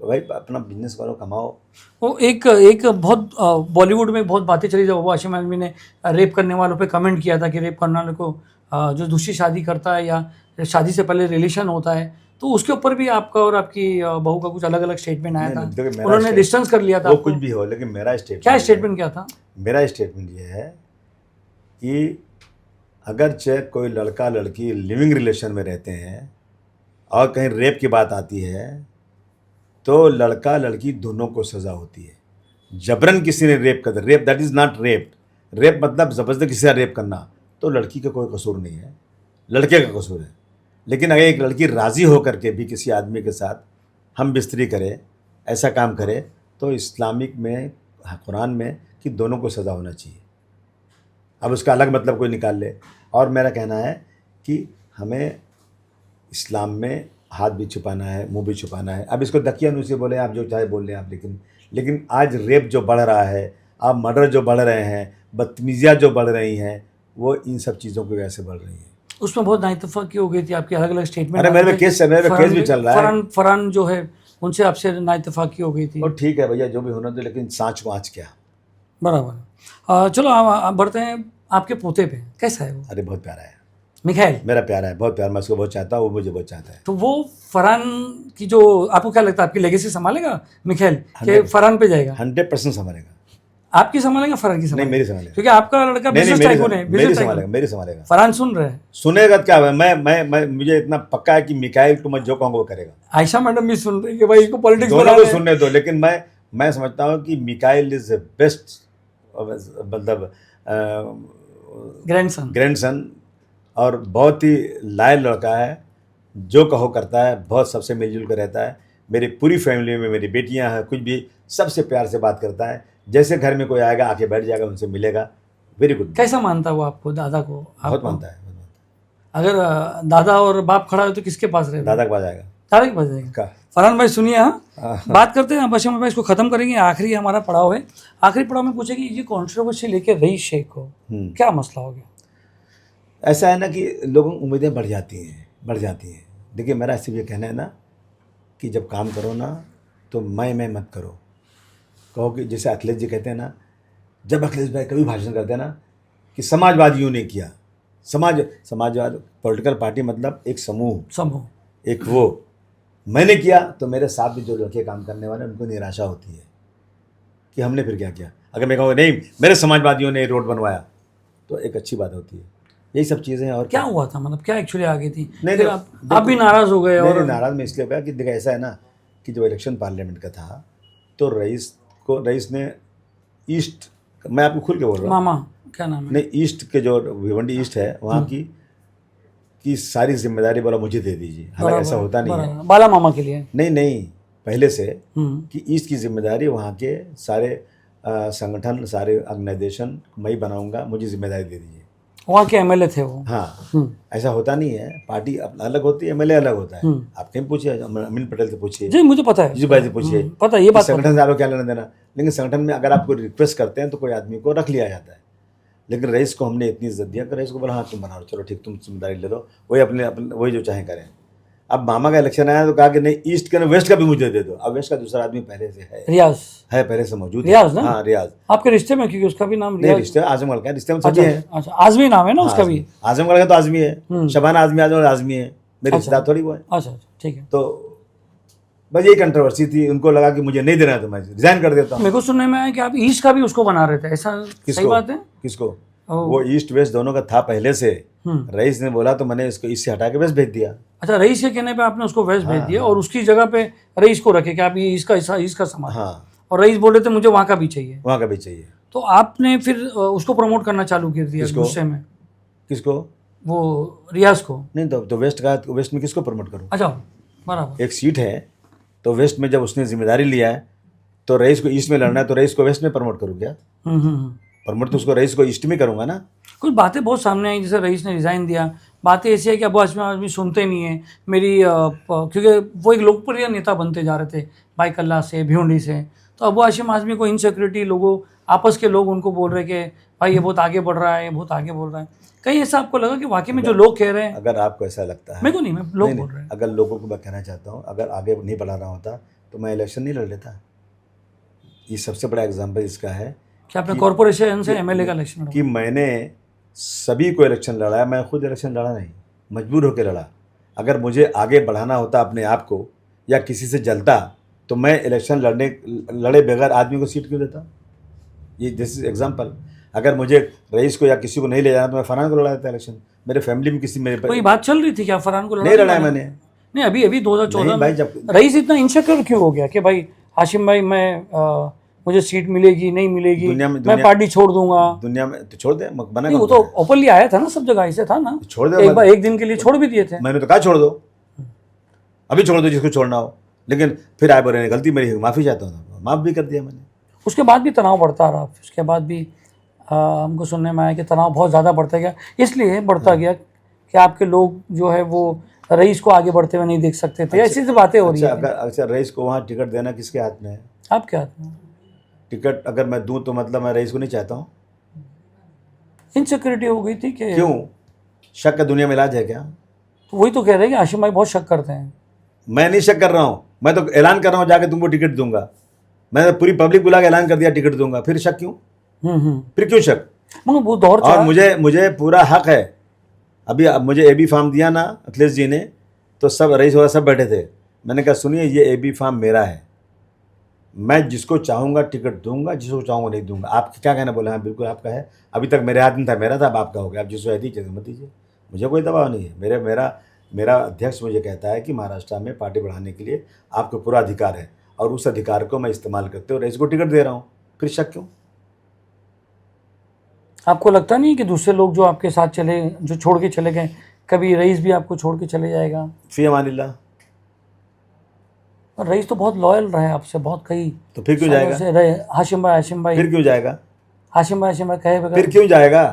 तो भाई अपना बिजनेस करो, कमाओ। वो एक बहुत बॉलीवुड में बहुत बातें चली जब अबू हाशिम आज़मी ने रेप करने वालों पे कमेंट किया था कि रेप करने वाले को जो दूसरी शादी करता है या शादी से पहले रिलेशन होता है, तो उसके ऊपर भी आपका और आपकी बहू का कुछ अलग अलग स्टेटमेंट आया नहीं, था। नहीं, देखो मेरा उन्होंने डिस्टेंस कर लिया था वो आपको। कुछ भी हो, लेकिन मेरा स्टेटमेंट क्या स्टेटमेंट क्या था? मेरा स्टेटमेंट ये है कि अगर चाहे कोई लड़का लड़की लिविंग रिलेशन में रहते हैं और कहीं रेप की बात आती है, तो लड़का लड़की दोनों को सज़ा होती है। जबरन किसी ने रेप कर दिया, rape that is not rape. Rape मतलब ज़बरदस्ती किसी का रेप करना, तो लड़की का कोई कसूर नहीं है, लड़के का कसूर है। लेकिन अगर एक लड़की राज़ी होकर के भी किसी आदमी के साथ हम बिस्तरी करे, ऐसा काम करे, तो इस्लामिक में, कुरान में, कि दोनों को सज़ा होना चाहिए। अब उसका अलग मतलब कोई निकाल ले। और मेरा कहना है कि हमें इस्लाम में हाथ भी छुपाना है, मुंह भी छुपाना है। अब इसको दकियानूसी बोले, आप जो चाहे बोल लें आप, लेकिन आज रेप जो बढ़ रहा है, आप मर्डर जो बढ़ रहे हैं, बदतमीजियाँ जो बढ़ रही हैं, वो इन सब चीज़ों की वजह से बढ़ रही हैं। उसमें बहुत नाइतफाकी हो गई थी, आपकी अलग अलग स्टेटमेंट। अरे मेरे केस भी चल रहा है। फरहान जो है उनसे आपसे नाइतफाकी हो गई थी। और ठीक है भैया, जो भी होना दो, लेकिन सांच को आँच क्या। बराबर। चलो आप बढ़ते हैं आपके पोते पे। कैसा है वो? अरे बहुत प्यारा है, मिखाइल। मेरा प्यारा है, बहुत प्यारा। मैं उसको बहुत चाहता हूँ, वो मुझे बहुत चाहता है। तो वो फरहान की जो, आपको क्या लगता है आपकी लेगेसी संभालेगा मिखाइल कि फरहान पे जाएगा? 100% संभालेगा। आपकी संभालेगा, फरहान की नहीं, संभालेगा? मेरी संभालेगा। क्योंकि आपका लड़का बिजनेस टाइकून है, मेरी संभालेगा। फरहान सुन रहे हैं। सुनेगा क्या है, मैं मुझे इतना पक्का है कि मिकाइल को मैं जो कहूँगा वो करेगा। आयशा मैडम भी सुन रही है कि भाई इसको पॉलिटिक्स दोनों को सुनने दो, लेकिन मैं समझता हूँ कि मिकाइल इज बेस्ट, मतलब ग्रैंडसन, और बहुत ही लायल लड़का है, जो कहो करता है, बहुत सबसे मिलजुल कर रहता है। मेरी पूरी फैमिली में मेरी बेटियां हैं, कुछ भी सबसे प्यार से बात करता है। जैसे घर में कोई आएगा आके बैठ जाएगा, उनसे मिलेगा। Very good. कैसा मानता है वो आपको, दादा को? बहुत मानता है। अगर दादा और बाप खड़ा हो तो किसके पास रहेगा? दादा के पास आएगा। दादा के पास जाएगा। फरहान भाई सुनिए, हाँ बात करते हैं, बस हम भाई इसको खत्म करेंगे। आखिरी हमारा पड़ाव है, आखिरी पड़ाव में पूछे कि ये कंट्रोवर्सी लेके रईस शेख को क्या मसला हो गया? ऐसा है ना कि लोगों की उम्मीदें बढ़ जाती हैं। देखिए, मेरा सिर्फ ये कहना है ना कि जब काम करो ना, तो मैं मत करो। कहो कि जैसे अखिलेश जी कहते हैं ना, जब अखिलेश भाई कभी भाषण करते हैं ना कि समाजवाद यूँ नहीं किया। समाजवाद पॉलिटिकल पार्टी मतलब एक समूह, एक वो मैंने किया तो मेरे साथ भी जो लड़के काम करने वाले उनको निराशा होती है कि हमने फिर क्या किया। अगर मैं कहूँ नहीं मेरे समाजवादियों ने रोड बनवाया तो एक अच्छी बात होती है। यही सब चीज़ें हैं। और क्या हुआ था, मतलब क्या एक्चुअली आगे थी? नहीं, फिर आप भी नाराज हो गए? और नाराज़ में इसलिए हो गया कि देखा ऐसा है ना कि जब इलेक्शन पार्लियामेंट का था तो रईस ने ईस्ट, मैं आपको खुल के बोल रहा हूँ, मामा क्या नाम है? नहीं ईस्ट के जो भिवंडी ईस्ट है वहाँ की सारी जिम्मेदारी बोला मुझे दे दीजिए। हालांकि ऐसा होता नहीं है, बाला मामा के लिए नहीं पहले से कि ईस्ट की जिम्मेदारी वहाँ के सारे संगठन, सारे ऑर्गेनाइजेशन मैं बनाऊंगा, मुझे जिम्मेदारी दे दीजिए। वहाँ के एमएलए थे वो। हाँ, ऐसा होता नहीं है, पार्टी अलग होती है, एमएलए अलग होता है। आप कहीं पूछिए, अमिन पटेल से पूछिए, जी मुझे पता है, जी भाई से पूछिए, पता है ये बात। संगठन से आपको क्या लेना देना। लेकिन संगठन में अगर आपको रिक्वेस्ट करते हैं तो कोई आदमी को रख लिया जाता है। लेकिन रईस को हमने इतनी इज्जत दिया कि रईस को बोला हाँ तुम बनाओ, चलो ठीक, तुम जिम्मेदारी ले लो, वही अपने वही जो चाहे करें। अब मामा का इलेक्शन आया तो कहा कि नहीं ईस्ट का, वेस्ट का भी मुझे दे दो। अब वेस्ट का दूसरा आदमी पहले से है, रियाज है पहले से मौजूद, रियाज ना? हाँ रियाज। आपके रिश्ते में, क्योंकि उसका भी नाम नहीं रिश्ते आजमगढ़ का, रिश्ते में सभी है। अच्छा, आजमी नाम है ना उसका भी? आजमगढ़ का तो आजमी है, शबाना आजमी आजमगढ़ आजमी है, मेरे रिश्तेदार थोड़ी वो है। अच्छा ठीक है। तो बस यही कंट्रोवर्सी थी, उनको लगा कि मुझे नहीं देना है तो मैं रिजाइन कर देता हूँ। मेरे को सुनने में आया कि आप ईस्ट का भी उसको बना रहे थे, ऐसा सही बात है? किसको? वो ईस्ट वेस्ट दोनों का था पहले से। रईस ने बोला तो मैंने इसको ईस्ट से हटा के वेस्ट भेज दिया। अच्छा, रईस के कहने पे आपने उसको वेस्ट भेज दिया और उसकी जगह पे रईस को रखे कि आप ये इसका सामान। हाँ, और रईस बोल रहे थे मुझे वहाँ का भी चाहिए। वहाँ का भी चाहिए। तो आपने फिर उसको प्रमोट करना चालू कर दिया गुस्से में? किसको? वो रियाज को? नहीं तो वेस्ट में किसको प्रमोट करूँ? अच्छा बराबर, एक सीट है तो वेस्ट में जब उसने जिम्मेदारी लिया है तो रईस को ईस्ट में लड़ना है तो रईस को वेस्ट में प्रमोट करूँ क्या? प्रमोट तो उसको रईस को ईस्ट में करूँगा ना। कुछ बातें बहुत सामने आई, जैसे रईस ने रिज़ाइन दिया, बातें ऐसी है कि अबू हाशिम आज़मी सुनते नहीं है मेरी, क्योंकि वो एक लोकप्रिय नेता बनते जा रहे थे भाई कल्ला से, भिवंडी से। तो अबू हाशिम आज़मी को इनसिक्योरिटी, लोगों आपस के लोग उनको बोल रहे कि भाई ये बहुत आगे बढ़ रहा है, ये बहुत आगे बोल रहा है। कहीं ऐसा आपको लगा कि वाकई में जो लोग कह रहे हैं? अगर आपको ऐसा लगता है, मेरे को नहीं, मैं लोग बोल रहे हैं। अगर लोगों को मैं कहना चाहता हूँ, अगर आगे नहीं बढ़ा रहा होता तो मैं इलेक्शन नहीं लड़ लेता। ये सबसे बड़ा एग्जाम्पल इसका है कि आपने कॉर्पोरेशन से एमएलए का इलेक्शन कि मैंने सभी को इलेक्शन लड़ा है, मैं खुद इलेक्शन लड़ा नहीं, मजबूर होकर लड़ा। अगर मुझे आगे बढ़ाना होता अपने आप को या किसी से जलता तो मैं इलेक्शन लड़े बगैर आदमी को सीट क्यों देता? ये दिस इज एग्जाम्पल। अगर मुझे रईस को या किसी को नहीं ले जाना तो मैं फरहान को लड़ा देता इलेक्शन। मेरे फैमिली में किसी मेरे कोई बात चल रही थी क्या फरहान को? नहीं लड़ा है मैंने। नहीं, अभी 2014 भाई, में जब रईस इतना इनसिक्योर क्यों हो गया कि भाई हाशिम भाई मुझे सीट मिलेगी नहीं मिलेगी, मैं पार्टी छोड़ दूंगा? दुनिया में तो छोड़ दे, बना वो तो ओपनली आया था ना, सब जगह ऐसे था ना, छोड़ दे। एक बार एक दिन के लिए छोड़ भी दिए थे। मैंने तो कहा छोड़ दो, अभी छोड़ दो जिसको छोड़ना हो। लेकिन फिर आए बोले गलती मेरी, माफ़ी चाहता हूँ, माफ़ भी कर दिया मैंने। उसके बाद भी तनाव बढ़ता रहा, उसके बाद भी हमको सुनने में आया कि तनाव बहुत ज़्यादा बढ़ता गया, इसलिए बढ़ता गया कि आपके लोग जो है वो रईस को आगे बढ़ते हुए नहीं देख सकते थे। ऐसी सी बातें हो रही है। अच्छा, रईस को वहाँ टिकट देना किसके हाथ में है? आपके हाथ में। टिकट अगर मैं दूं तो मतलब मैं रईस को नहीं चाहता हूँ। इनसिक्योरिटी हो गई थी कि क्यों? शक का दुनिया में इलाज है क्या? तो वही तो कह रहे हैं कि हाशिम भाई बहुत शक करते हैं। मैं नहीं शक कर रहा हूँ, मैं तो ऐलान कर रहा हूँ जाके तुमको टिकट दूंगा। मैंने पूरी पब्लिक बुला के ऐलान कर दिया टिकट दूंगा, फिर शक क्यों? फिर क्यों शक? मगर वो दौर और मुझे पूरा हक है। अभी मुझे एबी फॉर्म दिया ना अखिलेश जी ने, तो सब रईस वगैरह सब बैठे थे। मैंने कहा सुनिए ये एबी फॉर्म मेरा है, मैं जिसको चाहूँगा टिकट दूंगा, जिसको चाहूँगा नहीं दूंगा। आप क्या कहना? बोले हाँ बिल्कुल आपका है, अभी तक मेरे हाथ में था, मेरा था, अब आपका हो गया, आप जिसको है दीजिए मत दीजिए, मुझे कोई दबाव नहीं है। मेरा अध्यक्ष मुझे कहता है कि महाराष्ट्र में पार्टी बढ़ाने के लिए आपको पूरा अधिकार है और उस अधिकार को मैं इस्तेमाल करते हुए रईस को टिकट दे रहा हूँ, फिर शक क्यों? आपको लगता नहीं कि दूसरे लोग जो आपके साथ चले, जो छोड़ के चले गए, कभी रईस भी आपको छोड़ के चले जाएगा? फी अमानिल्लाह। रईस तो बहुत लॉयल रहे आपसे, बहुत कई, तो फिर क्यों जाएगा? रहे हाशिम भाई फिर क्यों जाएगा? हाशिम भाई कहे बगैर फिर क्यों जाएगा?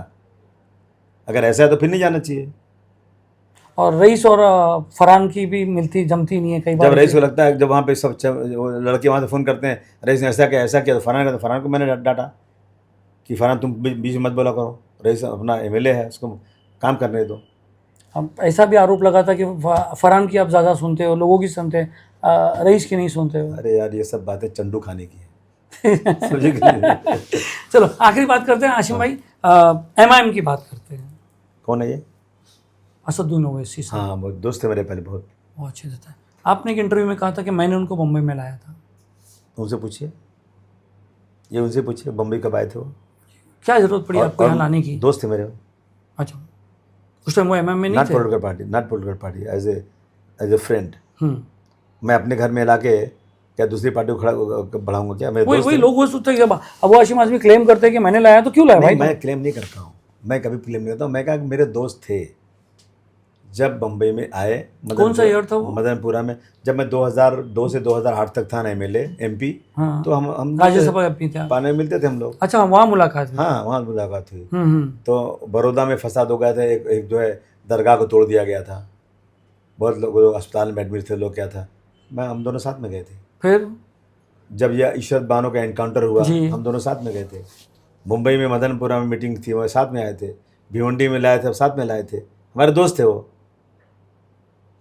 अगर ऐसा है तो फिर नहीं जाना चाहिए। और रईस और फरहान की भी मिलती जमती नहीं है कई बार। जब रईस को लगता है, जब वहाँ पे सब लड़के वहाँ से फ़ोन करते हैं रईस ने ऐसा किया तो फरहान को मैंने डांटा कि फरहान तुम बीच में मत बोला करो, रईस अपना एमएलए है, उसको काम करने दो। अब ऐसा भी आरोप लगा था कि फरहान की आप ज़्यादा सुनते हो, लोगों की सुनते, रईस की नहीं सुनते हो। अरे यार ये सब बातें चंडू खाने की है। चलो आखिरी बात करते हैं हाशिम भाई, एमआईएम की बात करते हैं। कौन है ये? असदुद्दीन ओवैसी साहब। हाँ वो दोस्त है मेरे पहले बहुत। बहुत अच्छी देता है। आपने एक इंटरव्यू में कहा था कि मैंने उनको मुंबई में लाया था। उनसे पूछिए, ये उनसे पूछिए बम्बई कब आए थे वो। क्या ज़रूरत पड़ी आपको यहाँ लाने की? दोस्त थे मेरे, अच्छा, उस टाइम वो एमएम में नहीं नॉट थे? Political party, not political party, as a friend. Hmm, मैं अपने घर में लाके क्या दूसरी पार्टी को खड़ा बढ़ाऊंगा क्या? मेरे वही दोस्त वही थे। लोग वो सोचते हैं कि अबू हाशिम आज़मी क्लेम करते हैं कि मैंने लाया, तो क्यों लाया भाई? नहीं, मैं क्लेम नहीं करता हूँ, मैं कभी क्लेम नहीं करता हूँ। मैं कहा कि मेरे दोस्त थे जब बम्बई में आए। कौन सा ईयर था वो? मदनपुरा में, जब मैं 2002 से 2008 तक था ना एमएलए एमपी, हाँ, तो हम राज्यसभा अपनी थे। पाने मिलते थे हम लोग। अच्छा, वहाँ मुलाकात हुई। हाँ, वहाँ मुलाकात हुई। हम्म। तो बड़ौदा में फसाद हो गया था, एक जो है दरगाह को तोड़ दिया गया था, बहुत लोग अस्पताल में एडमिट थे, लोग क्या था, हम दोनों साथ में गए थे। फिर जब यह इशरत बानो का एनकाउंटर हुआ, जी। हम दोनों साथ में गए थे। मुंबई में मदनपुरा में मीटिंग थी, वह साथ में आए थे। भिवंडी में लाए थे, साथ में लाए थे, हमारे दोस्त थे वो।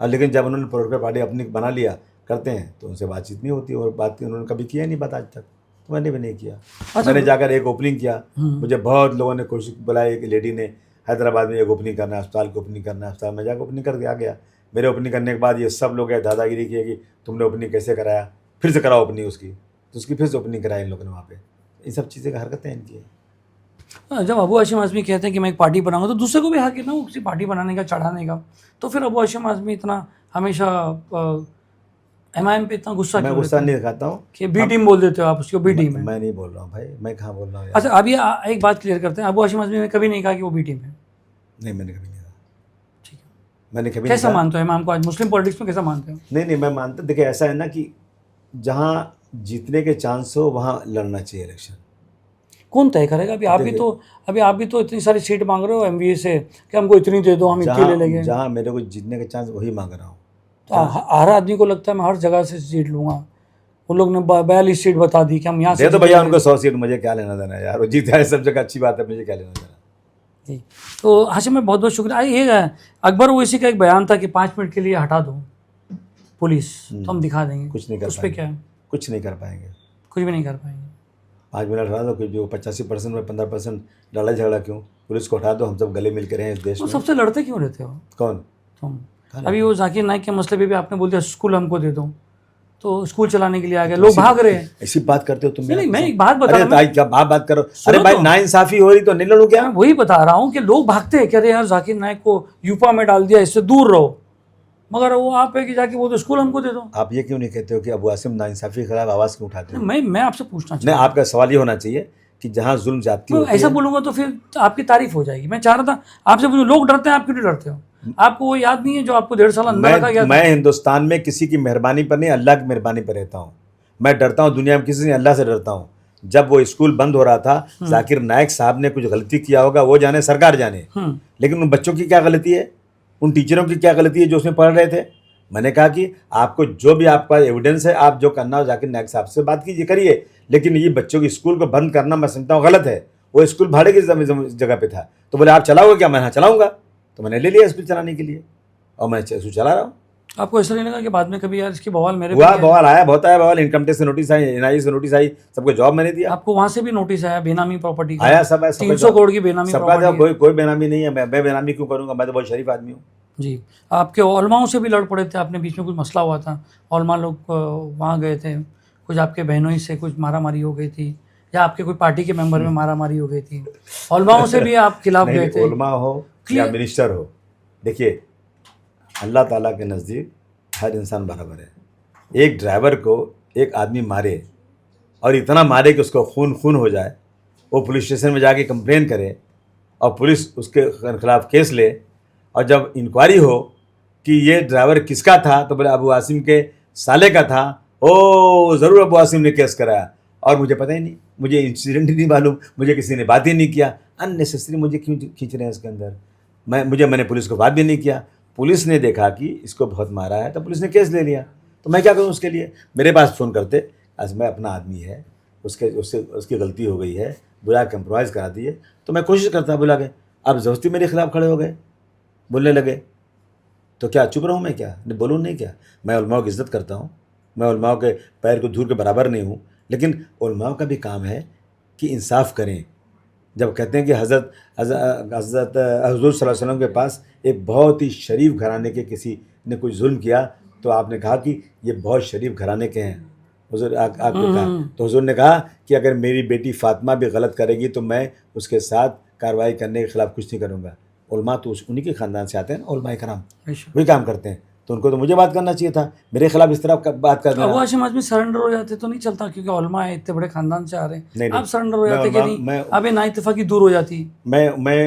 और लेकिन जब उन्होंने पॉलिटिकल पार्टी अपनी बना लिया करते हैं तो उनसे बातचीत नहीं होती, और बात उन्होंने कभी किया नहीं बात आज तक, तो मैंने भी नहीं किया। मैंने जाकर एक ओपनिंग किया, मुझे बहुत लोगों ने कोशिश बुलाई, एक लेडी ने हैदराबाद में एक ओपनिंग करना है, अस्पताल को ओपनिंग करना है, अस्पताल में जाकर ओपनिंग करके आ गया। मेरे ओपनिंग करने के बाद ये सब लोग दादागिरी किए कि तुमने ओपनिंग कैसे कराया, फिर से कराओ ओपनिंग उसकी, तो उसकी फिर से ओपनिंग कराई इन लोगों ने वहाँ पे। इन सब चीज़ें का हरकतें इनकी। जब अबू हाशिम आज़मी कहते हैं कि मैं एक पार्टी बनाऊंगा, तो दूसरे को भी हक है ना उसी पार्टी बनाने का, चढ़ाने का। तो फिर अबू हाशिम आज़मी इतना हमेशा एमआईएम पे इतना गुस्सा मैं क्यों गुस्सा लेते नहीं हैं दिखाता हूँ कि बी टीम बोल देते हो आप उसको? बी टीम है। मैं नहीं बोल रहा हूँ भाई, मैं कहाँ बोल रहा हूँ यार। अच्छा, अभी एक बात क्लियर करते हैं, अबू हाशिम आज़मी ने कभी नहीं कहा कि वो बी टीम है। नहीं, मैंने कभी नहीं कहा। ठीक है, मैंने कभी कैसा नहीं कहा। मानते हो इमाम को आज मुस्लिम पॉलिटिक्स में, कैसा मानते हो? नहीं, मैं मानता, देखिए ऐसा है ना कि जहाँ जीतने के चांस हो वहाँ लड़ना चाहिए इलेक्शन। कौन तय करेगा? अभी आप भी तो इतनी सारी सीट मांग रहे हो एमवीए से कि हमको इतनी दे दो, हम इतनी ले लेंगे। जहाँ मेरे को जीतने के चांस वही मांग रहा हूँ। तो हर आदमी को लगता है मैं हर जगह से सीट लूंगा। उन लोग ने 42 सीट बता दी कि हम यहाँ से दे तो भैया उनको 100 सीट, मुझे क्या लेना देना यार, वो जीता है सब जगह, अच्छी बात है, मुझे क्या लेना देना। जी, तो हाशिम में बहुत बहुत शुक्रिया। ये अकबर ओवैसी का एक बयान था कि 5 मिनट के लिए हटा दो पुलिस तो हम दिखा देंगे, कुछ नहीं कर उस पर पाएंगे, क्या है? कुछ नहीं कर पाएंगे। कुछ भी नहीं कर पाएंगे। 5 मिनट हटा दो, कि जो 85% में 15% लड़ाई झगड़ा क्यों, पुलिस को हटा दो, हम सब गले मिल के रहें इस देश तो में। सबसे लड़ते क्यों रहते हो कौन? तुम? अभी वो जाकिर नाइक के मसले पे भी आपने बोल दिया स्कूल हमको दे दो, तो स्कूल चलाने के लिए आ गए, लोग भाग रहे हैं। ऐसी बात करते हो तुम? नहीं, मैं एक बात बता रहा हूँ। अरे क्या बात करो? अरे भाई, नाइंसाफी हो रही तो नहीं लड़ू क्या? मैं वही बता रहा हूँ कि लोग भागते हैं, कह रहे यार जाकिर नाइक को यूपा में डाल दिया, इससे दूर रहो, मगर वो आप है कि जाके वो तो स्कूल हमको दे दो। आप ये क्यों नहीं कहते हो कि अबू हाशिम नाइंसाफी के खिलाफ आवाज़ क्यों उठाते हो? मैं आपसे पूछना नहीं, चाहता आपका सवाल ये होना चाहिए कि जहाँ जुल्म ज्यादती हूँ, होती ऐसा है। बोलूंगा तो फिर आपकी तारीफ हो जाएगी। मैं चाह रहा था आपसे पूछूं, लोग डरते हैं, आप क्यों नहीं डरते हो? आपको वो याद नहीं है जो आपको 1.5 साल अंदर रखा गया था? मैं हिंदुस्तान में किसी की मेहरबानी पर नहीं, अल्लाह की मेहरबानी पर रहता हूँ। मैं डरता हूँ दुनिया में किसी से, अल्लाह से डरता हूँ। जब वो स्कूल बंद हो रहा था, जाकिर नाइक साहब ने कुछ गलती किया होगा, वो जाने, सरकार जाने, लेकिन उन बच्चों की क्या गलती है, उन टीचरों की क्या गलती है जो उसमें पढ़ रहे थे? मैंने कहा कि आपको जो भी आपका एविडेंस है, आप जो करना हो जाकिर नाइक साहब से बात कीजिए, करिए, लेकिन ये बच्चों के स्कूल को बंद करना मैं समझता हूँ गलत है। वो स्कूल भाड़े की जगह पे था, तो बोले आप चलाओगे क्या? मैं हाँ चलाऊंगा, तो मैंने ले लिया स्कूल चलाने के लिए, और मैं स्कूल चला रहा हूँ। आपको ऐसा नहीं लगा कि बाद में कभी यार इसकी बवाल मेरे हुआ? बवाल आया, बहुत आया बवाल, इनकम टैक्स से नोटिस आई, एनआई से नोटिस आई, सबको जॉब मैंने दिया। आपको वहां से भी नोटिस आया बेनामी प्रॉपर्टी का? आया, सब आया, 300 करोड़ की बेनामी सबका। कोई बेनामी नहीं है, मैं बेनामी क्यों करूंगा? मैं तो बहुत शरीफ आदमी हूँ। जी, आपके ओलमाओं से भी लड़ पड़े थे आपने, बीच में कुछ मसला हुआ था, ओलमा लोग वहाँ गए थे, कुछ आपके बहनों ही से कुछ मारामारी हो गई थी, या आपके कोई पार्टी के मेंबर में मारामारी हो गई थी, ओलमाओं से भी आप खिलाफ गए थे? उलमा हो या मिनिस्टर हो, देखिए अल्लाह ताला के नज़दीक हर इंसान बराबर है। एक ड्राइवर को एक आदमी मारे और इतना मारे कि उसको खून हो जाए, वो पुलिस स्टेशन में जाके कंप्लेन करे और पुलिस उसके खिलाफ केस ले, और जब इंक्वायरी हो कि ये ड्राइवर किसका था, तो बोले अबू हाशिम के साले का था। ओ ज़रूर अबू हाशिम ने केस कराया, और मुझे पता ही नहीं, मुझे इंसिडेंट ही नहीं मालूम, मुझे किसी ने बात ही नहीं किया। अननेसेसरी मुझे क्यों खींच रहे हैं इसके अंदर? मैंने पुलिस को बात भी नहीं किया। पुलिस ने देखा कि इसको बहुत मारा है, तो पुलिस ने केस ले लिया, तो मैं क्या करूँ उसके लिए? मेरे पास फ़ोन करते, आज मैं अपना आदमी है, उसकी गलती हो गई है, बुला कंप्रोमाइज़ करा दिए, तो मैं कोशिश करता बुला के। अब ज़बरदस्ती मेरे खिलाफ खड़े हो गए, बोलने लगे, तो क्या चुप रहूँ मैं? क्या नहीं बोलूँ? नहीं क्या? मैं उलमाओं की इज़्ज़त करता हूँ, मैं उलमाओं के पैर को धूल के बराबर नहीं हूँ, लेकिन उलमाओं का भी काम है कि इंसाफ करें। जब कहते हैं कि हज़रत हुज़ूर सल्लल्लाहु अलैहि वसल्लम के पास एक बहुत ही शरीफ घराने के किसी ने कुछ जुल्म किया, तो आपने कहा कि ये बहुत शरीफ घराने के हैं, हुजूर आपने कहा, तो हुजूर ने कहा कि अगर मेरी बेटी फातिमा भी गलत करेगी तो मैं उसके साथ कार्रवाई करने के खिलाफ कुछ नहीं करूँगा। उलमा तो उन्हीं के ख़ानदान से आते हैं, उलमा कराम वही काम करते हैं, तो उनको तो मुझे बात करना चाहिए था, मेरे खिलाफ इस तरह बात करना। अबू हाशिम आज़मी सरेंडर हो जाते तो नहीं चलता, क्योंकि उलमा है, इतने बड़े खानदान से आ रहे हैं, नहीं, आप सरेंडर हो जाते कि नहीं, अब ये नाइतफाकी दूर हो जाती। मैं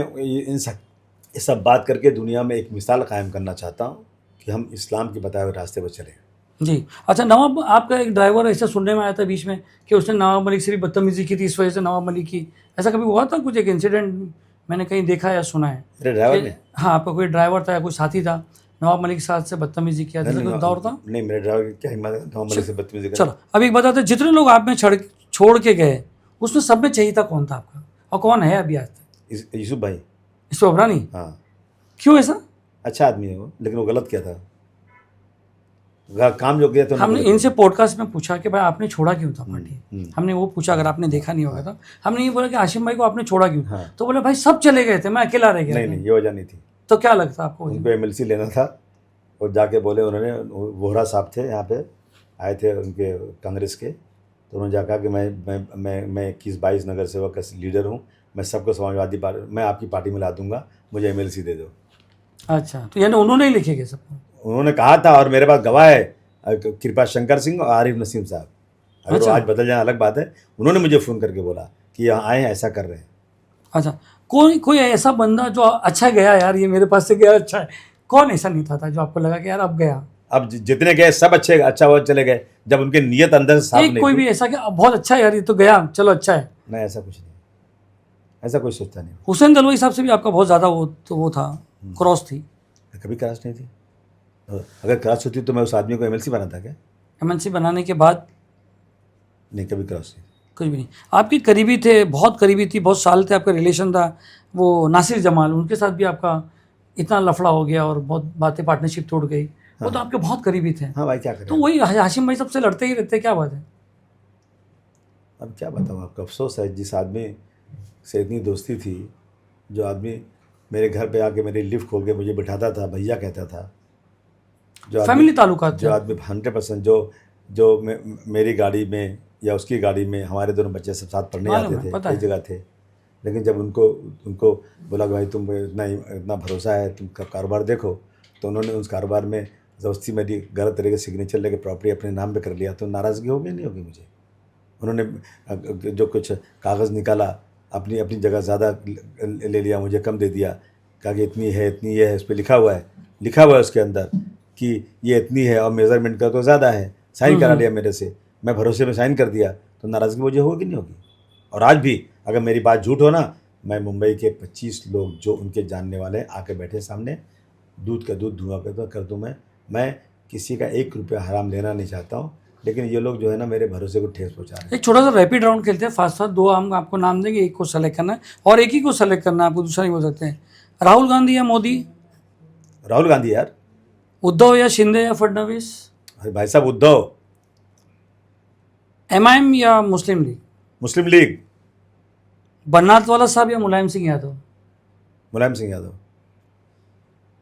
इन सब बात करके दुनिया में एक मिसाल कायम करना चाहता हूँ कि हम इस्लाम के बताए हुए रास्ते पर चलें। जी अच्छा, नवाब आपका एक ड्राइवर ऐसा सुनने में आया था बीच में कि उसने नवाब मलिक से भी बदतमीजी की थी, इस वजह से नवाब मलिक की, ऐसा कभी हुआ था कुछ, एक इंसिडेंट मैंने कहीं देखा या सुना है? मेरे ड्राइवर ने? हाँ, आपका कोई ड्राइवर था या कोई साथी था, नवाब मलिक के साथ से बदतमीजी किया था, कोई दौर था? नहीं, मेरे ड्राइवर की क्या हिम्मत है नवाब मलिक से बदतमीजी करने। चलो अभी एक बताते, जितने लोग आप में छोड़ के गए उसमें सब में चाहिए कौन था आपका, और कौन है अभी आज तक? यूसुफ भाई। यूसुफ अबरानी? हाँ। क्यों ऐसा? अच्छा आदमी है वो, लेकिन वो गलत किया था, काम जो किया था। हमने इनसे पॉडकास्ट में पूछा कि भाई आपने छोड़ा क्यों था पार्टी, हमने वो पूछा, अगर आपने देखा नहीं होगा तो हमने ये बोला कि हाशिम भाई को आपने छोड़ा क्यों? तो बोले भाई सब चले गए थे, मैं अकेला रह गया। नहीं, ये वजह नहीं थी। तो क्या लगता आपको? उनको MLC लेना था, और जाके बोले उन्होंने, वोहरा साहब थे यहाँ पे आए थे उनके कांग्रेस के, तो उन्होंने जाकर कि मैं 21-22 नगर सेवक का लीडर हूँ, मैं सबको समाजवादी पार्टी, मैं आपकी पार्टी में ला दूंगा, मुझे MLC दे दो। अच्छा, तो यानी उन्होंने ही लिखे गए सबको? उन्होंने कहा था, और मेरे पास गवाह है कृपा शंकर सिंह और आरिफ नसीम साहब। अगर वो आज बदल जाए अलग बात है, उन्होंने मुझे फ़ोन करके बोला कि यहाँ आए हैं, ऐसा कर रहे हैं। अच्छा, कोई ऐसा बंदा जो अच्छा गया, यार ये मेरे पास से गया अच्छा है, कौन ऐसा नहीं था जो आपको लगा कि यार अब गया? अब जितने गए सब अच्छा वो चले गए, जब उनके नियत अंदर से साफ नहीं कोई भी ऐसा कि बहुत अच्छा है यार ये तो गया, चलो अच्छा है? नहीं, ऐसा कुछ नहीं, ऐसा कोई सोचता नहीं। हुसैन दलवाई साहब से भी आपका बहुत ज़्यादा वो था, क्रॉस थी? कभी क्रॉस नहीं थी, अगर क्रॉस होती तो मैं उस आदमी को MLC बनाता क्या? MLC बनाने के बाद? नहीं, कभी क्रॉस नहीं, कुछ भी नहीं। आपके करीबी थे, बहुत करीबी थी, बहुत साल थे आपका रिलेशन था, वो नासिर जमाल, उनके साथ भी आपका इतना लफड़ा हो गया और बहुत बातें, पार्टनरशिप टूट गई। वो तो आपके बहुत करीबी थे। हाँ भाई, क्या करें। तो वही हाशिम भाई सबसे लड़ते ही रहते, क्या बात है? अब क्या बताऊँ आपको, अफसोस है, जिस आदमी से इतनी दोस्ती थी, जो आदमी मेरे घर पे आके मेरी लिफ्ट खोल के मुझे बिठाता था, भैया कहता था, जो फैमिली ताल्लुकात, जो आदमी 100% जो मेरी गाड़ी में या उसकी गाड़ी में, हमारे दोनों बच्चे सब साथ पढ़ने आते थे, कई जगह थे, लेकिन जब उनको बोला कि भाई तुम इतना भरोसा है, तुम कारोबार देखो, तो उन्होंने उस कारोबार में ज़बरदस्ती मेरी गलत तरीके से सिग्नेचर लेके प्रॉपर्टी अपने नाम पे कर लिया, तो नाराज़गी होगी नहीं होगी मुझे? उन्होंने जो कुछ कागज़ निकाला, अपनी जगह ज़्यादा ले लिया, मुझे कम दे दिया, कहा कि इतनी है, इतनी ये है, उस पर लिखा हुआ है उसके अंदर कि ये इतनी है और मेज़रमेंट का तो ज़्यादा है, साइन करा लिया मेरे से, मैं भरोसे में साइन कर दिया, तो नाराज़गी मुझे होगी नहीं होगी? और आज भी अगर मेरी बात झूठ हो ना, मैं मुंबई के 25 लोग जो उनके जानने वाले हैं आके बैठे सामने, दूध का दूध धुआं कर दूँ मैं किसी का 1 रुपया हराम लेना नहीं चाहता हूँ, लेकिन ये लोग जो है ना मेरे भरोसे को ठेस पहुँचा रहे हैं। एक छोटा सा रैपिड राउंड खेलते हैं, फास्ट 2 हम आपको नाम देंगे, एक को सेलेक्ट करना है और एक ही को सेलेक्ट करना है, आपको दूसरा नहीं बोल सकते हैं। राहुल गांधी या मोदी? राहुल गांधी यार। उद्धव या शिंदे या फडणवीस? अरे भाई साहब, उद्धव। MIM या मुस्लिम लीग? मुस्लिम लीग। बनातवाला साहब या मुलायम सिंह यादव? मुलायम सिंह यादव।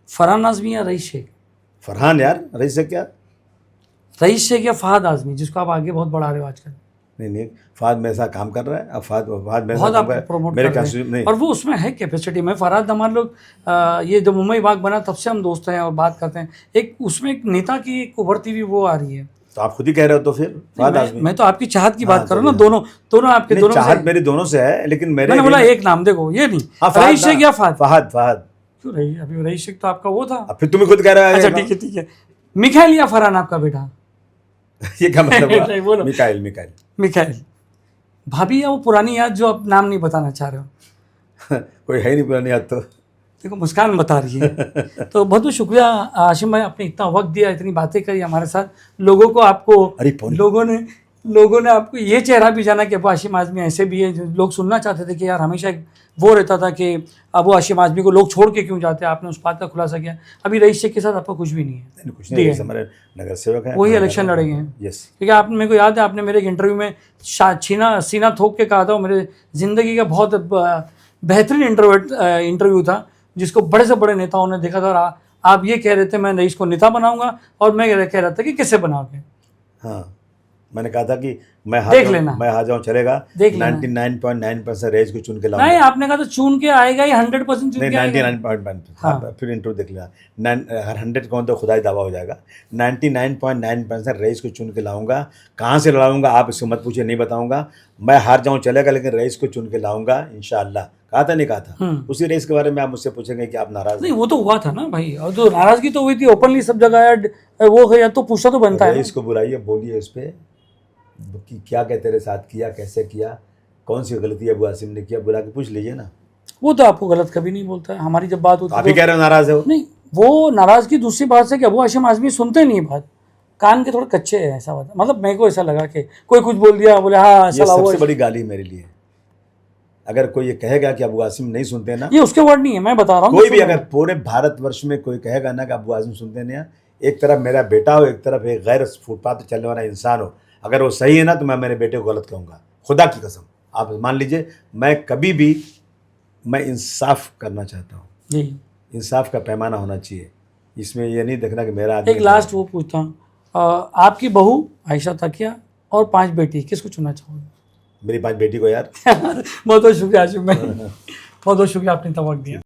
फरहान आज़मी या रईस शेख? फरहान यार, रईस शेख क्या? रईस शेख या फहद आज़मी, जिसको आप आगे बहुत बढ़ा रहे हो आजकल? नहीं, फहद मेरे साथ काम कर रहा है, अब फहद मेरे बहुत साथ आप प्रमोट मेरे कर रहे हैं, और वो उसमें है कैपेसिटी में। फरहाद हमारे लोग ये जब मुंबई बाग बना तब से हम दोस्त हैं और बात करते हैं, एक उसमें एक नेता की एक उभरती हुई वो आ रही है। तो आप खुद ही कह रहे हो, तो फिर फहद आज़मी। मैं तो आपकी चाहत की बात कर रहा हूँ ना, दोनों आपके दोनों चाहत मेरी दोनों से है, लेकिन मैंने बोला एक नाम, देखो ये नहीं, रईस शेख या फहद? फहद। क्यों रही, अभी रईस शेख तो आपका वो था। फिर तुम्हें खुद कह रहा है। अच्छा ठीक है। मिखाइल या फरहान आपका बेटा? ये क्या मतलब हुआ? मिखाइल। भाभी या वो पुरानी याद जो आप नाम नहीं बताना चाह रहे हो? कोई है नहीं पुरानी याद तो। देखो मुस्कान बता रही है। तो बहुत बहुत शुक्रिया हाशिम भाई, आपने इतना वक्त दिया, इतनी बातें करी हमारे साथ, लोगों को आपको लोगों ने आपको ये चेहरा भी जाना कि अबू हाशिम आज़मी ऐसे भी है। जो लोग सुनना चाहते थे कि यार हमेशा वो रहता था कि अबू हाशिम आज़मी को लोग छोड़ के क्यों जाते हैं, आपने उस बात का खुलासा किया। अभी रईस शेख के साथ आपका कुछ भी नहीं है? कुछ नहीं, हमारे नगर सेवक हैं, वही इलेक्शन लड़ेंगे हैं। यस। क्योंकि आप, मेरे को याद है आपने मेरे एक इंटरव्यू में सीना ठोक के कहा था, मेरे ज़िंदगी का बहुत बेहतरीन इंटरव्यू था, जिसको बड़े से बड़े नेताओं ने देखा था, और आप ये कह रहे थे मैं रईस को नेता बनाऊंगा, और मैं कह रहा था कि कैसे बनाओगे। हाँ, मैंने कहा था कि मैं देख लेना। मैं हार जाऊँ चलेगा, देख लेना। 99.9% रईस को चुन के लाऊंगा। नहीं, आपने कहा तो चुन के आएगा ही, 100% चुन नहीं, के आएगा। 99.9, हाँ। फिर इंटरव्यू देख लेना। हर 100 कौन तो खुदा ही दावा हो जाएगा। 99.9% रईस को चुन के लाऊंगा। कहाँ से लड़ाऊंगा आप इसको मत पूछिए, नहीं बताऊंगा। मैं हार जाऊं चलेगा, लेकिन रईस को चुन के लाऊंगा इंशाअल्लाह। कहा था नहीं कहा था? उसी रईस के बारे में आप मुझसे पूछेंगे कि आप नाराज नहीं, वो तो हुआ था ना भाई, और जो नाराजगी तो हुई थी ओपनली सब जगह, वो है, या तो पूछा तो बनता है ना। रईस को बुलाइए, बोलिए उस पर कि क्या क्या तेरे साथ किया, कैसे किया, कौन सी गलती अबू आसिम ने किया, बुला के पूछ लीजिए ना। वो तो आपको गलत कभी नहीं बोलता है, हमारी जब बात होती आप ही कह रहे हो नाराज है वो। नहीं, वो नाराजगी दूसरी बात है कि अबू हाशिम आज़मी सुनते नहीं बात, कान के थोड़े कच्चे हैं, ऐसा बात। मतलब मेरे को ऐसा लगा कि कोई कुछ बोल दिया, बोले हाँ ये साला वो सबसे बड़ी गाली मेरे लिए। अगर कोई ये कहेगा कि अबू आसिम नहीं सुनते ना, ये उसके वर्ड नहीं है, मैं बता रहा हूँ। कोई भी अगर पूरे भारतवर्ष में कोई कहेगा ना कि अबू आसिम सुनते नहीं हैं, एक तरफ मेरा बेटा हो, एक तरफ एक गैर फुटपाथ पर चलने वाला इंसान हो, अगर वो सही है ना तो मैं मेरे बेटे को गलत कहूँगा, खुदा की कसम। आप मान लीजिए, मैं कभी भी मैं इंसाफ करना चाहता हूँ। जी, इंसाफ का पैमाना होना चाहिए, इसमें ये नहीं देखना कि मेरा आदमी। एक लास्ट वो पूछता हूँ, आपकी बहू आयशा तकिया और 5 बेटी, किसको चुनना चाहोगे? मेरी 5 बेटी को यार। बहुत बहुत शुक्रिया आशिम भाई, बहुत बहुत शुक्रिया, आपने तवक़्क़ो दिया।